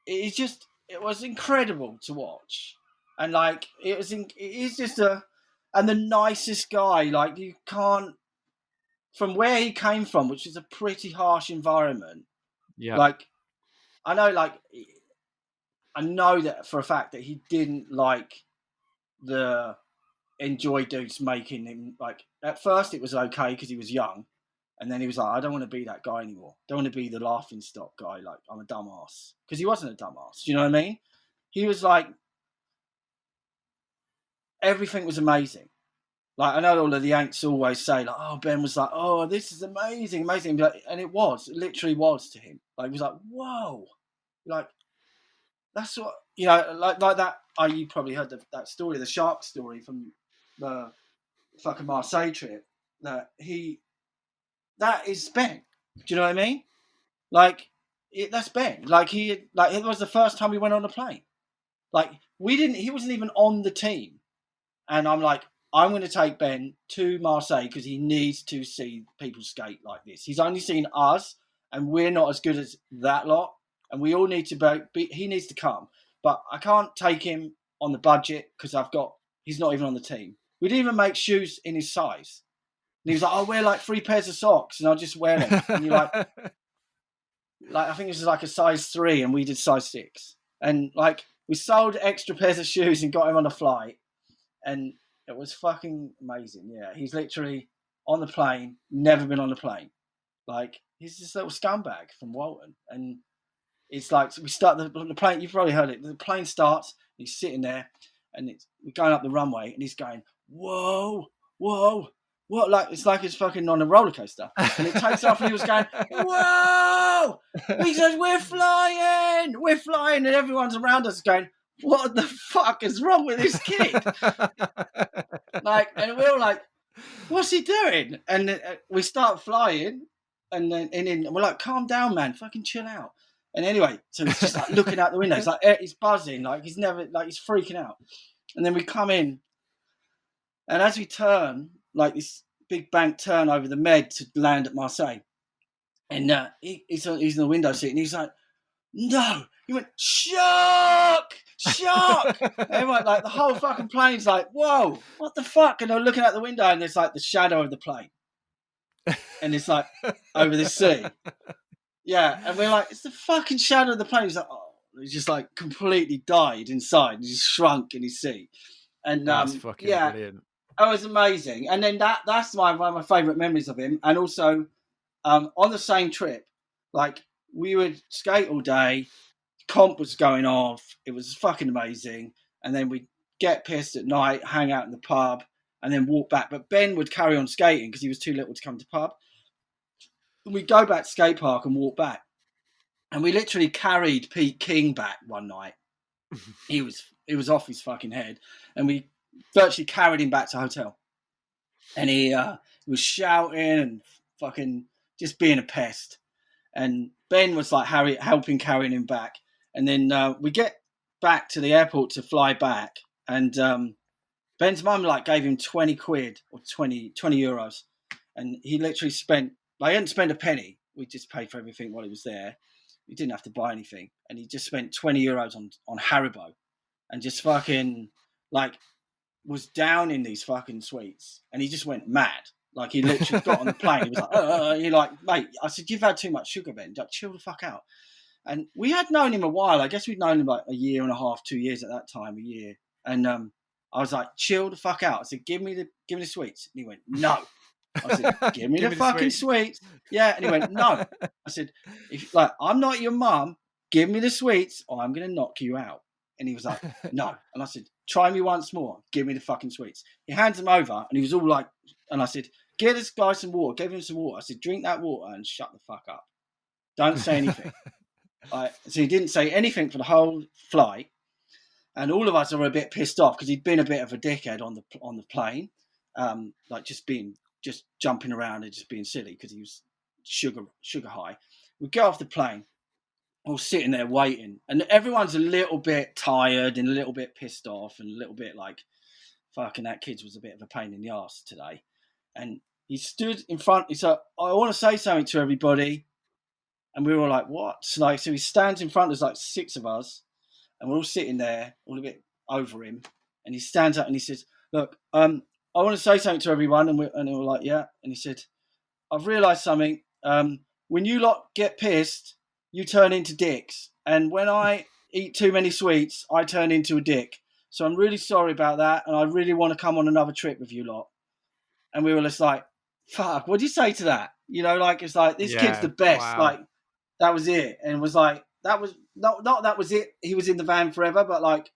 Speaker 2: it was incredible to watch. And like, he's just and the nicest guy. Like, you can't, from where he came from, which is a pretty harsh environment.
Speaker 1: Yeah.
Speaker 2: Like, I know that for a fact that he didn't enjoy dudes making him, like, at first it was okay because he was young, and then he was like, "I don't want to be that guy anymore. Don't want to be the laughing stock guy. Like, I'm a dumbass." Because he wasn't a dumbass. Do you know what I mean? He was like, everything was amazing. Like, I know all of the Yanks always say, like, "Oh, Ben was like, oh, this is amazing, amazing." And it literally was to him. Like, he was like, "Whoa." Like, that's what, like that. You probably heard that story, the shark story from the fucking Marseille trip. That is Ben. Do you know what I mean? Like, that's Ben. Like, it was the first time we went on a plane. Like, he wasn't even on the team. And I'm like, I'm going to take Ben to Marseille because he needs to see people skate like this. He's only seen us, and we're not as good as that lot. And we all need to he needs to come. But I can't take him on the budget because he's not even on the team. We didn't even make shoes in his size. And he was like, "I'll wear like 3 pairs of socks and I'll just wear them." And you're like, I think this is like a size 3 and we did size 6. And like, we sold extra pairs of shoes and got him on a flight. And it was fucking amazing. Yeah, he's literally on the plane, never been on a plane. Like, he's this little scumbag from Walton. And it's like, we start the plane, you've probably heard it. The plane starts, he's sitting there, and we're going up the runway, and he's going, "Whoa, whoa, what?" Like, it's like it's fucking on a roller coaster. And it takes off, and he was going, "Whoa!" He says, "We're flying, we're flying," and everyone's around us going, "What the fuck is wrong with this kid?" Like, and we're all like, "What's he doing?" And we start flying, and then we're like, "Calm down, man, fucking chill out." And anyway, so he's just like looking out the window. He's like, he's buzzing, like he's freaking out. And then we come in, and as we turn, like this big bank turn over the Med to land at Marseille, and he's in the window seat, and he's like, "No!" He went, "Shark! Shark!" And everyone, like, the whole fucking plane's like, "Whoa, what the fuck?" And they're looking out the window, and there's like the shadow of the plane, and it's like over the sea. Yeah, and we're like, "It's the fucking shadow of the plane." He's like, "Oh," he's just like completely died inside. He just shrunk in his seat. And
Speaker 1: that's fucking brilliant.
Speaker 2: It was amazing. And then that's one of my favourite memories of him. And also, on the same trip, like, we would skate all day. Comp was going off. It was fucking amazing. And then we'd get pissed at night, hang out in the pub, and then walk back. But Ben would carry on skating because he was too little to come to pub. And we'd go back to skate park and walk back. And we literally carried Pete King back one night. He was off his fucking head. And we virtually carried him back to the hotel. And he was shouting and fucking just being a pest. And Ben was like helping carrying him back. And then we get back to the airport to fly back. And Ben's mum like gave him 20 quid or 20 euros. And he literally spent, like, he didn't spend a penny. We just paid for everything while he was there. He didn't have to buy anything. And he just spent 20 euros on Haribo. And just fucking, like, was down in these fucking sweets. And he just went mad. Like, he literally got on the plane. He was like, he like, "Mate," I said, "You've had too much sugar, Ben. Like, chill the fuck out." And we had known him a while. I guess we'd known him like a year and a half, 2 years at that time, a year. And I was like, "Chill the fuck out." I said, give me the sweets." And he went, "No." I said, "Give me the fucking sweets." Yeah. And he went, "No." I said, "If, like, I'm not your mum, give me the sweets or I'm going to knock you out." And he was like, "No." And I said, "Try me once more. Give me the fucking sweets." He hands them over, and he was all like And I said, get this guy some water. Gave him some water. I said, drink that water and shut the fuck up. Don't say anything. So he didn't say anything for the whole flight. And all of us were a bit pissed off because he'd been a bit of a dickhead on the plane, like just jumping around and just being silly because he was sugar high. We get off the plane, all sitting there waiting, and everyone's a little bit tired and a little bit pissed off and a little bit like, fucking that kid was a bit of a pain in the arse today. And he stood in front. He said, I want to say something to everybody. And we were all like, what? So he stands in front. There's like 6 of us. And we're all sitting there, all a bit over him. And he stands up and he says, look, I want to say something to everyone. And we're like, yeah. And he said, I've realised something. When you lot get pissed, you turn into dicks. And when I eat too many sweets, I turn into a dick. So I'm really sorry about that. And I really want to come on another trip with you lot. And we were just like, fuck, what do you say to that? You know, like, it's like, this kid's the best.
Speaker 1: Wow.
Speaker 2: Like, that was it. And it was like, that was not that was it. He was in the van forever, but like,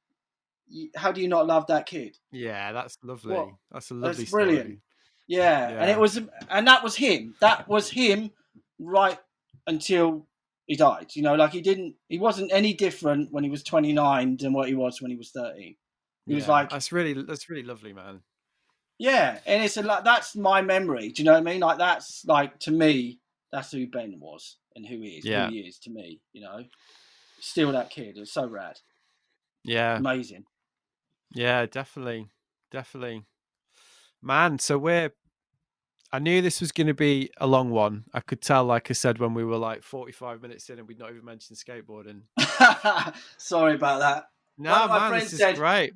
Speaker 2: how do you not love that kid?
Speaker 1: Yeah, that's lovely.
Speaker 2: What?
Speaker 1: That's a lovely
Speaker 2: That's brilliant.
Speaker 1: story.
Speaker 2: Yeah. And that was him. That was him right until he died. You know, like he wasn't any different when he was 29 than what he was when he was 13. He was like,
Speaker 1: that's really lovely, man.
Speaker 2: Yeah, and it's that's my memory. Do you know what I mean? Like, that's like, to me, that's who Ben was and who he is.
Speaker 1: Yeah.
Speaker 2: Who he is to me. You know, still that kid. It's so rad.
Speaker 1: Yeah,
Speaker 2: amazing.
Speaker 1: Yeah, definitely, man. So I knew this was going to be a long one. I could tell, like I said, when we were like 45 minutes in and we'd not even mentioned skateboarding.
Speaker 2: Sorry about that.
Speaker 1: No, man, this is great.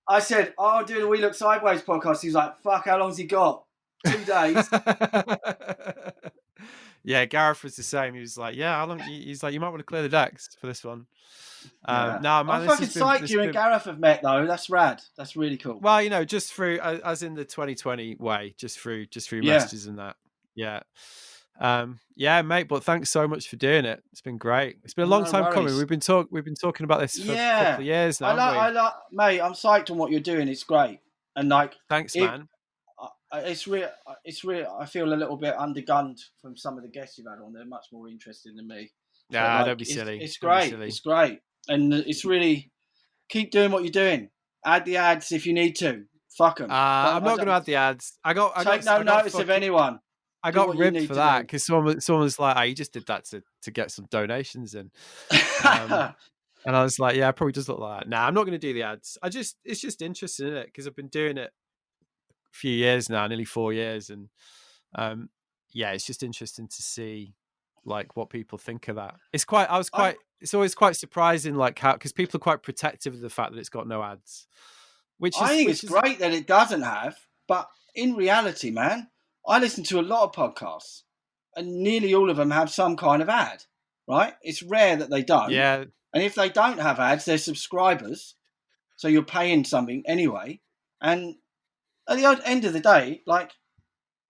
Speaker 2: I said, "Oh, doing a We Look Sideways podcast." He's like, "Fuck, how long's he got? 2 days."
Speaker 1: Yeah, Gareth was the same. He was like, "Yeah, how long?" He's like, "You might want to clear the decks for this one."
Speaker 2: Yeah.
Speaker 1: No, man,
Speaker 2: I'm fucking psyched you and Gareth have met though. That's rad. That's really cool.
Speaker 1: Well, you know, just through, as in the 2020 way, just through messages and that. Yeah. Yeah, mate. But thanks so much for doing it. It's been great. It's been a long time coming. We've been talking about this for a couple of years now.
Speaker 2: Mate, I'm psyched on what you're doing. It's great. And like,
Speaker 1: thanks, man.
Speaker 2: It's real. I feel a little bit undergunned from some of the guests you've had on. They're much more interested than me.
Speaker 1: Yeah, don't be silly.
Speaker 2: It's great. It's great. And it's really, keep doing what you're doing. Add the ads if you need to. Fuck them.
Speaker 1: I'm not going to add the ads. I got
Speaker 2: no notice of anyone.
Speaker 1: I got ribbed for that because someone was like, "Oh, you just did that to get some donations in," and I was like, "Yeah, it probably does look like that." Nah, I'm not going to do the ads. It's just interesting, isn't it? Because I've been doing it a few years now, nearly 4 years, and yeah, it's just interesting to see like what people think of that. It's always quite surprising, like how, because people are quite protective of the fact that it's got no ads.
Speaker 2: I think it's great that it doesn't have, but in reality, man, I listen to a lot of podcasts, and nearly all of them have some kind of ad, right? It's rare that they don't.
Speaker 1: Yeah.
Speaker 2: And if they don't have ads, they're subscribers, so you're paying something anyway. And at the end of the day, like,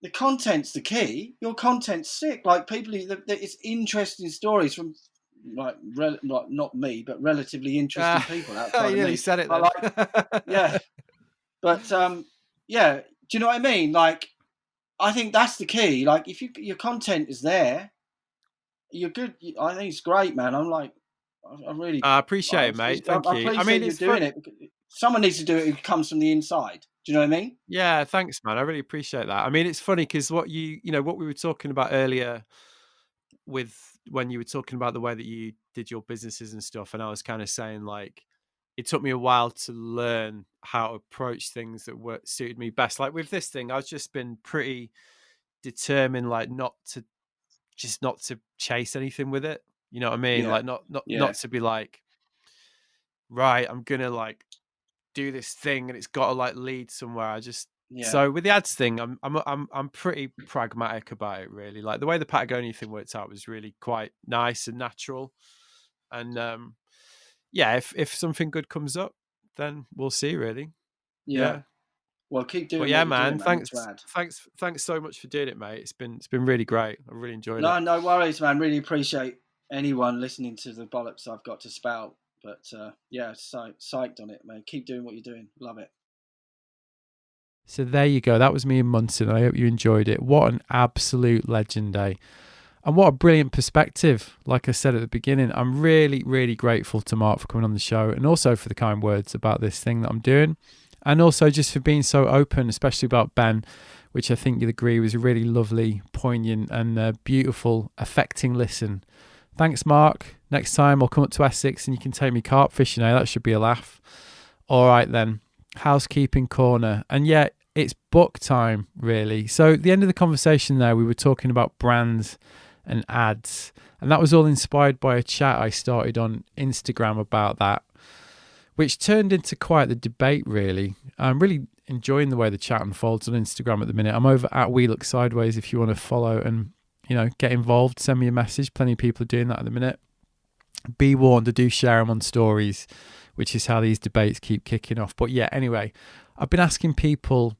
Speaker 2: the content's the key. Your content's sick. Like, people, it's interesting stories from, like not me, but relatively interesting people outside of me.
Speaker 1: You said it.
Speaker 2: But like, yeah. But yeah. Do you know what I mean? Like, I think that's the key. Like, if your content is there, you're good. I think it's great, man. I'm like, I really
Speaker 1: appreciate it, mate. Thank you. I mean,
Speaker 2: it's doing it. Someone needs to do it who comes from the inside. Do you know what I mean?
Speaker 1: Yeah, thanks, man. I really appreciate that. I mean, it's funny because what we were talking about earlier with when you were talking about the way that you did your businesses and stuff, and I was kind of saying, like, it took me a while to learn how to approach things that suited me best. Like with this thing, I've just been pretty determined, like not to chase anything with it. You know what I mean?
Speaker 2: Yeah.
Speaker 1: Like not to be like, right, I'm gonna like do this thing and it's got to like lead somewhere. So with the ads thing, I'm pretty pragmatic about it, really. Like the way the Patagonia thing worked out was really quite nice and natural. And yeah, if something good comes up, then we'll see, really.
Speaker 2: Yeah. Well, keep doing it.
Speaker 1: Yeah, man. Thanks so much for doing it, mate. It's been really great. I really enjoyed it.
Speaker 2: No worries, man. Really appreciate anyone listening to the bollocks I've got to spout. But yeah, psyched on it, man. Keep doing what you're doing. Love it.
Speaker 1: So there you go. That was me and Munson. I hope you enjoyed it. What an absolute legend, eh? And what a brilliant perspective. Like I said at the beginning, I'm really, really grateful to Mark for coming on the show, and also for the kind words about this thing that I'm doing, and also just for being so open, especially about Ben, which I think you'll agree was a really lovely, poignant and beautiful, affecting listen. Thanks, Mark. Next time I'll come up to Essex and you can take me carp fishing, eh? That should be a laugh. All right then. Housekeeping corner. And yeah, it's book time, really. So at the end of the conversation there, we were talking about brands and ads, and that was all inspired by a chat I started on Instagram about that, which turned into quite the debate, really. I'm really enjoying the way the chat unfolds on Instagram at the minute. I'm over at We Look Sideways if you want to follow and, get involved. Send me a message. Plenty of people are doing that at the minute. Be warned, I do share them on stories, which is how these debates keep kicking off. But yeah, anyway, I've been asking people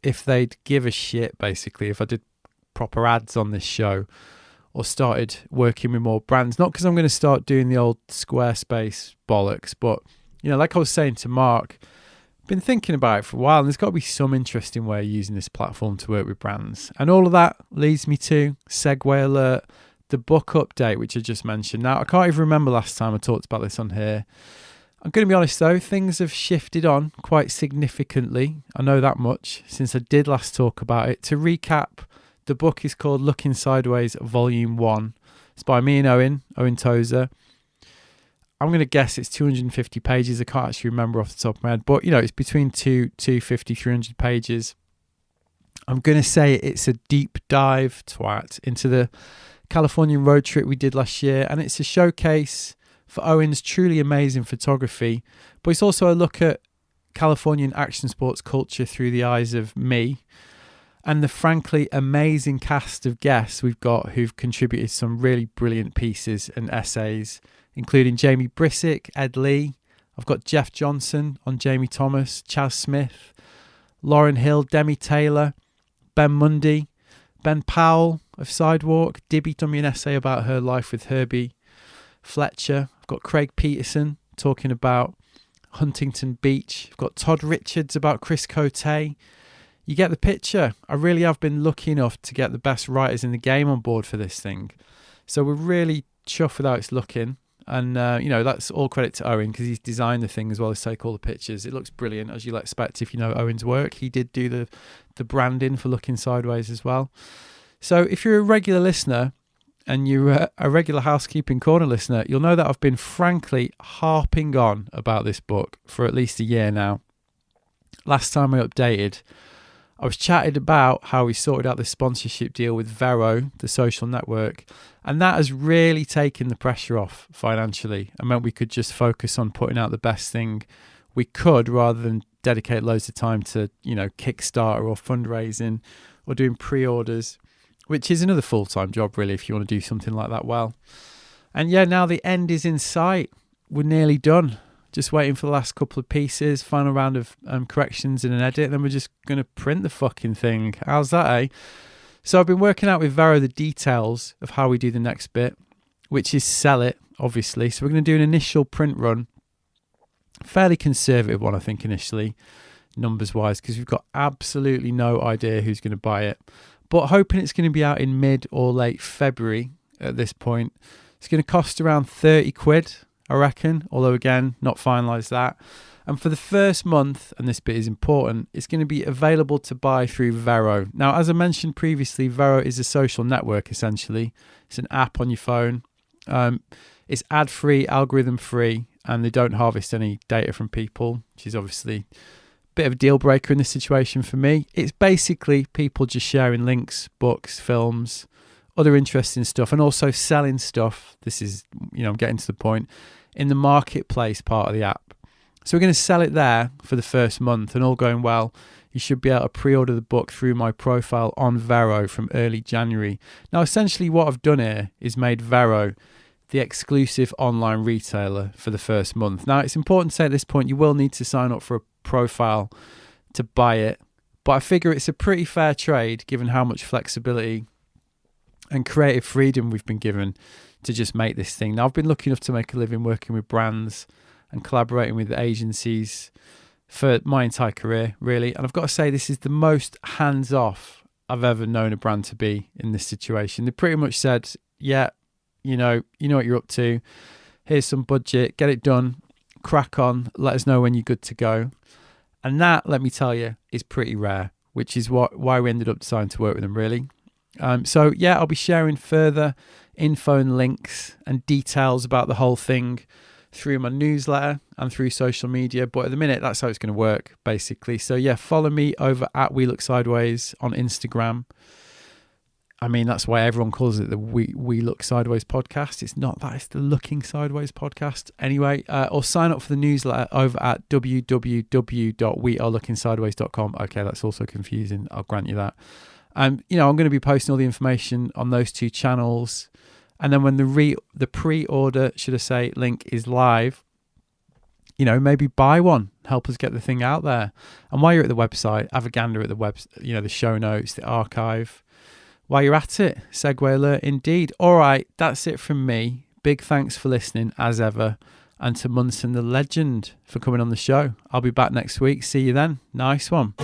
Speaker 1: if they'd give a shit, basically, if I did proper ads on this show or started working with more brands. Not because I'm going to start doing the old Squarespace bollocks, but, like I was saying to Mark, I've been thinking about it for a while, and there's got to be some interesting way of using this platform to work with brands. And all of that leads me to, segue alert, the book update, which I just mentioned. Now, I can't even remember last time I talked about this on here. I'm going to be honest though, things have shifted on quite significantly. I know that much since I did last talk about it. To recap, the book is called Looking Sideways Volume 1. It's by me and Owen Tozer. I'm going to guess it's 250 pages. I can't actually remember off the top of my head, but it's between 250, 300 pages. I'm going to say it's a deep dive into the Californian road trip we did last year, and it's a showcase for Owen's truly amazing photography, but it's also a look at Californian action sports culture through the eyes of me and the frankly amazing cast of guests we've got who've contributed some really brilliant pieces and essays, including Jamie Brissick, Ed Lee. I've got Jeff Johnson on Jamie Thomas, Chaz Smith, Lauren Hill, Demi Taylor, Ben Mundy, Ben Powell of Sidewalk. Dibby done me an essay about her life with Herbie Fletcher. I've got Craig Peterson talking about Huntington Beach. I've got Todd Richards about Chris Cote. You get the picture. I really have been lucky enough to get the best writers in the game on board for this thing. So we're really chuffed with how it's looking. And, that's all credit to Owen because he's designed the thing as well as take all the pictures. It looks brilliant, as you'll expect if you know Owen's work. He did do the branding for Looking Sideways as well. So if you're a regular listener and you're a regular Housekeeping Corner listener, you'll know that I've been frankly harping on about this book for at least a year now. Last time I updated, I was chatted about how we sorted out this sponsorship deal with Vero, the social network, and that has really taken the pressure off financially and meant we could just focus on putting out the best thing we could rather than dedicate loads of time to, Kickstarter or fundraising or doing pre-orders, which is another full-time job really if you want to do something like that well. And yeah, now the end is in sight. We're nearly done. Just waiting for the last couple of pieces, final round of corrections and an edit, then we're just going to print the fucking thing. How's that, eh? So I've been working out with Vero the details of how we do the next bit, which is sell it, obviously. So we're going to do an initial print run, fairly conservative one, I think, initially, numbers-wise, because we've got absolutely no idea who's going to buy it. But hoping it's going to be out in mid or late February at this point. It's going to cost around 30 quid. I reckon, although again, not finalised that. And for the first month, and this bit is important, it's going to be available to buy through Vero. Now, as I mentioned previously, Vero is a social network, essentially. It's an app on your phone. It's ad-free, algorithm-free, and they don't harvest any data from people, which is obviously a bit of a deal breaker in this situation for me. It's basically people just sharing links, books, films, other interesting stuff, and also selling stuff. This is, I'm getting to the point, in the marketplace part of the app. So we're going to sell it there for the first month, and all going well, you should be able to pre-order the book through my profile on Vero from early January. Now, essentially what I've done here is made Vero the exclusive online retailer for the first month. Now, it's important to say at this point, you will need to sign up for a profile to buy it, but I figure it's a pretty fair trade given how much flexibility and creative freedom we've been given to just make this thing. Now, I've been lucky enough to make a living working with brands and collaborating with agencies for my entire career, really. And I've got to say, this is the most hands-off I've ever known a brand to be in this situation. They pretty much said, yeah, you know what you're up to. Here's some budget, get it done, crack on, let us know when you're good to go. And that, let me tell you, is pretty rare, which is why we ended up deciding to work with them, really. So yeah, I'll be sharing further info and links and details about the whole thing through my newsletter and through social media, but at the minute that's how it's going to work, basically. So yeah, follow me over at We Look Sideways on Instagram. I mean, that's why everyone calls it the We Look Sideways podcast. It's not that, it's the Looking Sideways podcast. Anyway, or sign up for the newsletter over at www.wearelookingsideways.com. Okay, that's also confusing, I'll grant you that. I'm going to be posting all the information on those two channels. And then when the pre-order, should I say, link is live, maybe buy one, help us get the thing out there. And while you're at the website, have a gander at the the show notes, the archive. While you're at it, segue alert indeed. All right, that's it from me. Big thanks for listening as ever. And to Munson the legend for coming on the show. I'll be back next week. See you then. Nice one.